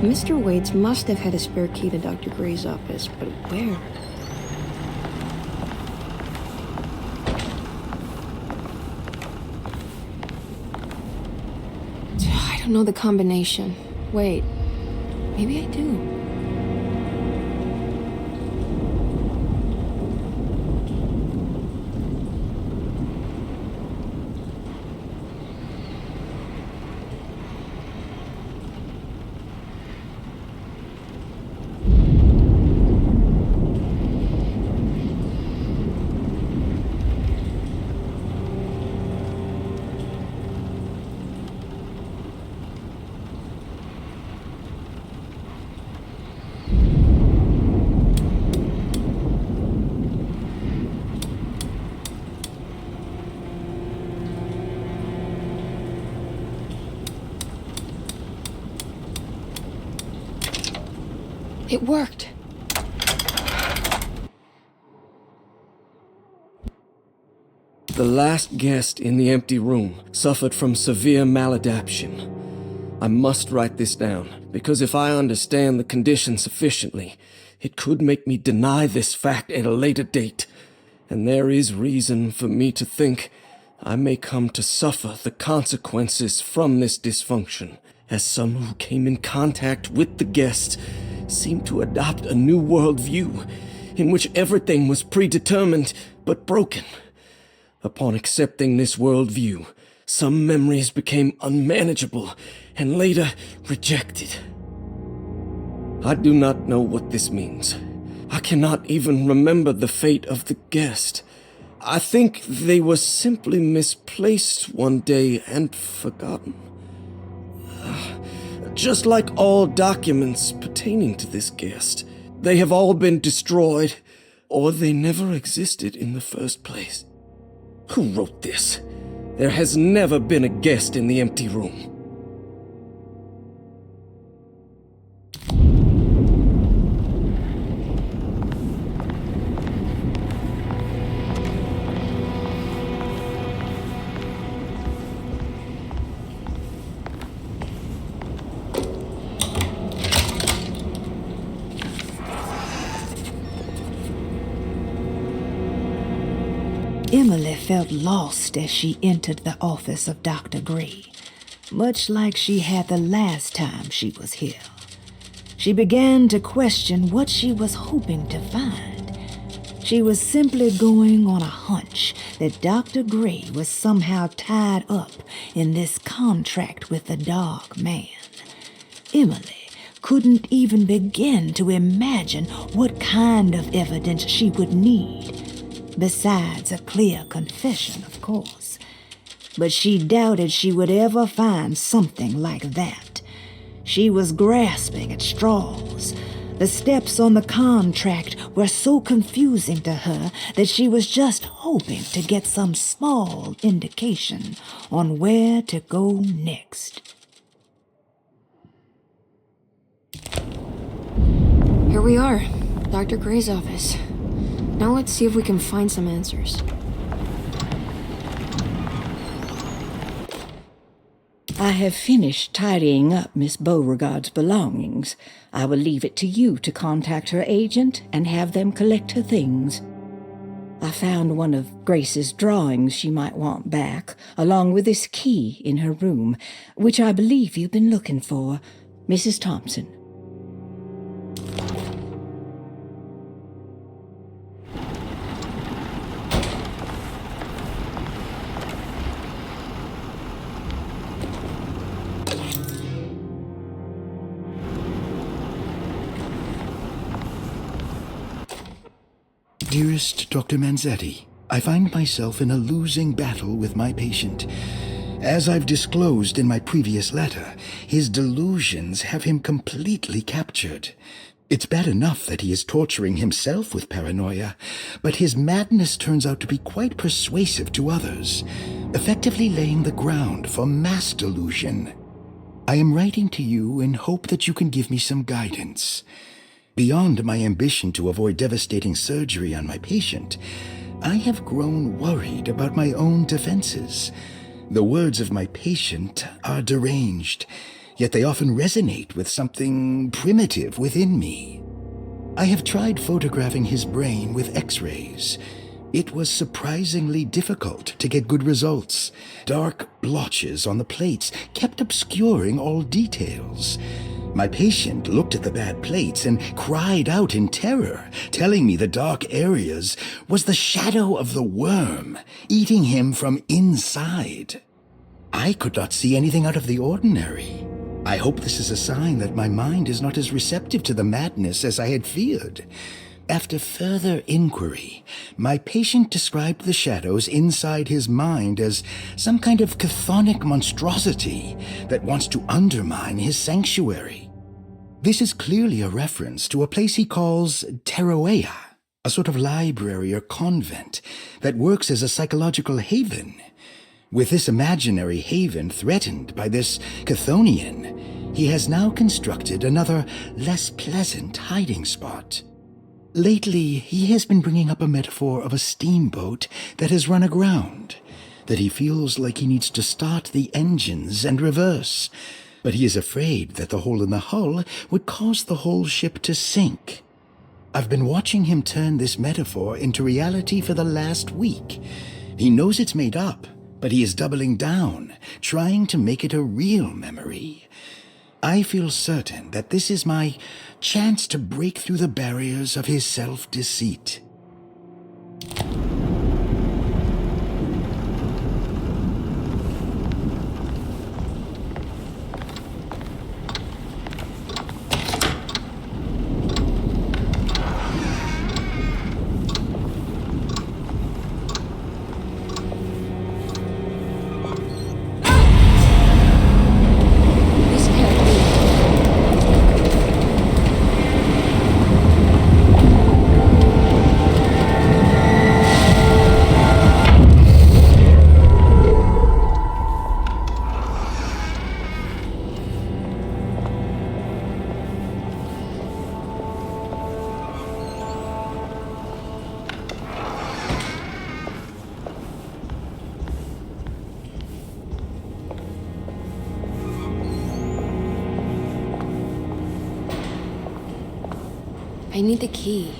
Mr. Waits must have had a spare key to Dr. Gray's office, but where? I don't know the combination. Wait, maybe I do. It worked. The last guest in the empty room suffered from severe maladaptation. I must write this down, because if I understand the condition sufficiently, it could make me deny this fact at a later date, and there is reason for me to think I may come to suffer the consequences from this dysfunction, as some who came in contact with the guest seem to adopt a new worldview in which everything was predetermined but broken. Upon accepting this worldview, some memories became unmanageable and later rejected. I do not know what this means. I cannot even remember the fate of the guest. I think they were simply misplaced one day and forgotten. Just like all documents pertaining to this guest, they have all been destroyed, or they never existed in the first place. Who wrote this? There has never been a guest in the empty room. Emily felt lost as she entered the office of Dr. Gray, much like she had the last time she was here. She began to question what she was hoping to find. She was simply going on a hunch that Dr. Gray was somehow tied up in this contract with the Dog Man. Emily couldn't even begin to imagine what kind of evidence she would need. Besides a clear confession, of course. But she doubted she would ever find something like that. She was grasping at straws. The steps on the contract were so confusing to her that she was just hoping to get some small indication on where to go next. Here we are, Dr. Gray's office. Now let's see if we can find some answers. I have finished tidying up Miss Beauregard's belongings. I will leave it to you to contact her agent and have them collect her things. I found one of Grace's drawings she might want back, along with this key in her room, which I believe you've been looking for, Mrs. Thompson. Dearest Dr. Manzetti, I find myself in a losing battle with my patient. As I've disclosed in my previous letter, his delusions have him completely captured. It's bad enough that he is torturing himself with paranoia, but his madness turns out to be quite persuasive to others, effectively laying the ground for mass delusion. I am writing to you in hope that you can give me some guidance. Beyond my ambition to avoid devastating surgery on my patient, I have grown worried about my own defenses. The words of my patient are deranged. yet they often resonate with something primitive within me. I have tried photographing his brain with X-rays. It was surprisingly difficult to get good results. Dark blotches on the plates kept obscuring all details. My patient looked at the bad plates and cried out in terror, telling me the dark areas was the shadow of the worm, eating him from inside. I could not see anything out of the ordinary. I hope this is a sign that my mind is not as receptive to the madness as I had feared. After further inquiry, my patient described the shadows inside his mind as some kind of chthonic monstrosity that wants to undermine his sanctuary. This is clearly a reference to a place he calls Teroea, a sort of library or convent that works as a psychological haven. With this imaginary haven threatened by this Chthonian, he has now constructed another, less pleasant hiding spot. Lately, he has been bringing up a metaphor of a steamboat that has run aground, that he feels like he needs to start the engines and reverse, but he is afraid that the hole in the hull would cause the whole ship to sink. I've been watching him turn this metaphor into reality for the last week. He knows it's made up, but he is doubling down, trying to make it a real memory. I feel certain that this is my chance to break through the barriers of his self-deceit. I need the key.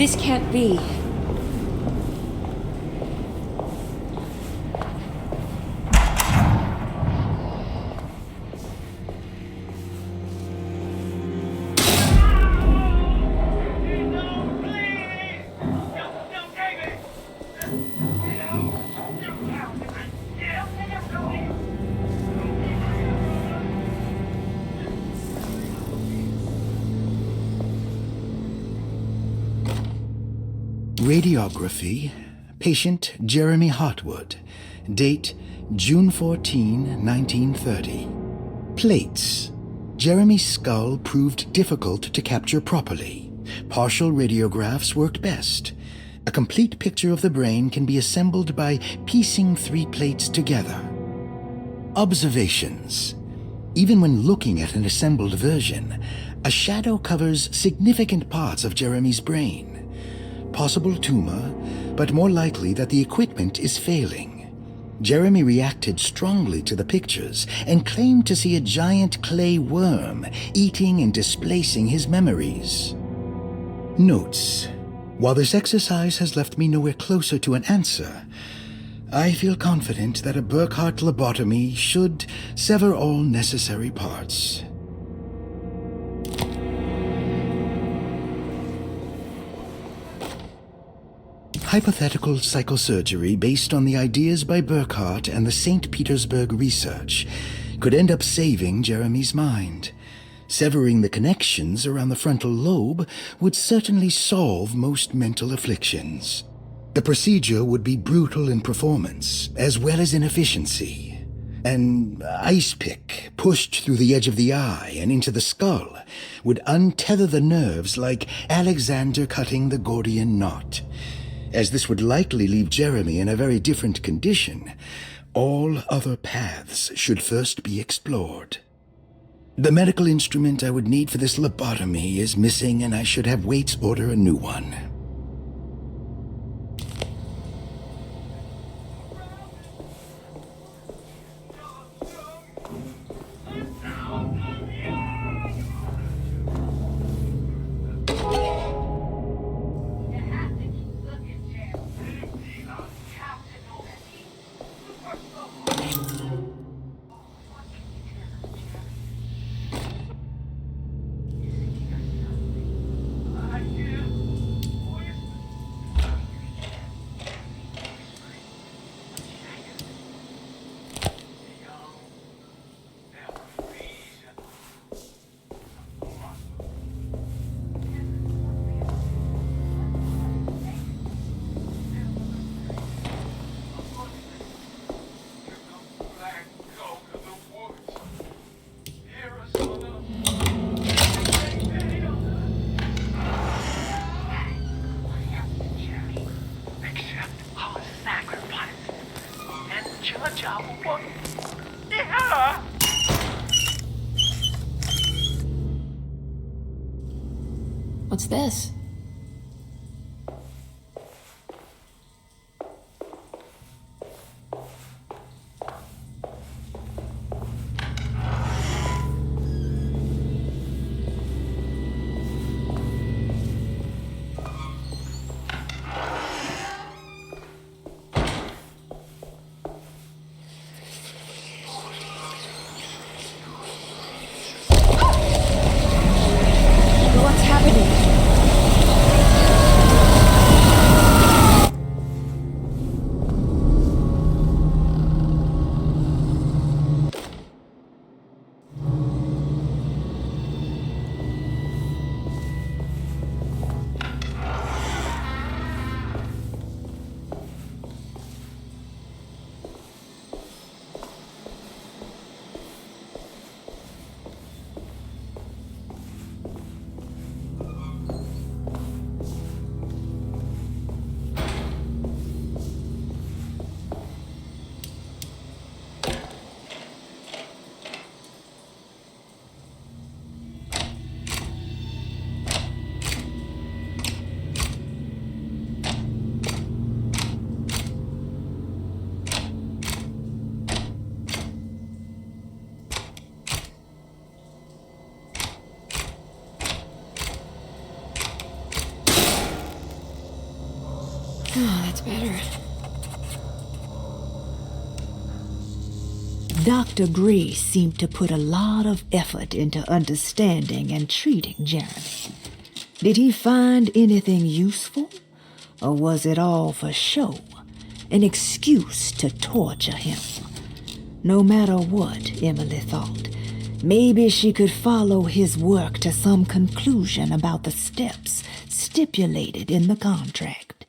This can't be. Radiography. Patient Jeremy Hartwood. Date June 14, 1930. Plates. Jeremy's skull proved difficult to capture properly. Partial radiographs worked best. A complete picture of the brain can be assembled by piecing 3 plates together. Observations. Even when looking at an assembled version, a shadow covers significant parts of Jeremy's brain. Possible tumor, but more likely that the equipment is failing. Jeremy reacted strongly to the pictures and claimed to see a giant clay worm eating and displacing his memories. Notes. While this exercise has left me nowhere closer to an answer, I feel confident that a Burkhardt lobotomy should sever all necessary parts. Hypothetical psychosurgery based on the ideas by Burkhardt and the St. Petersburg research could end up saving Jeremy's mind. Severing the connections around the frontal lobe would certainly solve most mental afflictions. The procedure would be brutal in performance, as well as in efficiency. An ice pick pushed through the edge of the eye and into the skull would untether the nerves like Alexander cutting the Gordian knot. As this would likely leave Jeremy in a very different condition, all other paths should first be explored. The medical instrument I would need for this lobotomy is missing, and I should have Waits order a new one. What's this? What's happening? Oh, that's better. Dr. Gray seemed to put a lot of effort into understanding and treating Jeremy. Did he find anything useful? Or was it all for show? An excuse to torture him? No matter what, Emily thought, maybe she could follow his work to some conclusion about the steps stipulated in the contract.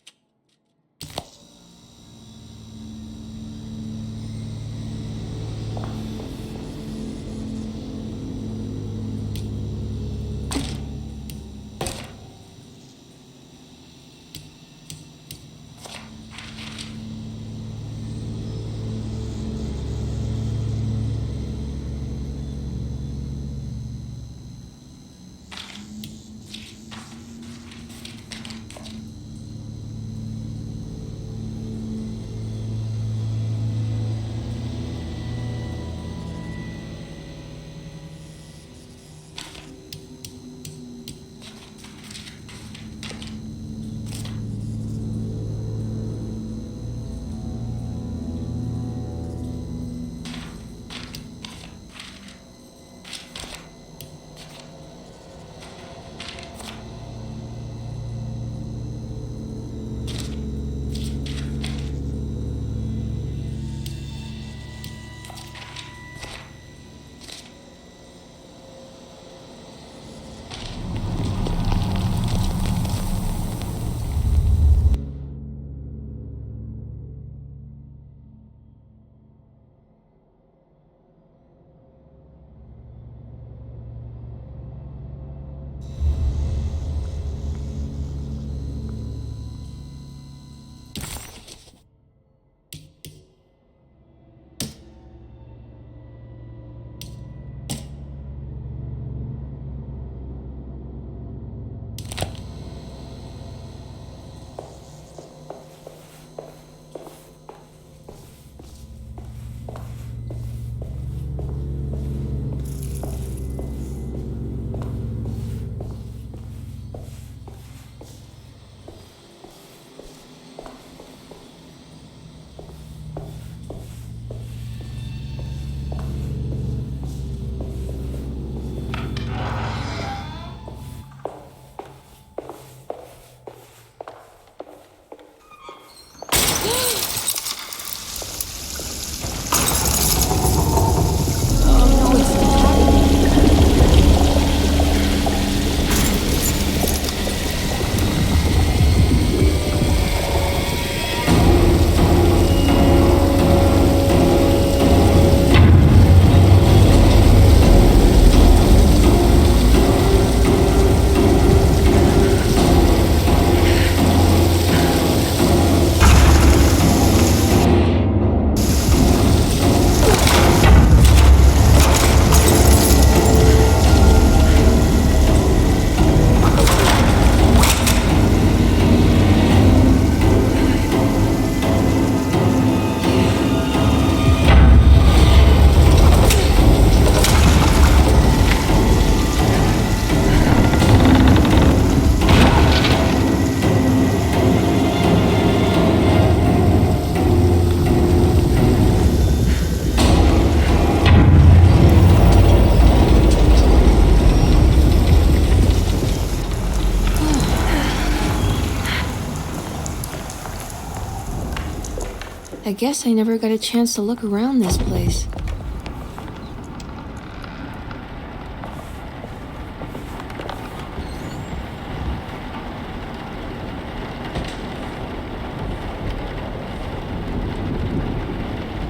I guess I never got a chance to look around this place.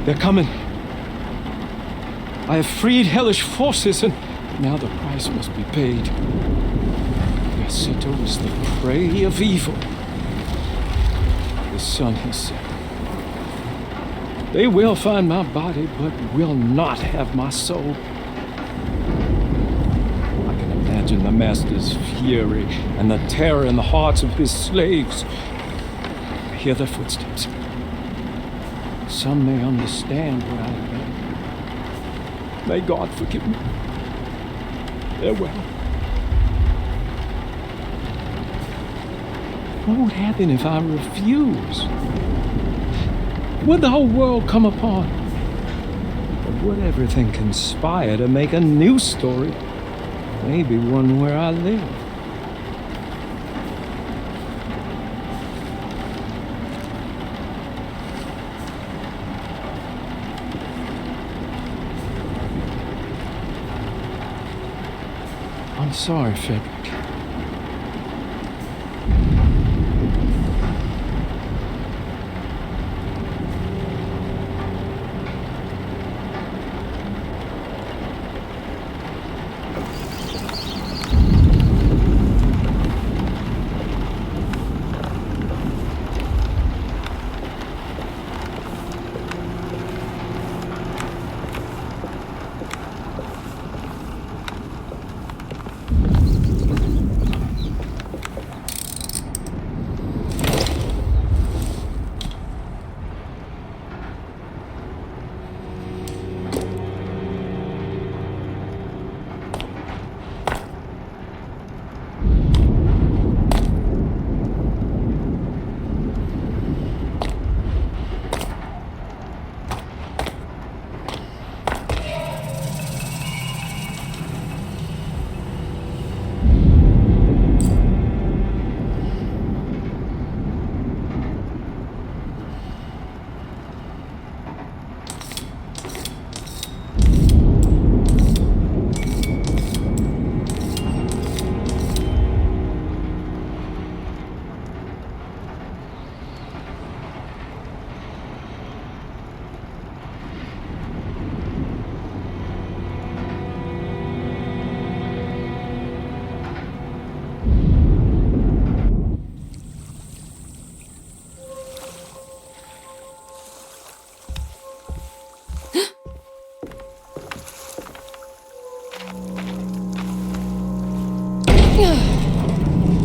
They're coming. I have freed hellish forces, and now the price must be paid. Derceto is the prey of evil. The sun has set. They will find my body, but will not have my soul. I can imagine the Master's fury and the terror in the hearts of his slaves. I hear their footsteps. Some may understand what I've done. May God forgive me. Farewell. What would happen if I refuse? Would the whole world come upon? Or would everything conspire to make a new story? Maybe one where I live. I'm sorry, Frederick.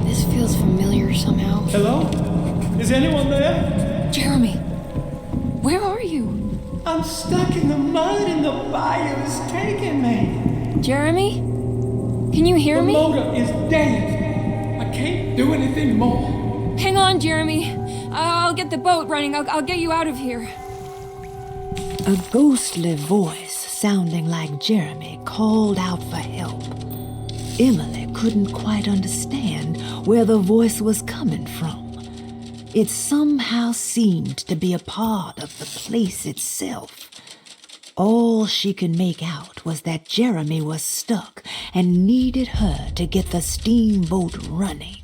This feels familiar somehow. Hello? Is anyone there? Jeremy, where are you? I'm stuck in the mud and the bayou's taking me. Jeremy? Can you hear me? The motor is dead. I can't do anything more. Hang on, Jeremy. I'll get the boat running. I'll get you out of here. A ghostly voice sounding like Jeremy called out for help. Emily couldn't quite understand where the voice was coming from. It somehow seemed to be a part of the place itself. All she could make out was that Jeremy was stuck and needed her to get the steamboat running.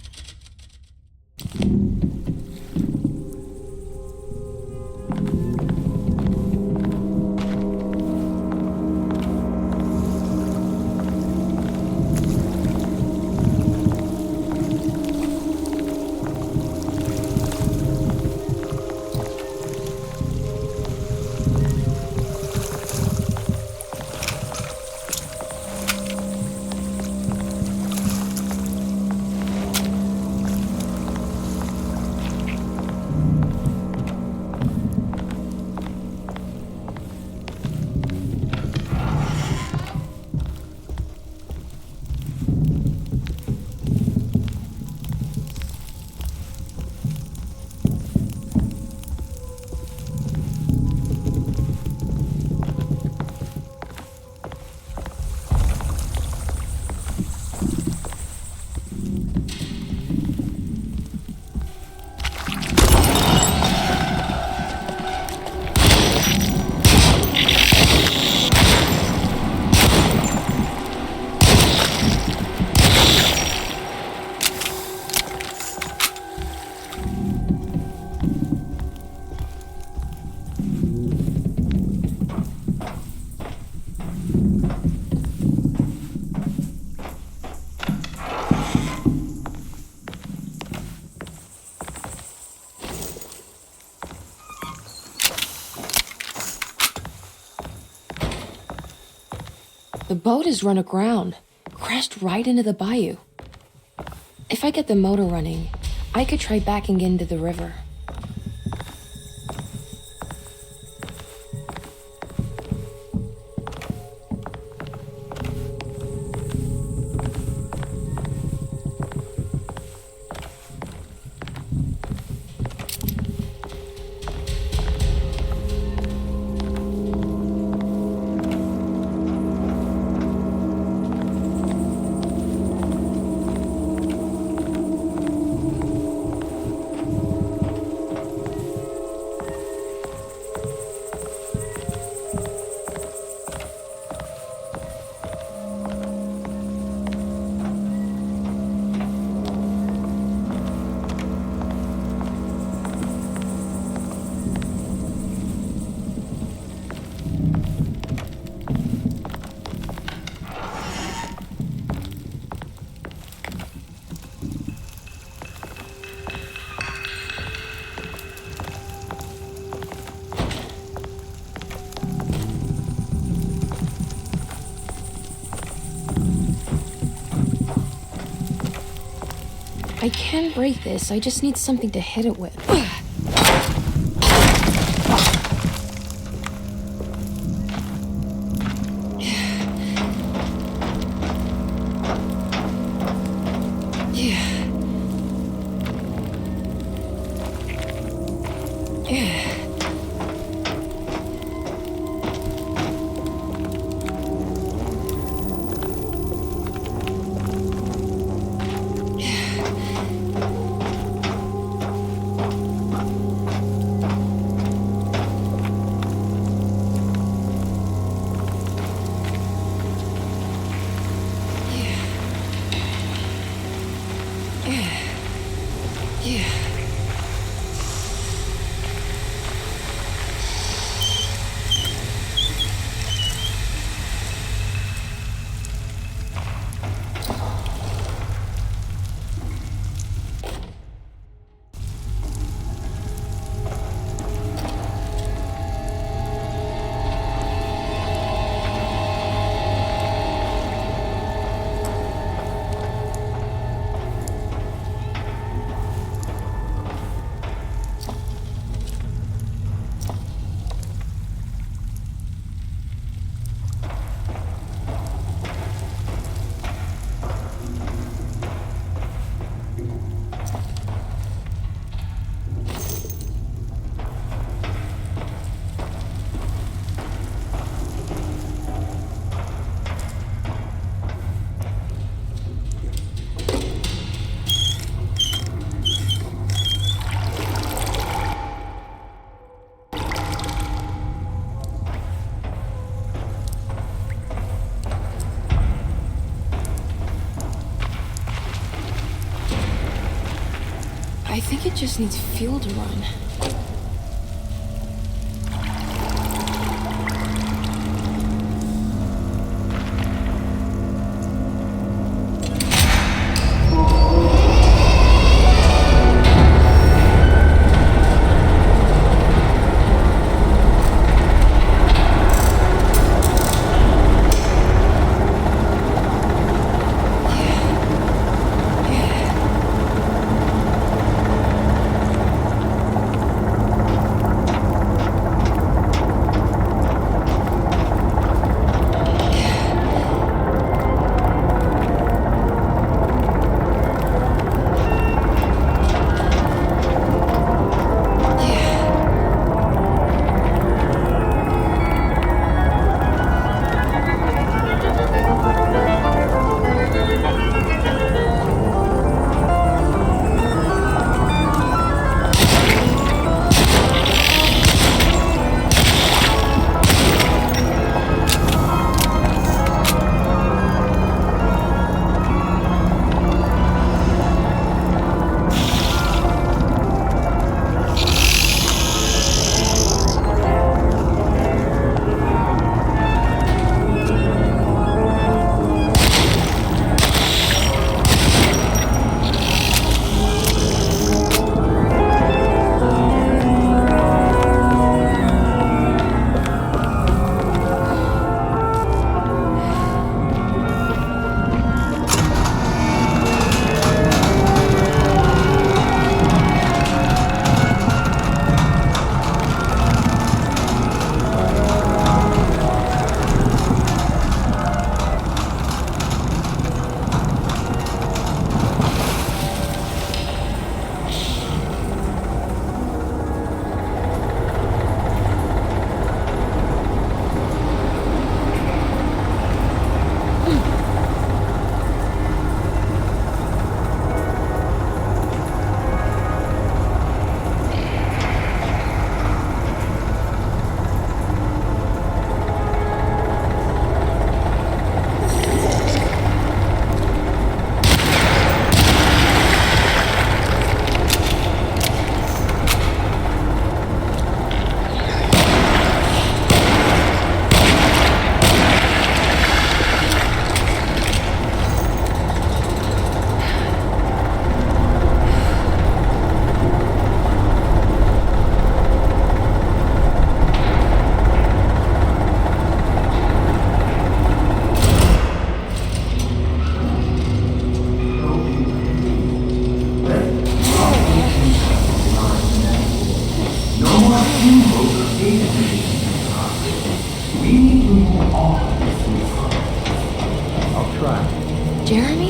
The boat is run aground, crashed right into the bayou. If I get the motor running, I could try backing into the river. I can break this, I just need something to hit it with. I think it just needs fuel to run.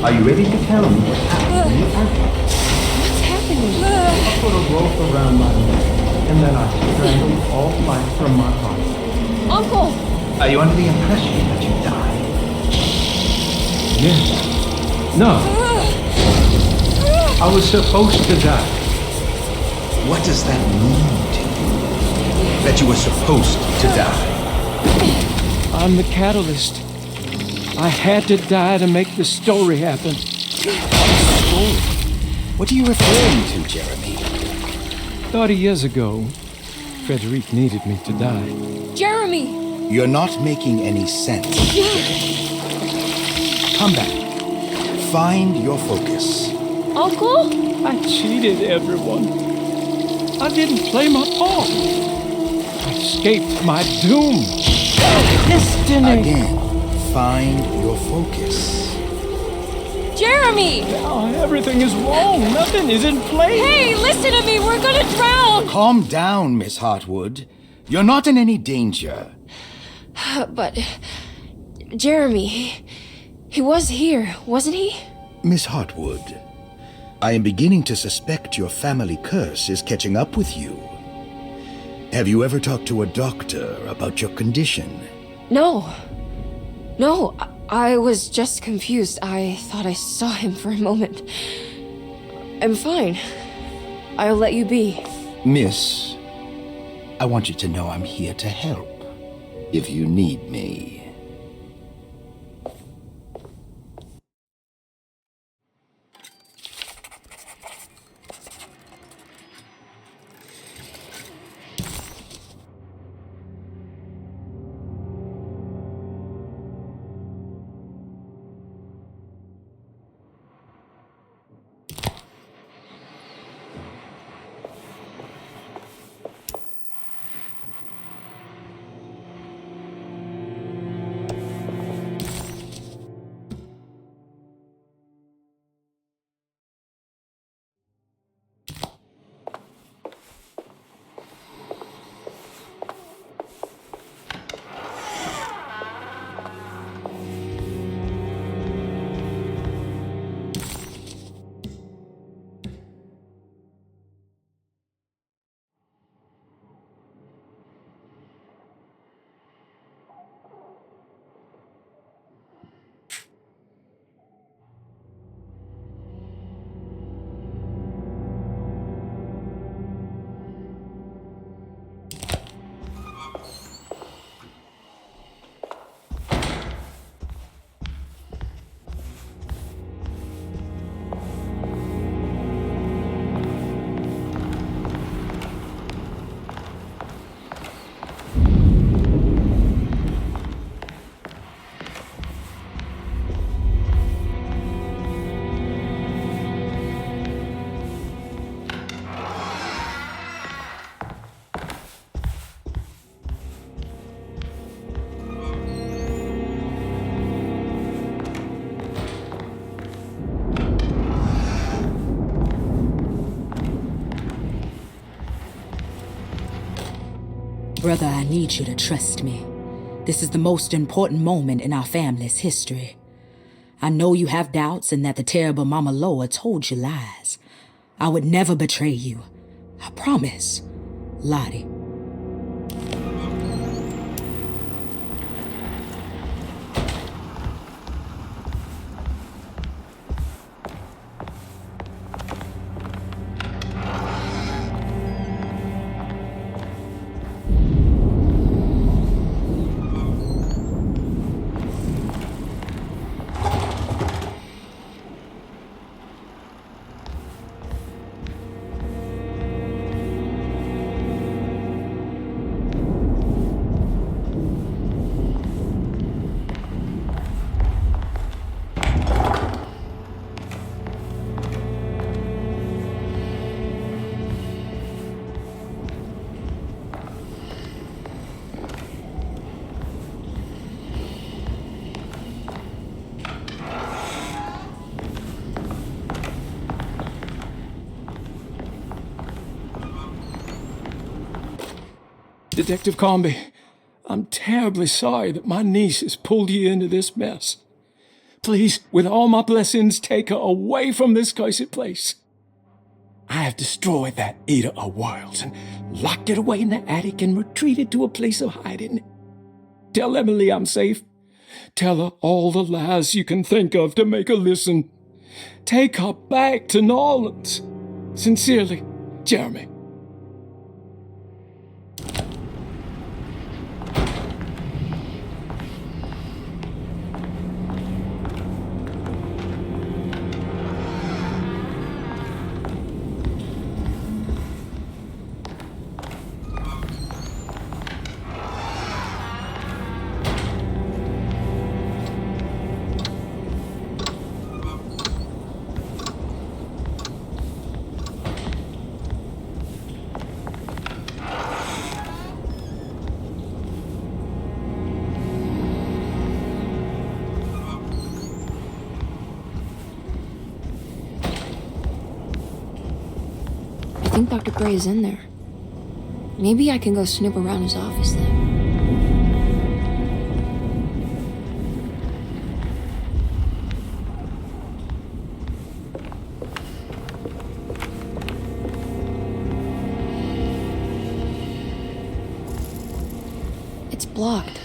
Are you ready to tell me what's happening? What's happening? I put a rope around my neck, and then I strangled all life from my heart. Uncle! Are you under the impression that you died? Yes. No. I was supposed to die. What does that mean to you? That you were supposed to die? I'm the catalyst. I had to die to make the story happen. What story? What are you referring to, Jeremy? 30 years ago, Frederic needed me to die. Jeremy! You're not making any sense. Come back. Find your focus. Uncle? I cheated everyone. I didn't play my part. I escaped my doom. Destiny. Again, find your focus. Jeremy! Now everything is wrong. Nothing is in place. Hey, listen to me. We're gonna drown. Calm down, Miss Hartwood. You're not in any danger. But Jeremy, he was here, wasn't he? Miss Hartwood, I am beginning to suspect your family curse is catching up with you. Have you ever talked to a doctor about your condition? No. I was just confused. I thought I saw him for a moment. I'm fine. I'll let you be. Miss, I want you to know I'm here to help if you need me. Brother, I need you to trust me. This is the most important moment in our family's history. I know you have doubts and that the terrible Mama Loa told you lies. I would never betray you. I promise. Lottie. Detective Comby, I'm terribly sorry that my niece has pulled you into this mess. Please, with all my blessings, take her away from this cursed place. I have destroyed that eater of worlds and locked it away in the attic and retreated to a place of hiding. Tell Emily I'm safe. Tell her all the lies you can think of to make her listen. Take her back to New Orleans. Sincerely, Jeremy. I think Dr. Gray is in there. Maybe I can go snoop around his office then. It's blocked.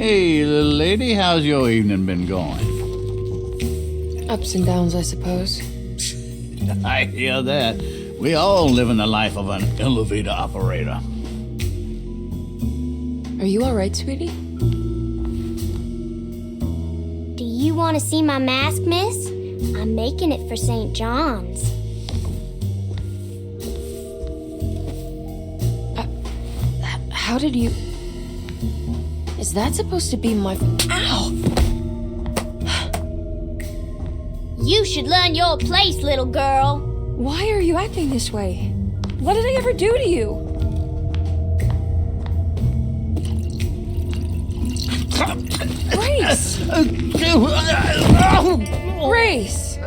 Hey, little lady, how's your evening been going? Ups and downs, I suppose. I hear that. We all live in the life of an elevator operator. Are you alright, sweetie? Do you want to see my mask, miss? I'm making it for St. John's. How did you... Is that supposed to be my... Ow! You should learn your place, little girl. Why are you acting this way? What did I ever do to you? Grace! Grace!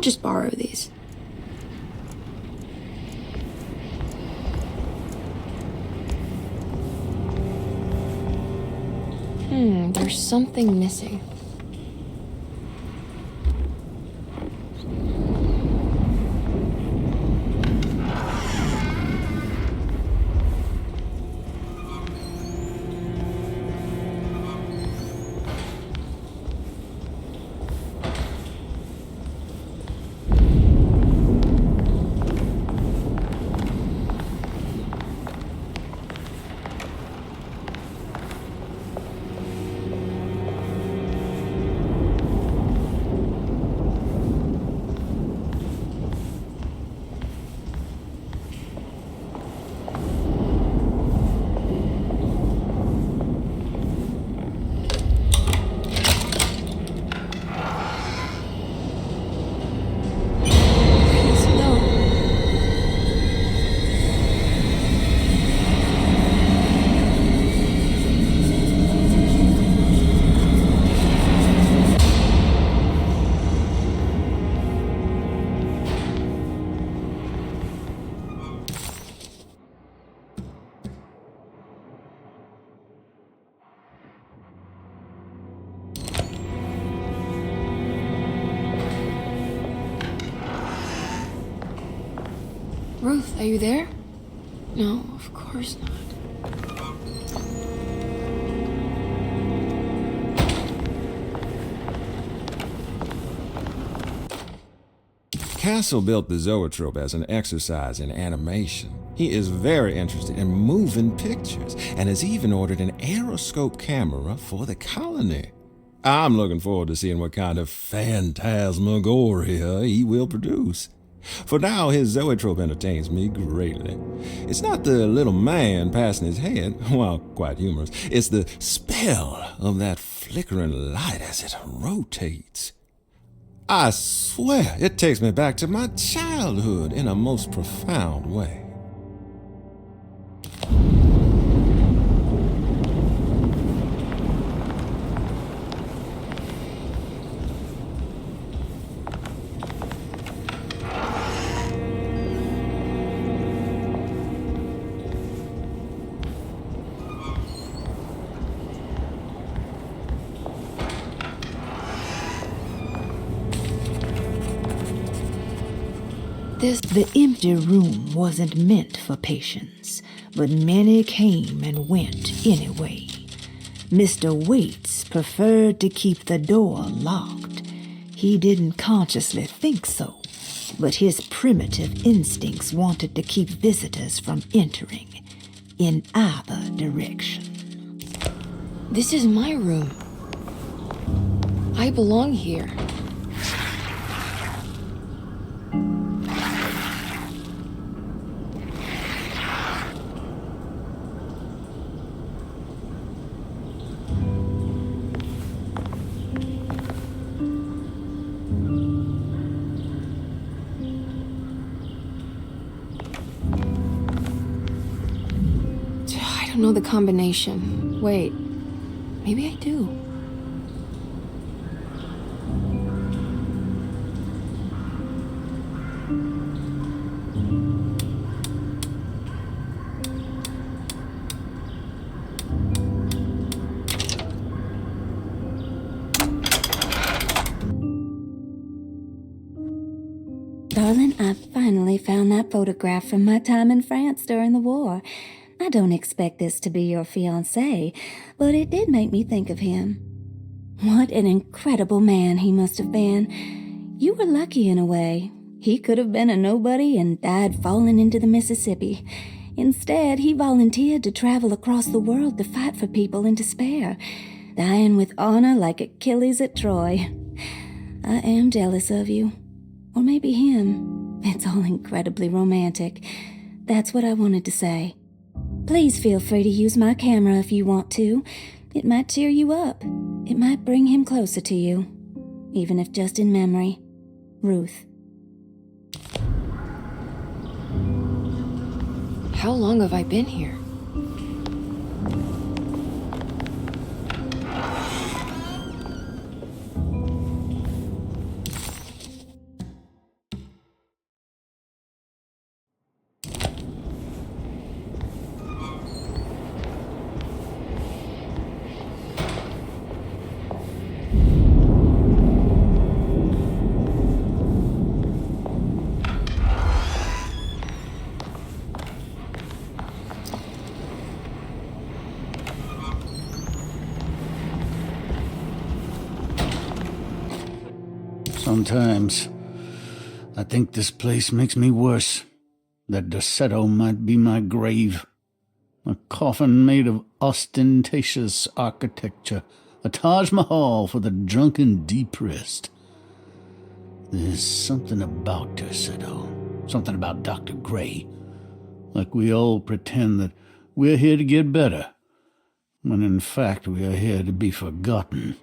just borrow these. There's something missing. Ruth, are you there? No, of course not. Castle built the zoetrope as an exercise in animation. He is very interested in moving pictures and has even ordered an aeroscope camera for the colony. I'm looking forward to seeing what kind of phantasmagoria he will produce. For now, his zoetrope entertains me greatly. It's not the little man passing his head, while quite humorous. It's the spell of that flickering light as it rotates. I swear, it takes me back to my childhood in a most profound way. The empty room wasn't meant for patients, but many came and went anyway. Mr. Waits preferred to keep the door locked. He didn't consciously think so, but his primitive instincts wanted to keep visitors from entering in either direction. This is my room. I belong here. I don't know the combination. Wait, maybe I do. Darling, I finally found that photograph from my time in France during the war. I don't expect this to be your fiancé, but it did make me think of him. What an incredible man he must have been. You were lucky in a way. He could have been a nobody and died falling into the Mississippi. Instead, he volunteered to travel across the world to fight for people in despair, dying with honor like Achilles at Troy. I am jealous of you. Or maybe him. It's all incredibly romantic. That's what I wanted to say. Please feel free to use my camera if you want to. It might cheer you up. It might bring him closer to you. Even if just in memory. Ruth. How long have I been here? Sometimes I think this place makes me worse. That Derceto might be my grave. A coffin made of ostentatious architecture. A Taj Mahal for the drunken depressed. There's something about Derceto. Something about Dr. Gray. Like we all pretend that we're here to get better, when in fact we are here to be forgotten.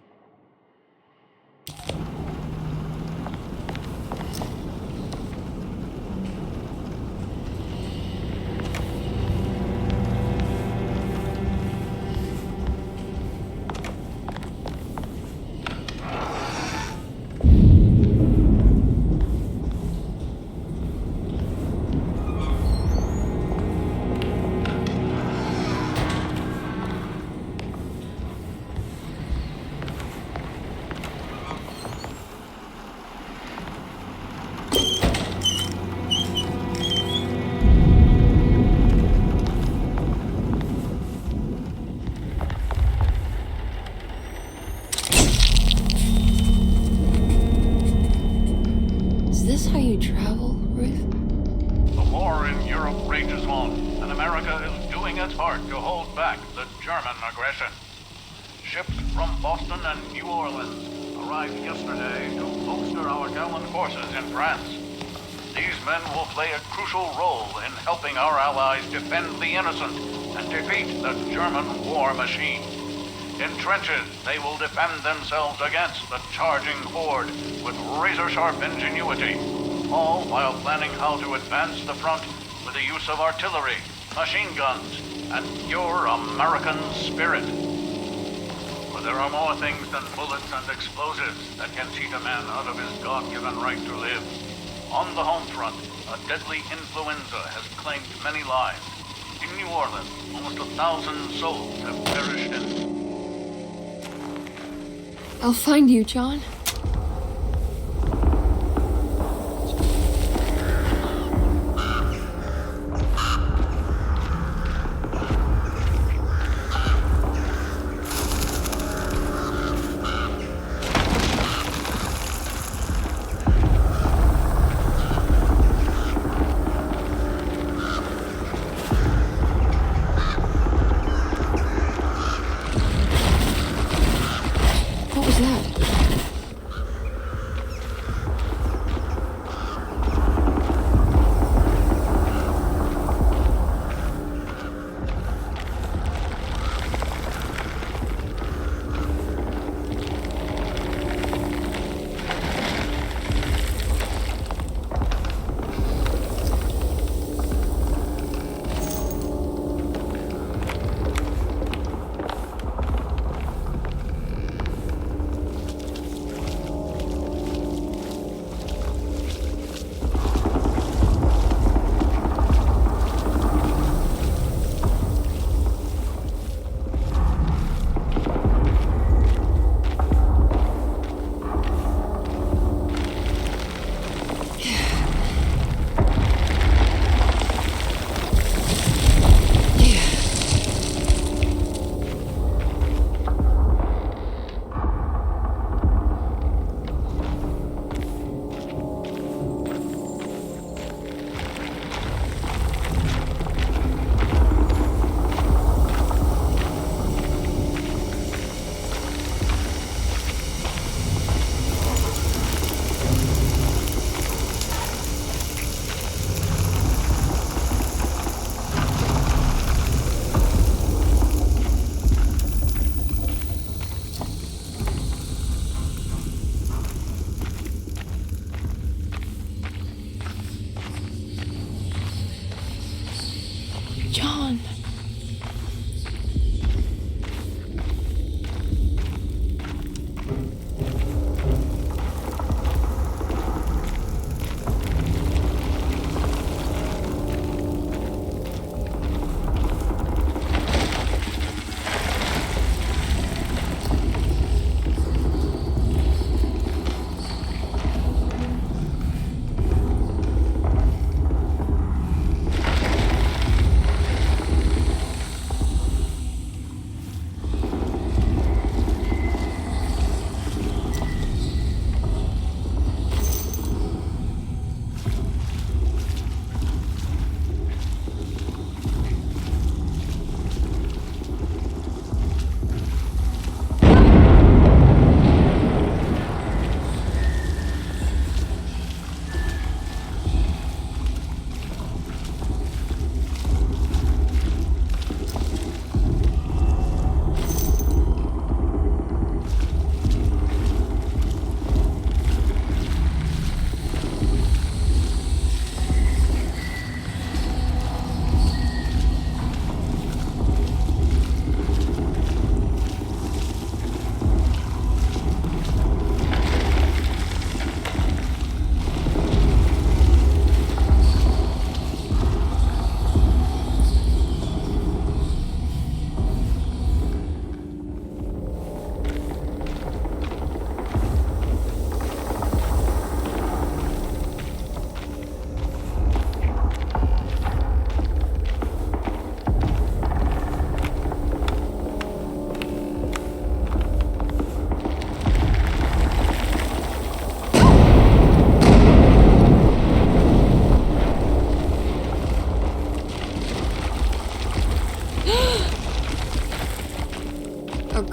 Is this how you travel, Ruth? The war in Europe rages on, and America is doing its part to hold back the German aggression. Ships from Boston and New Orleans arrived yesterday to bolster our gallant forces in France. These men will play a crucial role in helping our allies defend the innocent and defeat the German war machine. In trenches, they will defend themselves against the charging horde with razor-sharp ingenuity, all while planning how to advance the front with the use of artillery, machine guns, and pure American spirit. For there are more things than bullets and explosives that can cheat a man out of his God-given right to live. On the home front, a deadly influenza has claimed many lives. In New Orleans, almost 1,000 souls have perished in... I'll find you, John. What was that? John.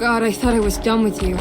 God, I thought I was done with you.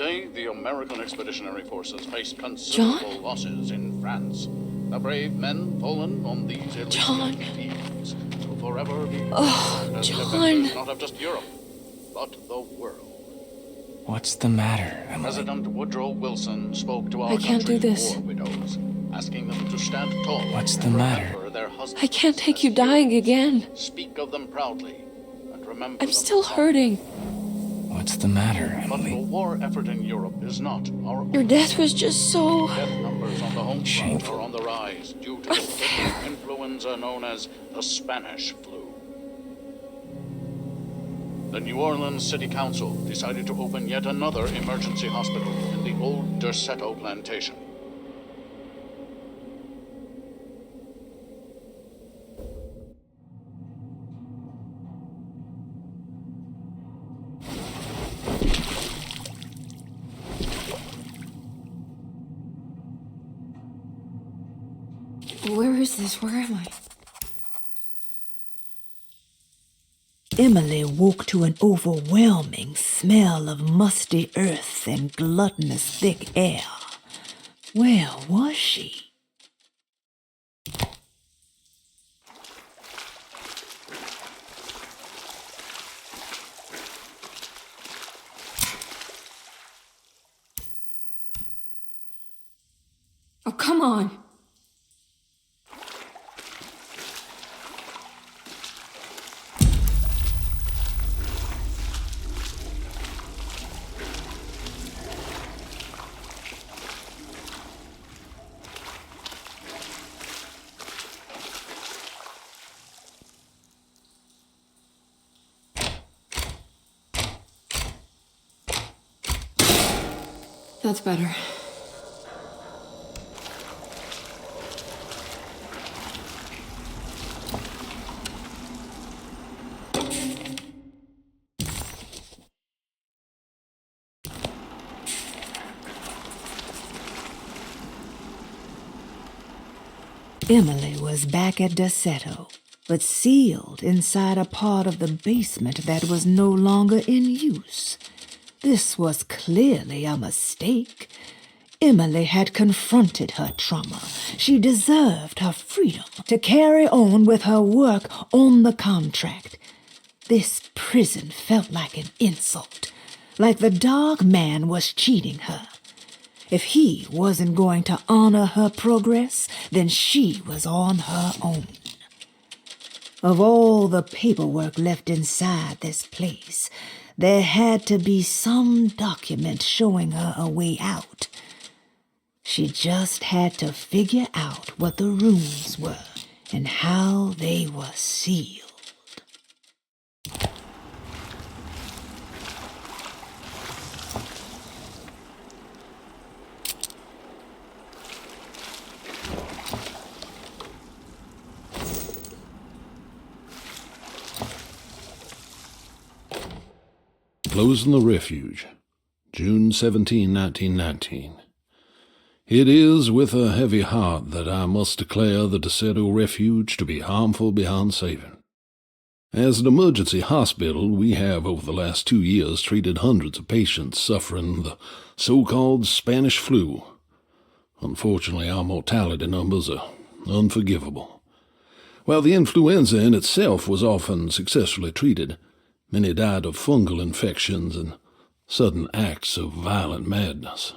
Yesterday, the American Expeditionary Forces faced considerable losses in France. The brave men fallen on these Elysian fields will forever be remembered as defenders not of just Europe, but the world. What's the matter, Emily? President Woodrow Wilson spoke to our I can't do country's this. war widows, asking them to stand tall. What's the and matter? remember their husbands. I can't take you dying again. Speak of them proudly, and remember I'm them still fondly. hurting. What's the matter, But Emily? the war effort in Europe is not our own. Your death was just so... Death numbers on the home front are on the rise due to the deadly influenza known as the Spanish flu. The New Orleans City Council decided to open yet another emergency hospital in the old Derceto plantation. Where is this? Where am I? Emily woke to an overwhelming smell of musty earth and gluttonous thick air. Where was she? Oh, come on. That's better. Emily was back at Derceto, but sealed inside a part of the basement that was no longer in use. This was clearly a mistake. Emily had confronted her trauma. She deserved her freedom to carry on with her work on the contract. This prison felt like an insult, like the dog man was cheating her. If he wasn't going to honor her progress, then she was on her own. Of all the paperwork left inside this place, there had to be some document showing her a way out. She just had to figure out what the rooms were and how they were sealed. Closing the Refuge, June 17, 1919. It is with a heavy heart that I must declare the Derceto Refuge to be harmful beyond saving. As an emergency hospital, we have over the last 2 years treated hundreds of patients suffering the so-called Spanish flu. Unfortunately, our mortality numbers are unforgivable. While the influenza in itself was often successfully treated, many died of fungal infections and sudden acts of violent madness.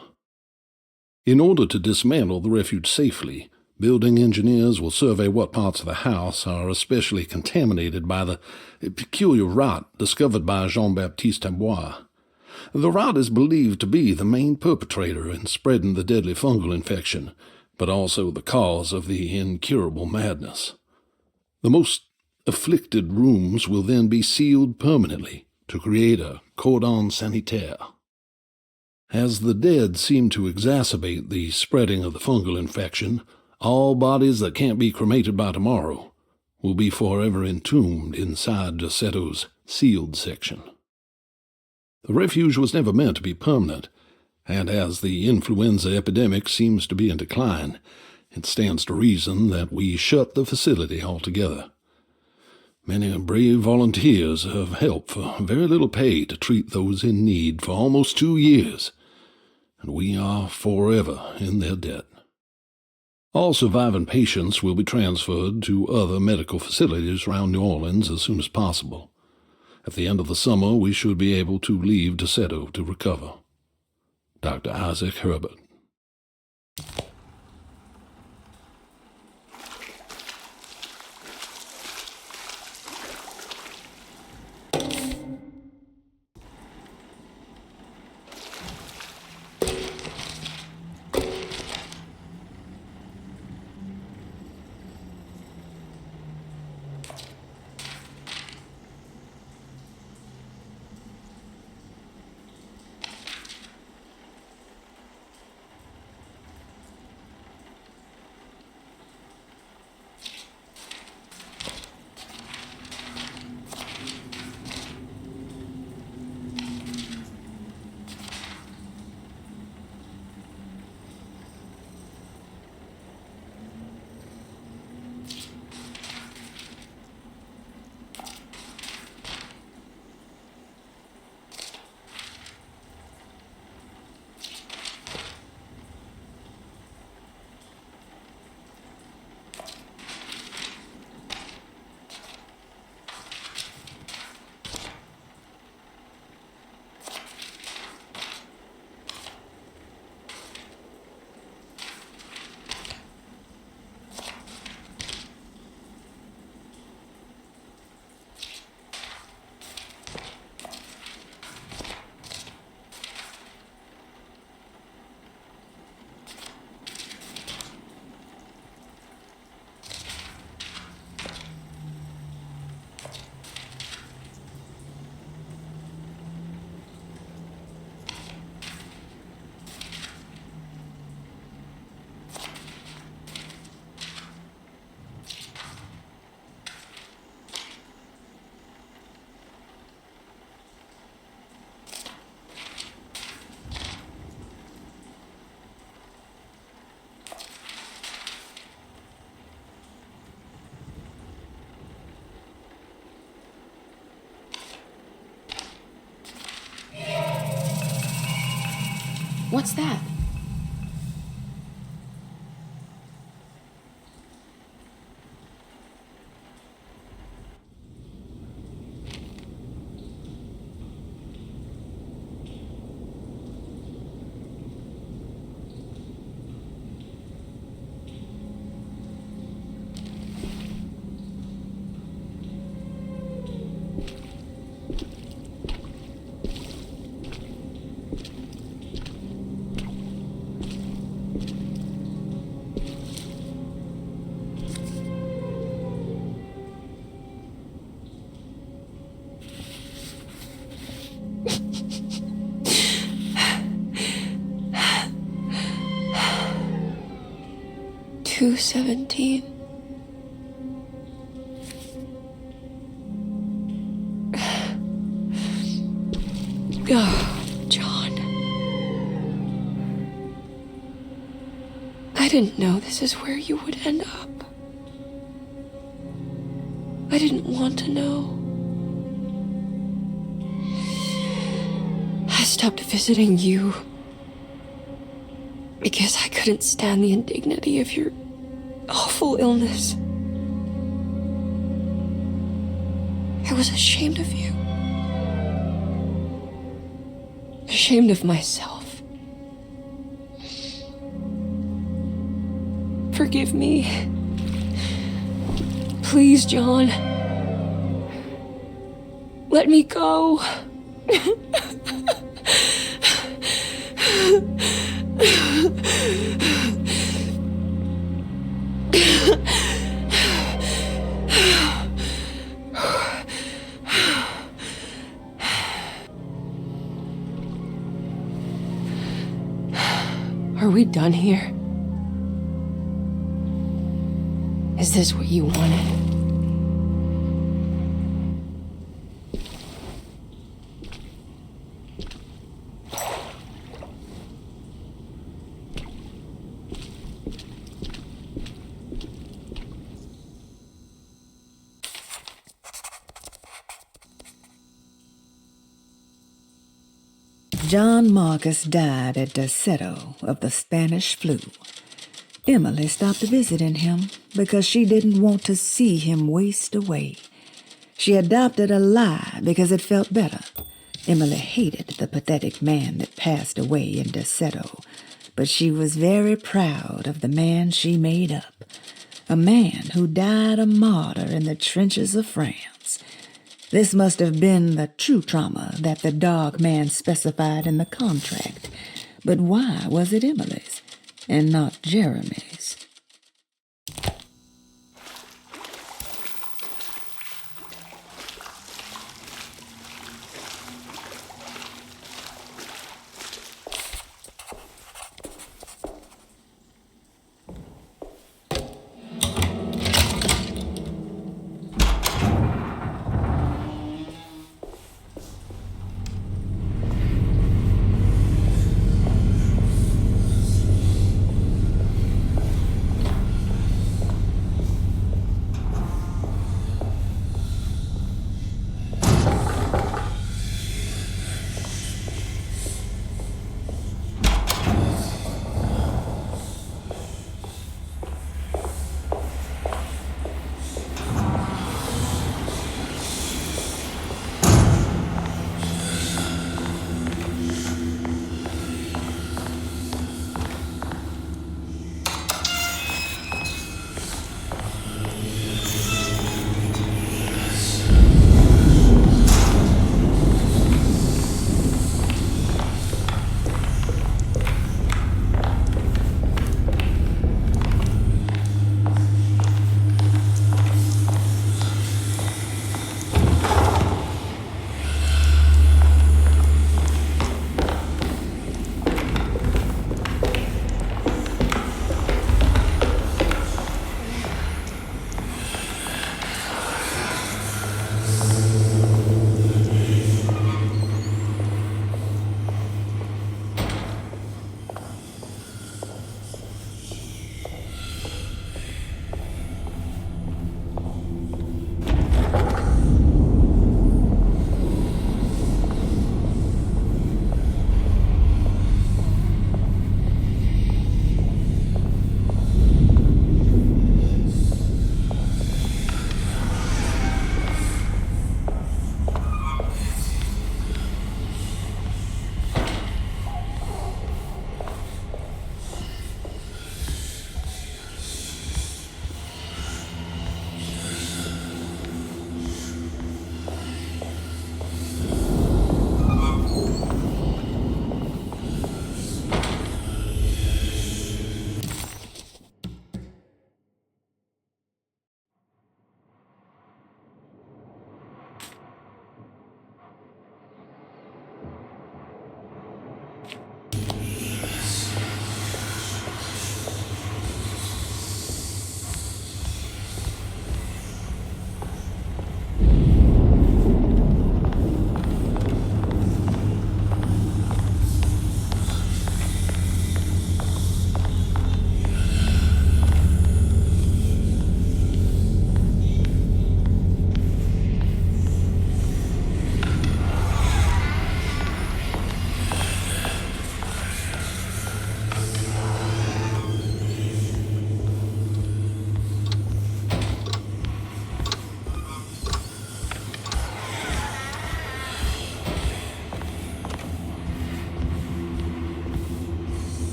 In order to dismantle the refuge safely, building engineers will survey what parts of the house are especially contaminated by the peculiar rot discovered by Jean-Baptiste Tabois. The rot is believed to be the main perpetrator in spreading the deadly fungal infection, but also the cause of the incurable madness. The most afflicted rooms will then be sealed permanently to create a cordon sanitaire. As the dead seem to exacerbate the spreading of the fungal infection, all bodies that can't be cremated by tomorrow will be forever entombed inside Derceto's sealed section. The refuge was never meant to be permanent, and as the influenza epidemic seems to be in decline, it stands to reason that we shut the facility altogether. Many brave volunteers have helped for very little pay to treat those in need for almost 2 years, and we are forever in their debt. All surviving patients will be transferred to other medical facilities around New Orleans as soon as possible. At the end of the summer, we should be able to leave Derceto to recover. Dr. Isaac Herbert. What's that? $217. Oh, John. I didn't know this is where you would end up. I didn't want to know. I stopped visiting you because I couldn't stand the indignity of your awful illness. I was ashamed of you. Ashamed of myself. Forgive me. Please, John. Let me go. Are we done here? Is this what you wanted? John Marcus died at Derceto of the Spanish flu. Emily stopped visiting him because she didn't want to see him waste away. She adopted a lie because it felt better. Emily hated the pathetic man that passed away in Derceto, but she was very proud of the man she made up. A man who died a martyr in the trenches of France. This must have been the true trauma that the dog man specified in the contract. But why was it Emily's and not Jeremy's?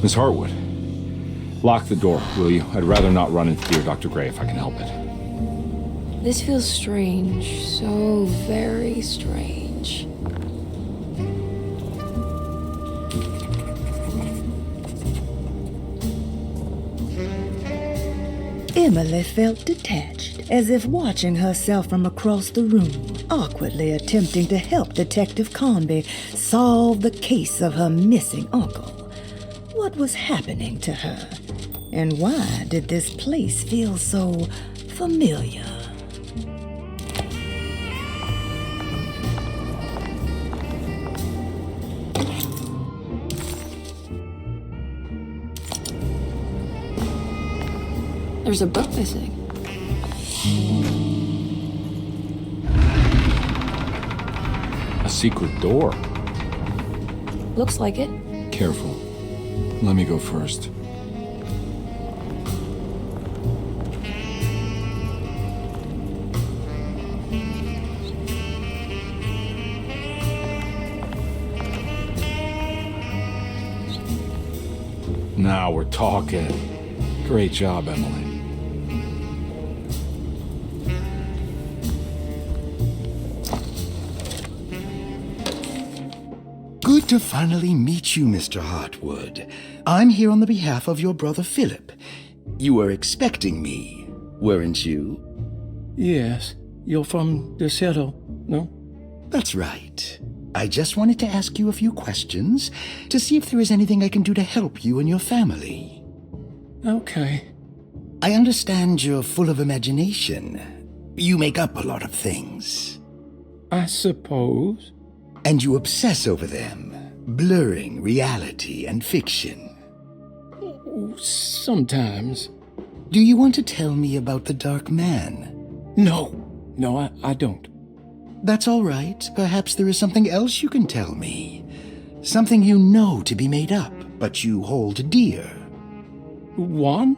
Miss Hartwood, lock the door, will you? I'd rather not run into dear Dr. Gray if I can help it. This feels strange. So very strange. Emily felt detached, as if watching herself from across the room, awkwardly attempting to help Detective Conby solve the case of her missing uncle. What was happening to her? And why did this place feel so familiar? There's a book missing. A secret door. Looks like it. Careful. Let me go first. Now we're talking. Great job, Emily. Good to finally meet you, Mr. Hartwood. I'm here on the behalf of your brother Philip. You were expecting me, weren't you? Yes. You're from Derceto, no? That's right. I just wanted to ask you a few questions to see if there is anything I can do to help you and your family. Okay. I understand you're full of imagination. You make up a lot of things. I suppose. And you obsess over them, blurring reality and fiction. Sometimes. Do you want to tell me about the Dark Man? No, I don't. That's all right. Perhaps there is something else you can tell me. Something you know to be made up, but you hold dear. Juan?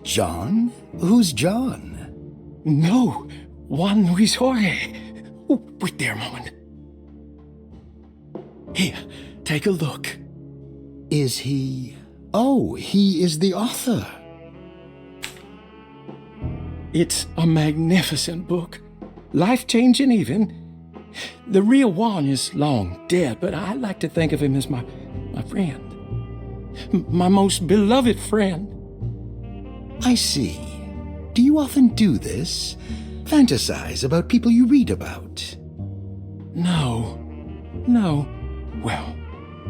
John? Who's John? No, Juan Luis Jorge. Oh, wait there a moment. Here, take a look. Is he... Oh, he is the author. It's a magnificent book. Life-changing even. The real Juan is long dead, but I like to think of him as my friend. My most beloved friend. I see. Do you often do this? Fantasize about people you read about? No. Well,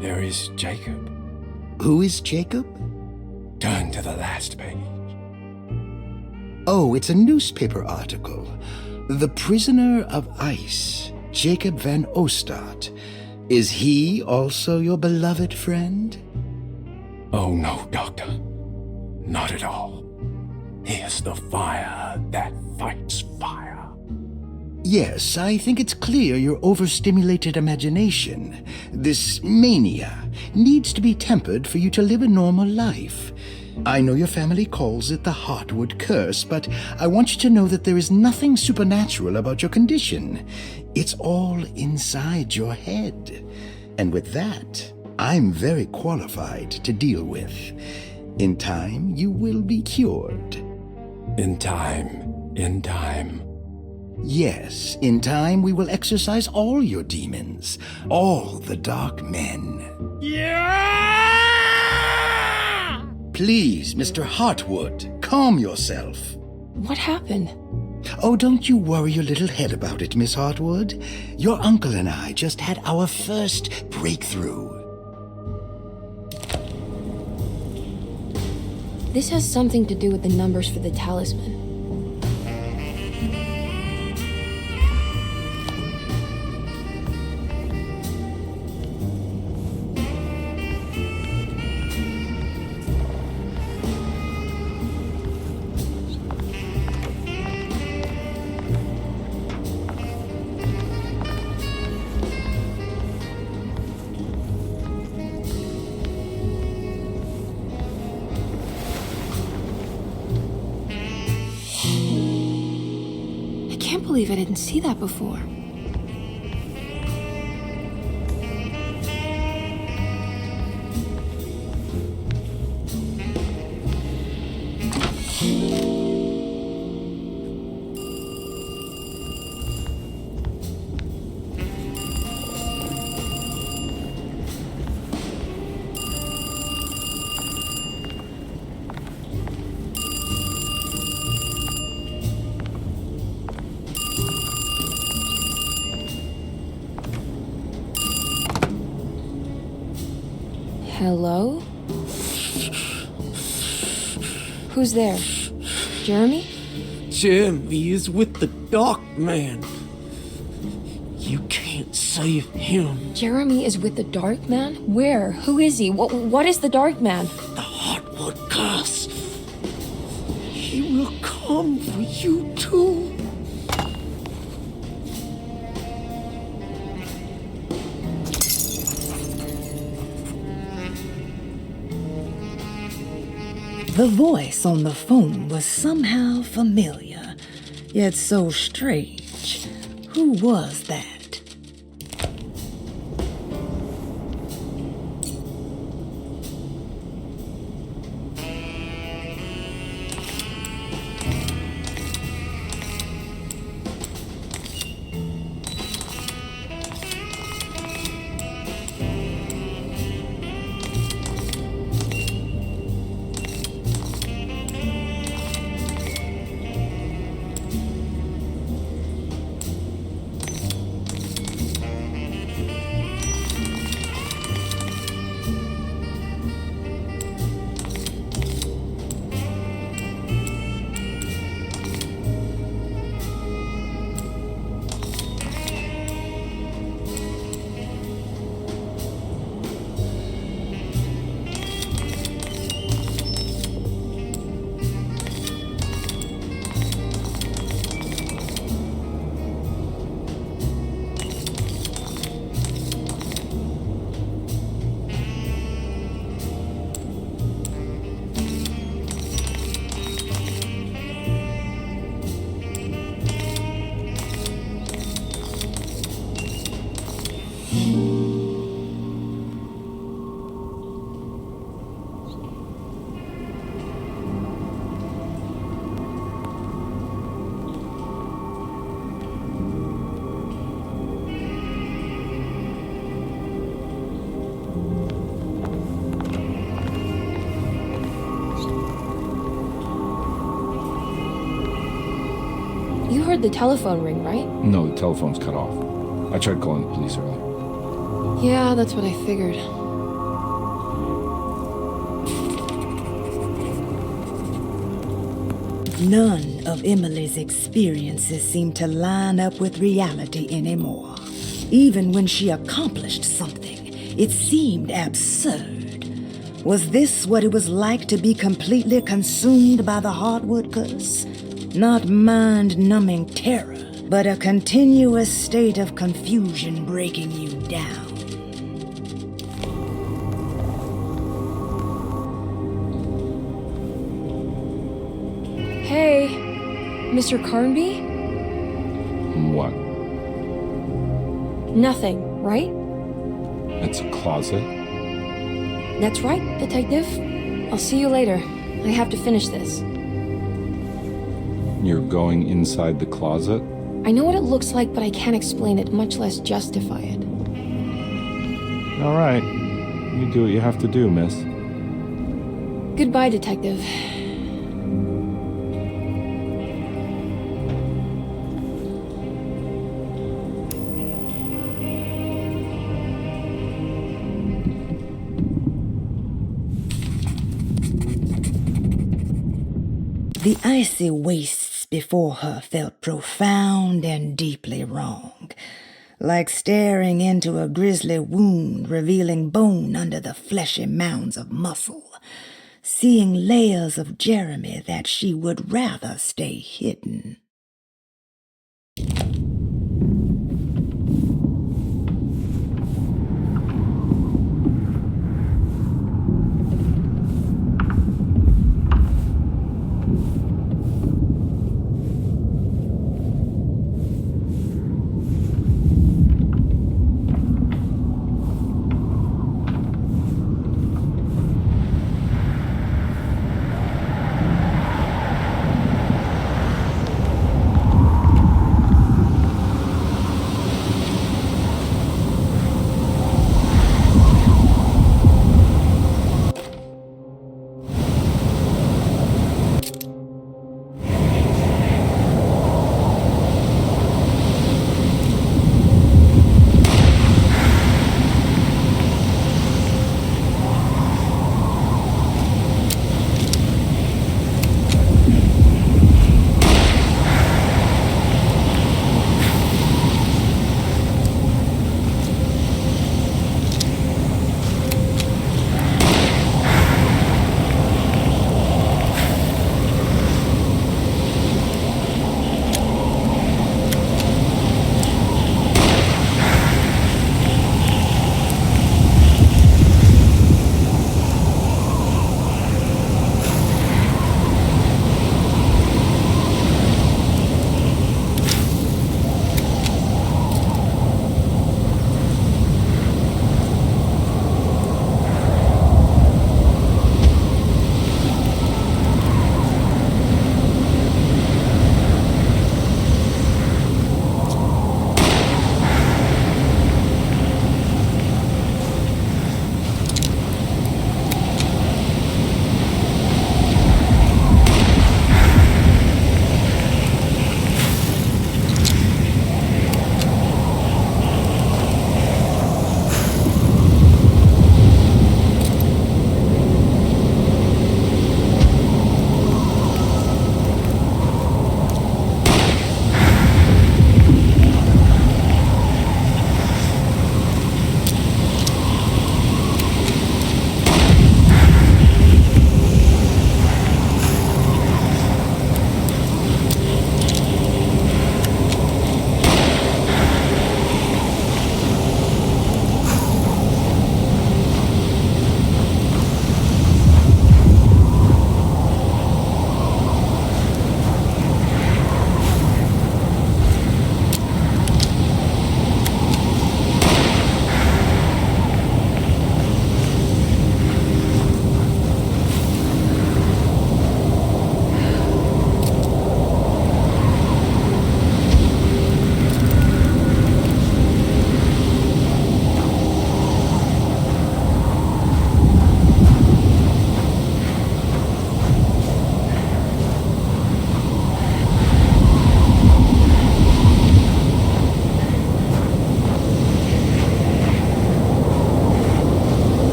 there is Jacob. Who is Jacob? Turn to the last page. Oh, it's a newspaper article. The Prisoner of Ice, Jacob van Ostad. Is he also your beloved friend? Oh, no, Doctor. Not at all. He is the fire that fights fire. Yes, I think it's clear your overstimulated imagination, this mania, needs to be tempered for you to live a normal life. I know your family calls it the Hartwood curse, but I want you to know that there is nothing supernatural about your condition. It's all inside your head. And with that, I'm very qualified to deal with. In time, you will be cured. In time. Yes, in time we will exorcise all your demons, all the dark men. Yeah! Please, Mr. Hartwood, calm yourself. What happened? Oh, don't you worry your little head about it, Miss Hartwood. Your uncle and I just had our first breakthrough. This has something to do with the numbers for the talisman. I can't believe I didn't see that before. Hello? Who's there? Jeremy? Jeremy is with the Dark Man. You can't save him. Jeremy is with the Dark Man? Where? Who is he? What is the Dark Man? The Hartwood curse. come for you too. The voice on the phone was somehow familiar, yet so strange. Who was that? You heard the telephone ring, right? No, the telephone's cut off. I tried calling the police earlier. Yeah, that's what I figured. None of Emily's experiences seemed to line up with reality anymore. Even when she accomplished something, it seemed absurd. Was this what it was like to be completely consumed by the hardwood curse? Not mind-numbing terror, but a continuous state of confusion breaking you down. Hey, Mr. Carnby? What? Nothing, right? It's a closet? That's right, Detective. I'll see you later. I have to finish this. You're going inside the closet? I know what it looks like, but I can't explain it, much less justify it. All right. You do what you have to do, miss. Goodbye, Detective. The icy wastes before her felt profound and deeply wrong, like staring into a grisly wound revealing bone under the fleshy mounds of muscle, seeing layers of Jeremy that she would rather stay hidden.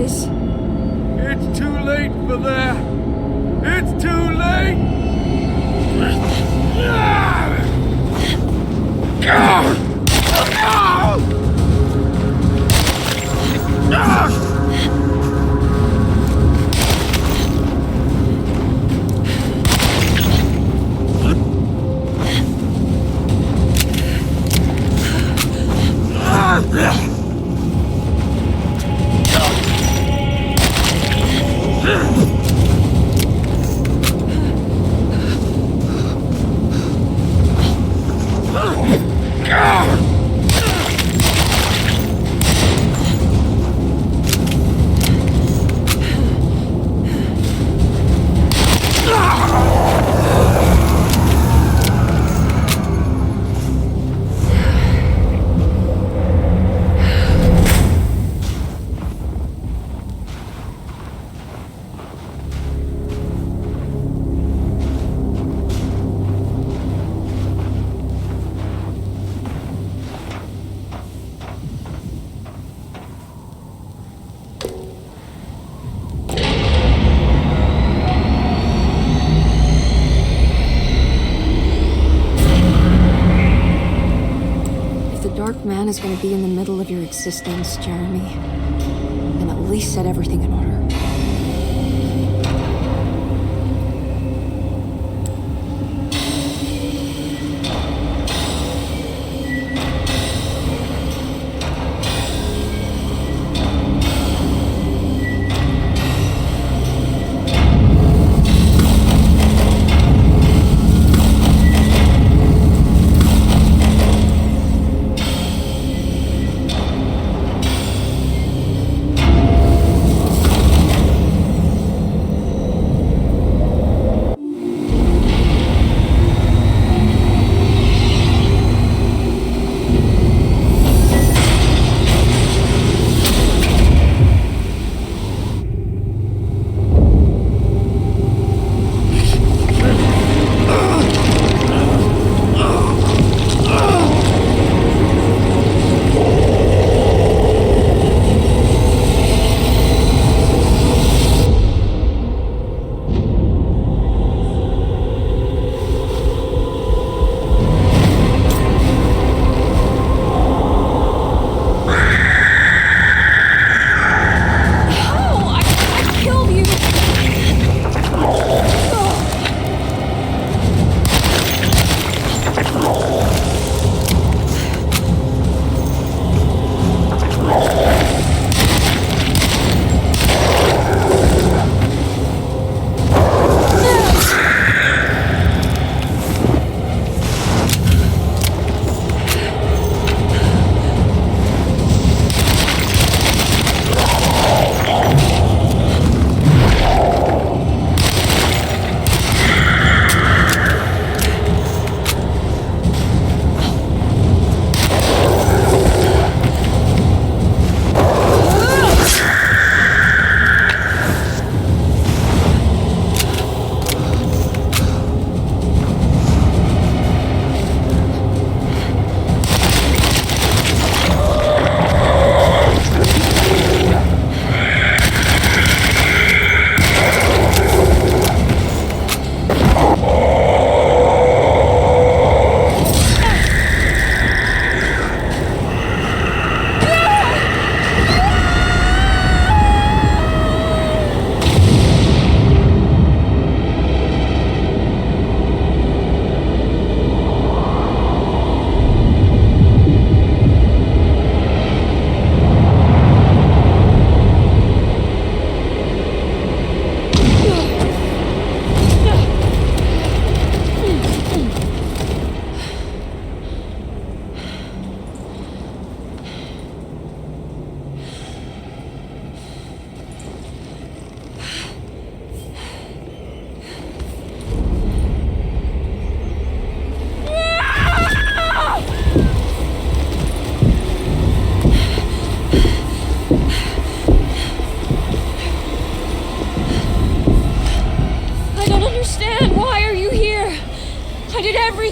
this. It's too late for that. It's too late. Dark man is going to be in the middle of your existence, Jeremy. Then at least set everything in order.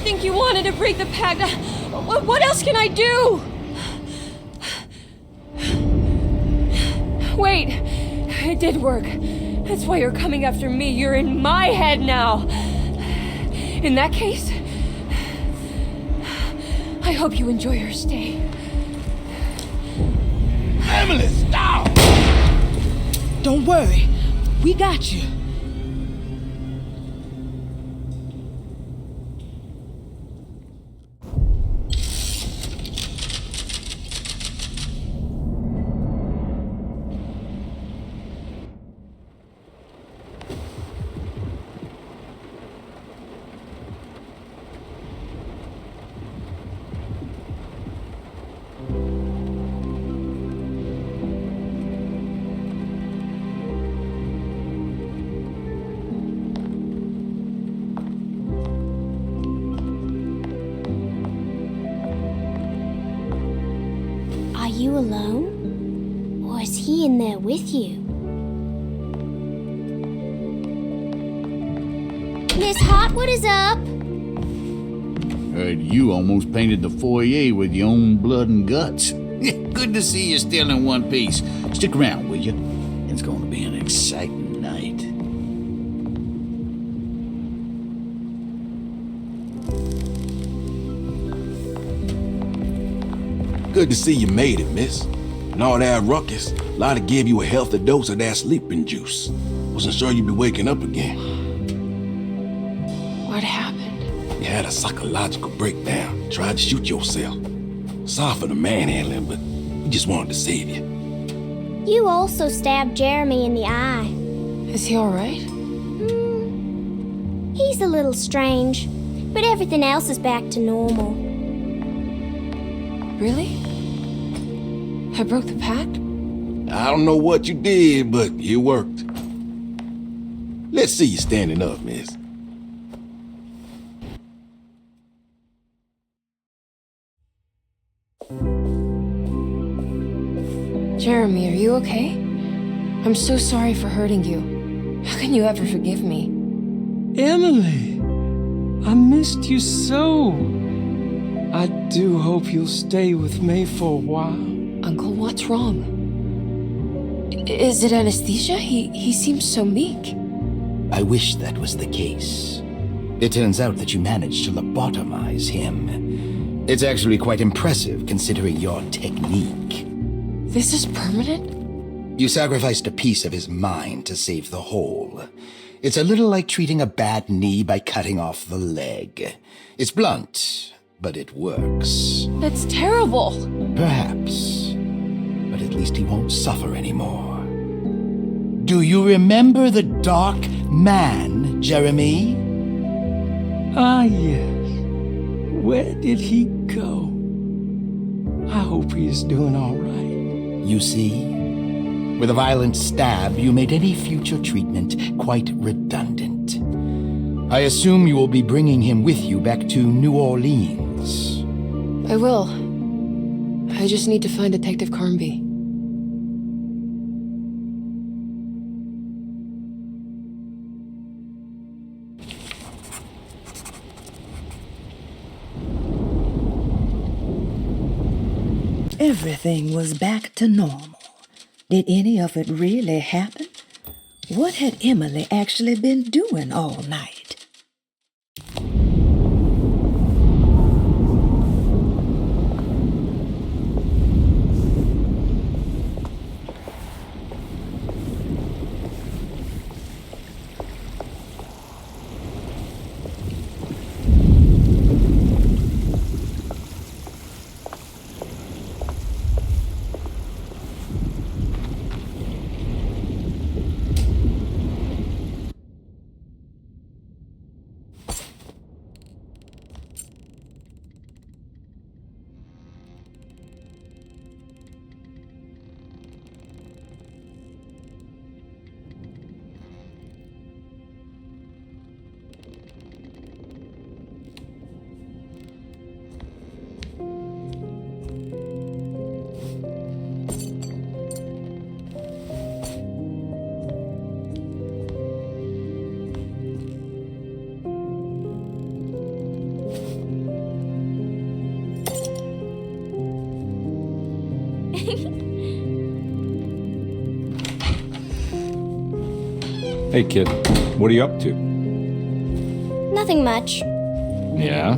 think you wanted to break the pact. What else can I do? Wait. It did work. That's why you're coming after me. You're in my head now. In that case, I hope you enjoy your stay. Emily, stop! Don't worry. We got you. Are you alone? Or is he in there with you? Miss Hot, what is up? Heard you almost painted the foyer with your own blood and guts. Good to see you still in one piece. Stick around, will you? It's going to be an exciting night. Good to see you made it, miss. And all that ruckus, Lotta gave you a healthy dose of that sleeping juice. Wasn't sure you'd be waking up again. What happened? You had a psychological breakdown. Tried to shoot yourself. Sorry for the manhandling, but we just wanted to save you. You also stabbed Jeremy in the eye. Is he alright? He's a little strange, but everything else is back to normal. Really? I broke the pact? I don't know what you did, but it worked. Let's see you standing up, miss. Jeremy, are you okay? I'm so sorry for hurting you. How can you ever forgive me? Emily, I missed you so. I do hope you'll stay with me for a while. Uncle, what's wrong? Is it anesthesia? He seems so meek. I wish that was the case. It turns out that you managed to lobotomize him. It's actually quite impressive considering your technique. This is permanent? You sacrificed a piece of his mind to save the whole. It's a little like treating a bad knee by cutting off the leg. It's blunt, but it works. That's terrible. Perhaps. But at least he won't suffer anymore. Do you remember the Dark Man, Jeremy? Ah, yes. Where did he go? I hope he is doing all right. You see? With a violent stab, you made any future treatment quite redundant. I assume you will be bringing him with you back to New Orleans. I will. I just need to find Detective Carnby. Everything was back to normal. Did any of it really happen? What had Emily actually been doing all night? Hey, kid. What are you up to? Nothing much. Yeah?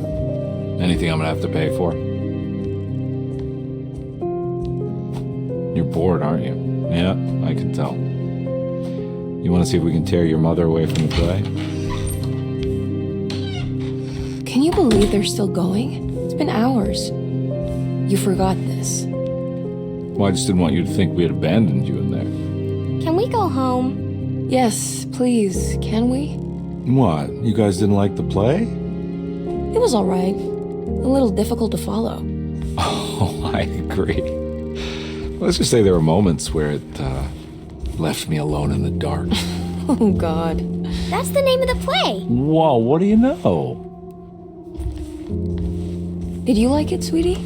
Anything I'm gonna have to pay for? You're bored, aren't you? Yeah, I can tell. You want to see if we can tear your mother away from the play? Can you believe they're still going? It's been hours. You forgot this. Well, I just didn't want you to think we had abandoned you in there. Can we go home? Yes, please. Can we? What? You guys didn't like the play? It was all right. A little difficult to follow. Oh, I agree. Let's just say there were moments where it left me alone in the dark. Oh, God. That's the name of the play. Whoa, what do you know? Did you like it, sweetie?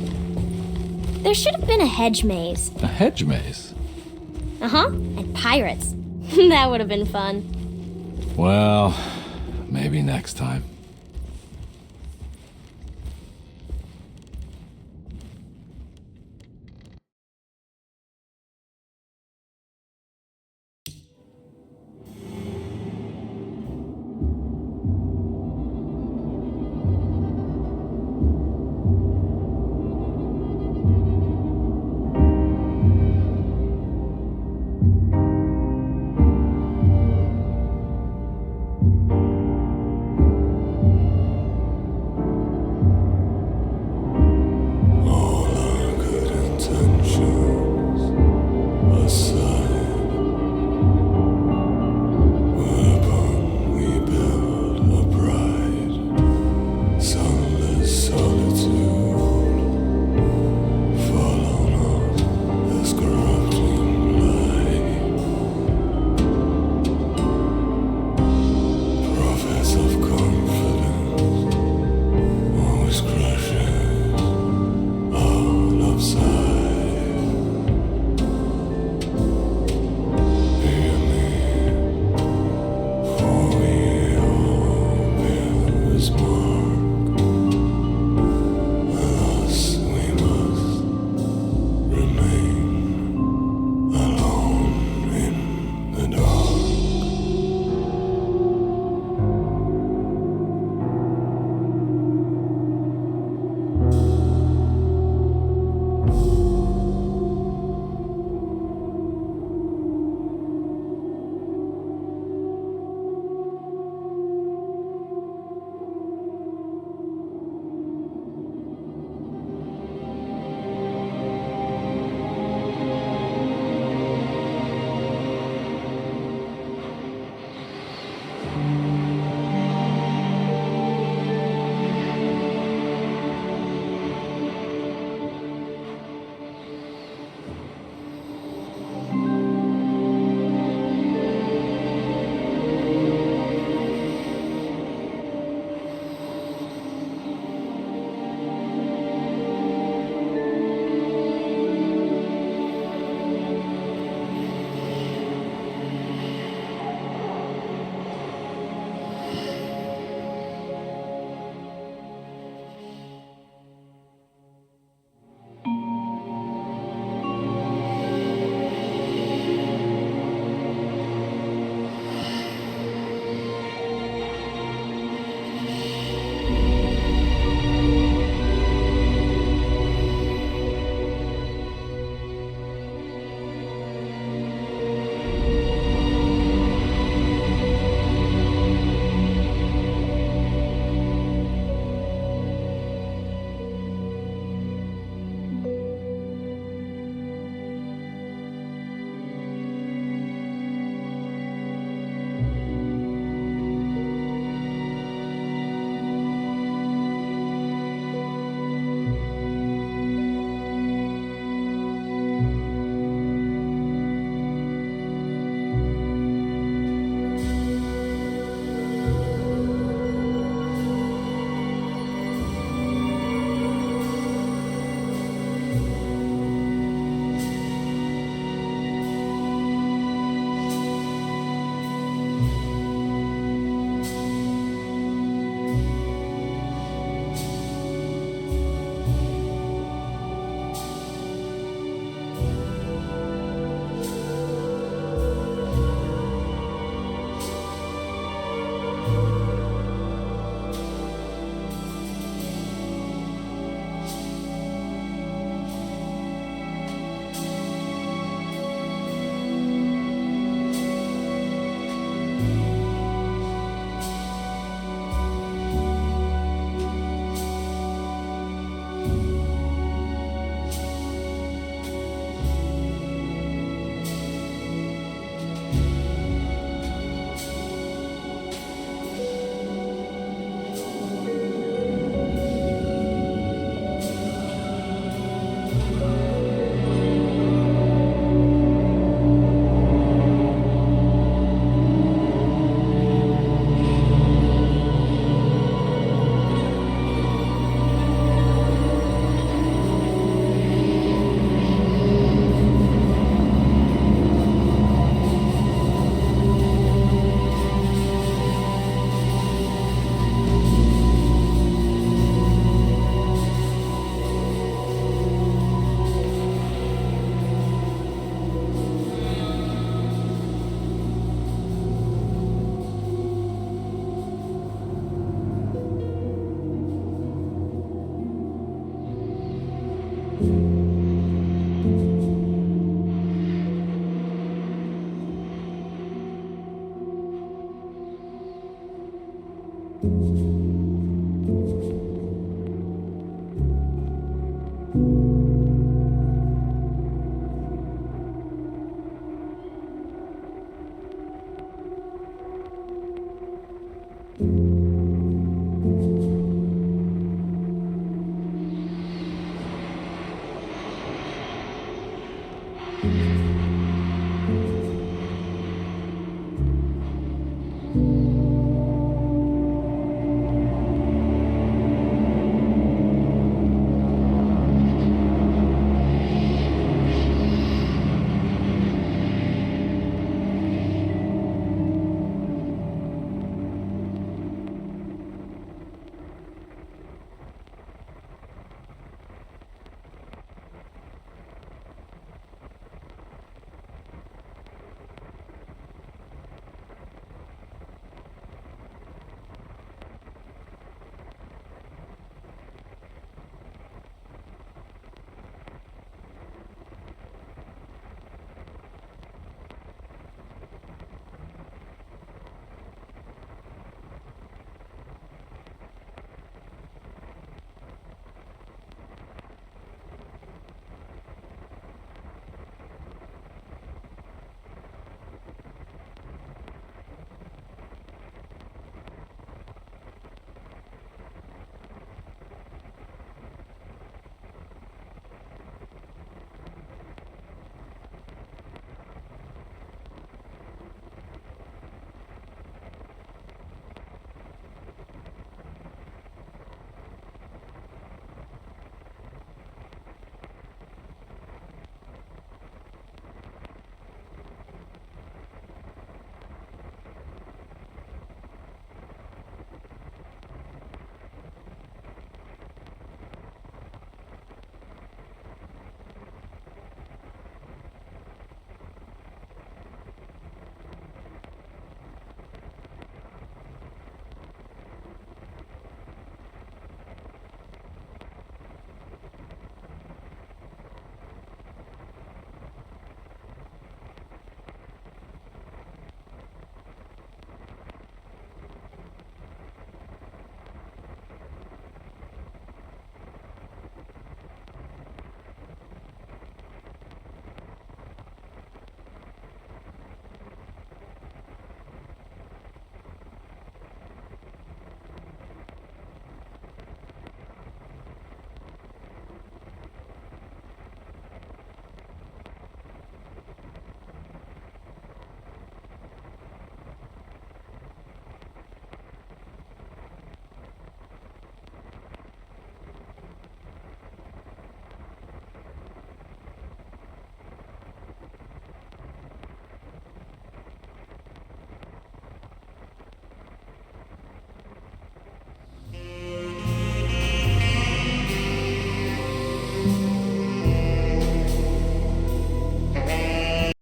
There should have been a hedge maze. A hedge maze? Uh-huh. And pirates. That would have been fun. Well, maybe next time.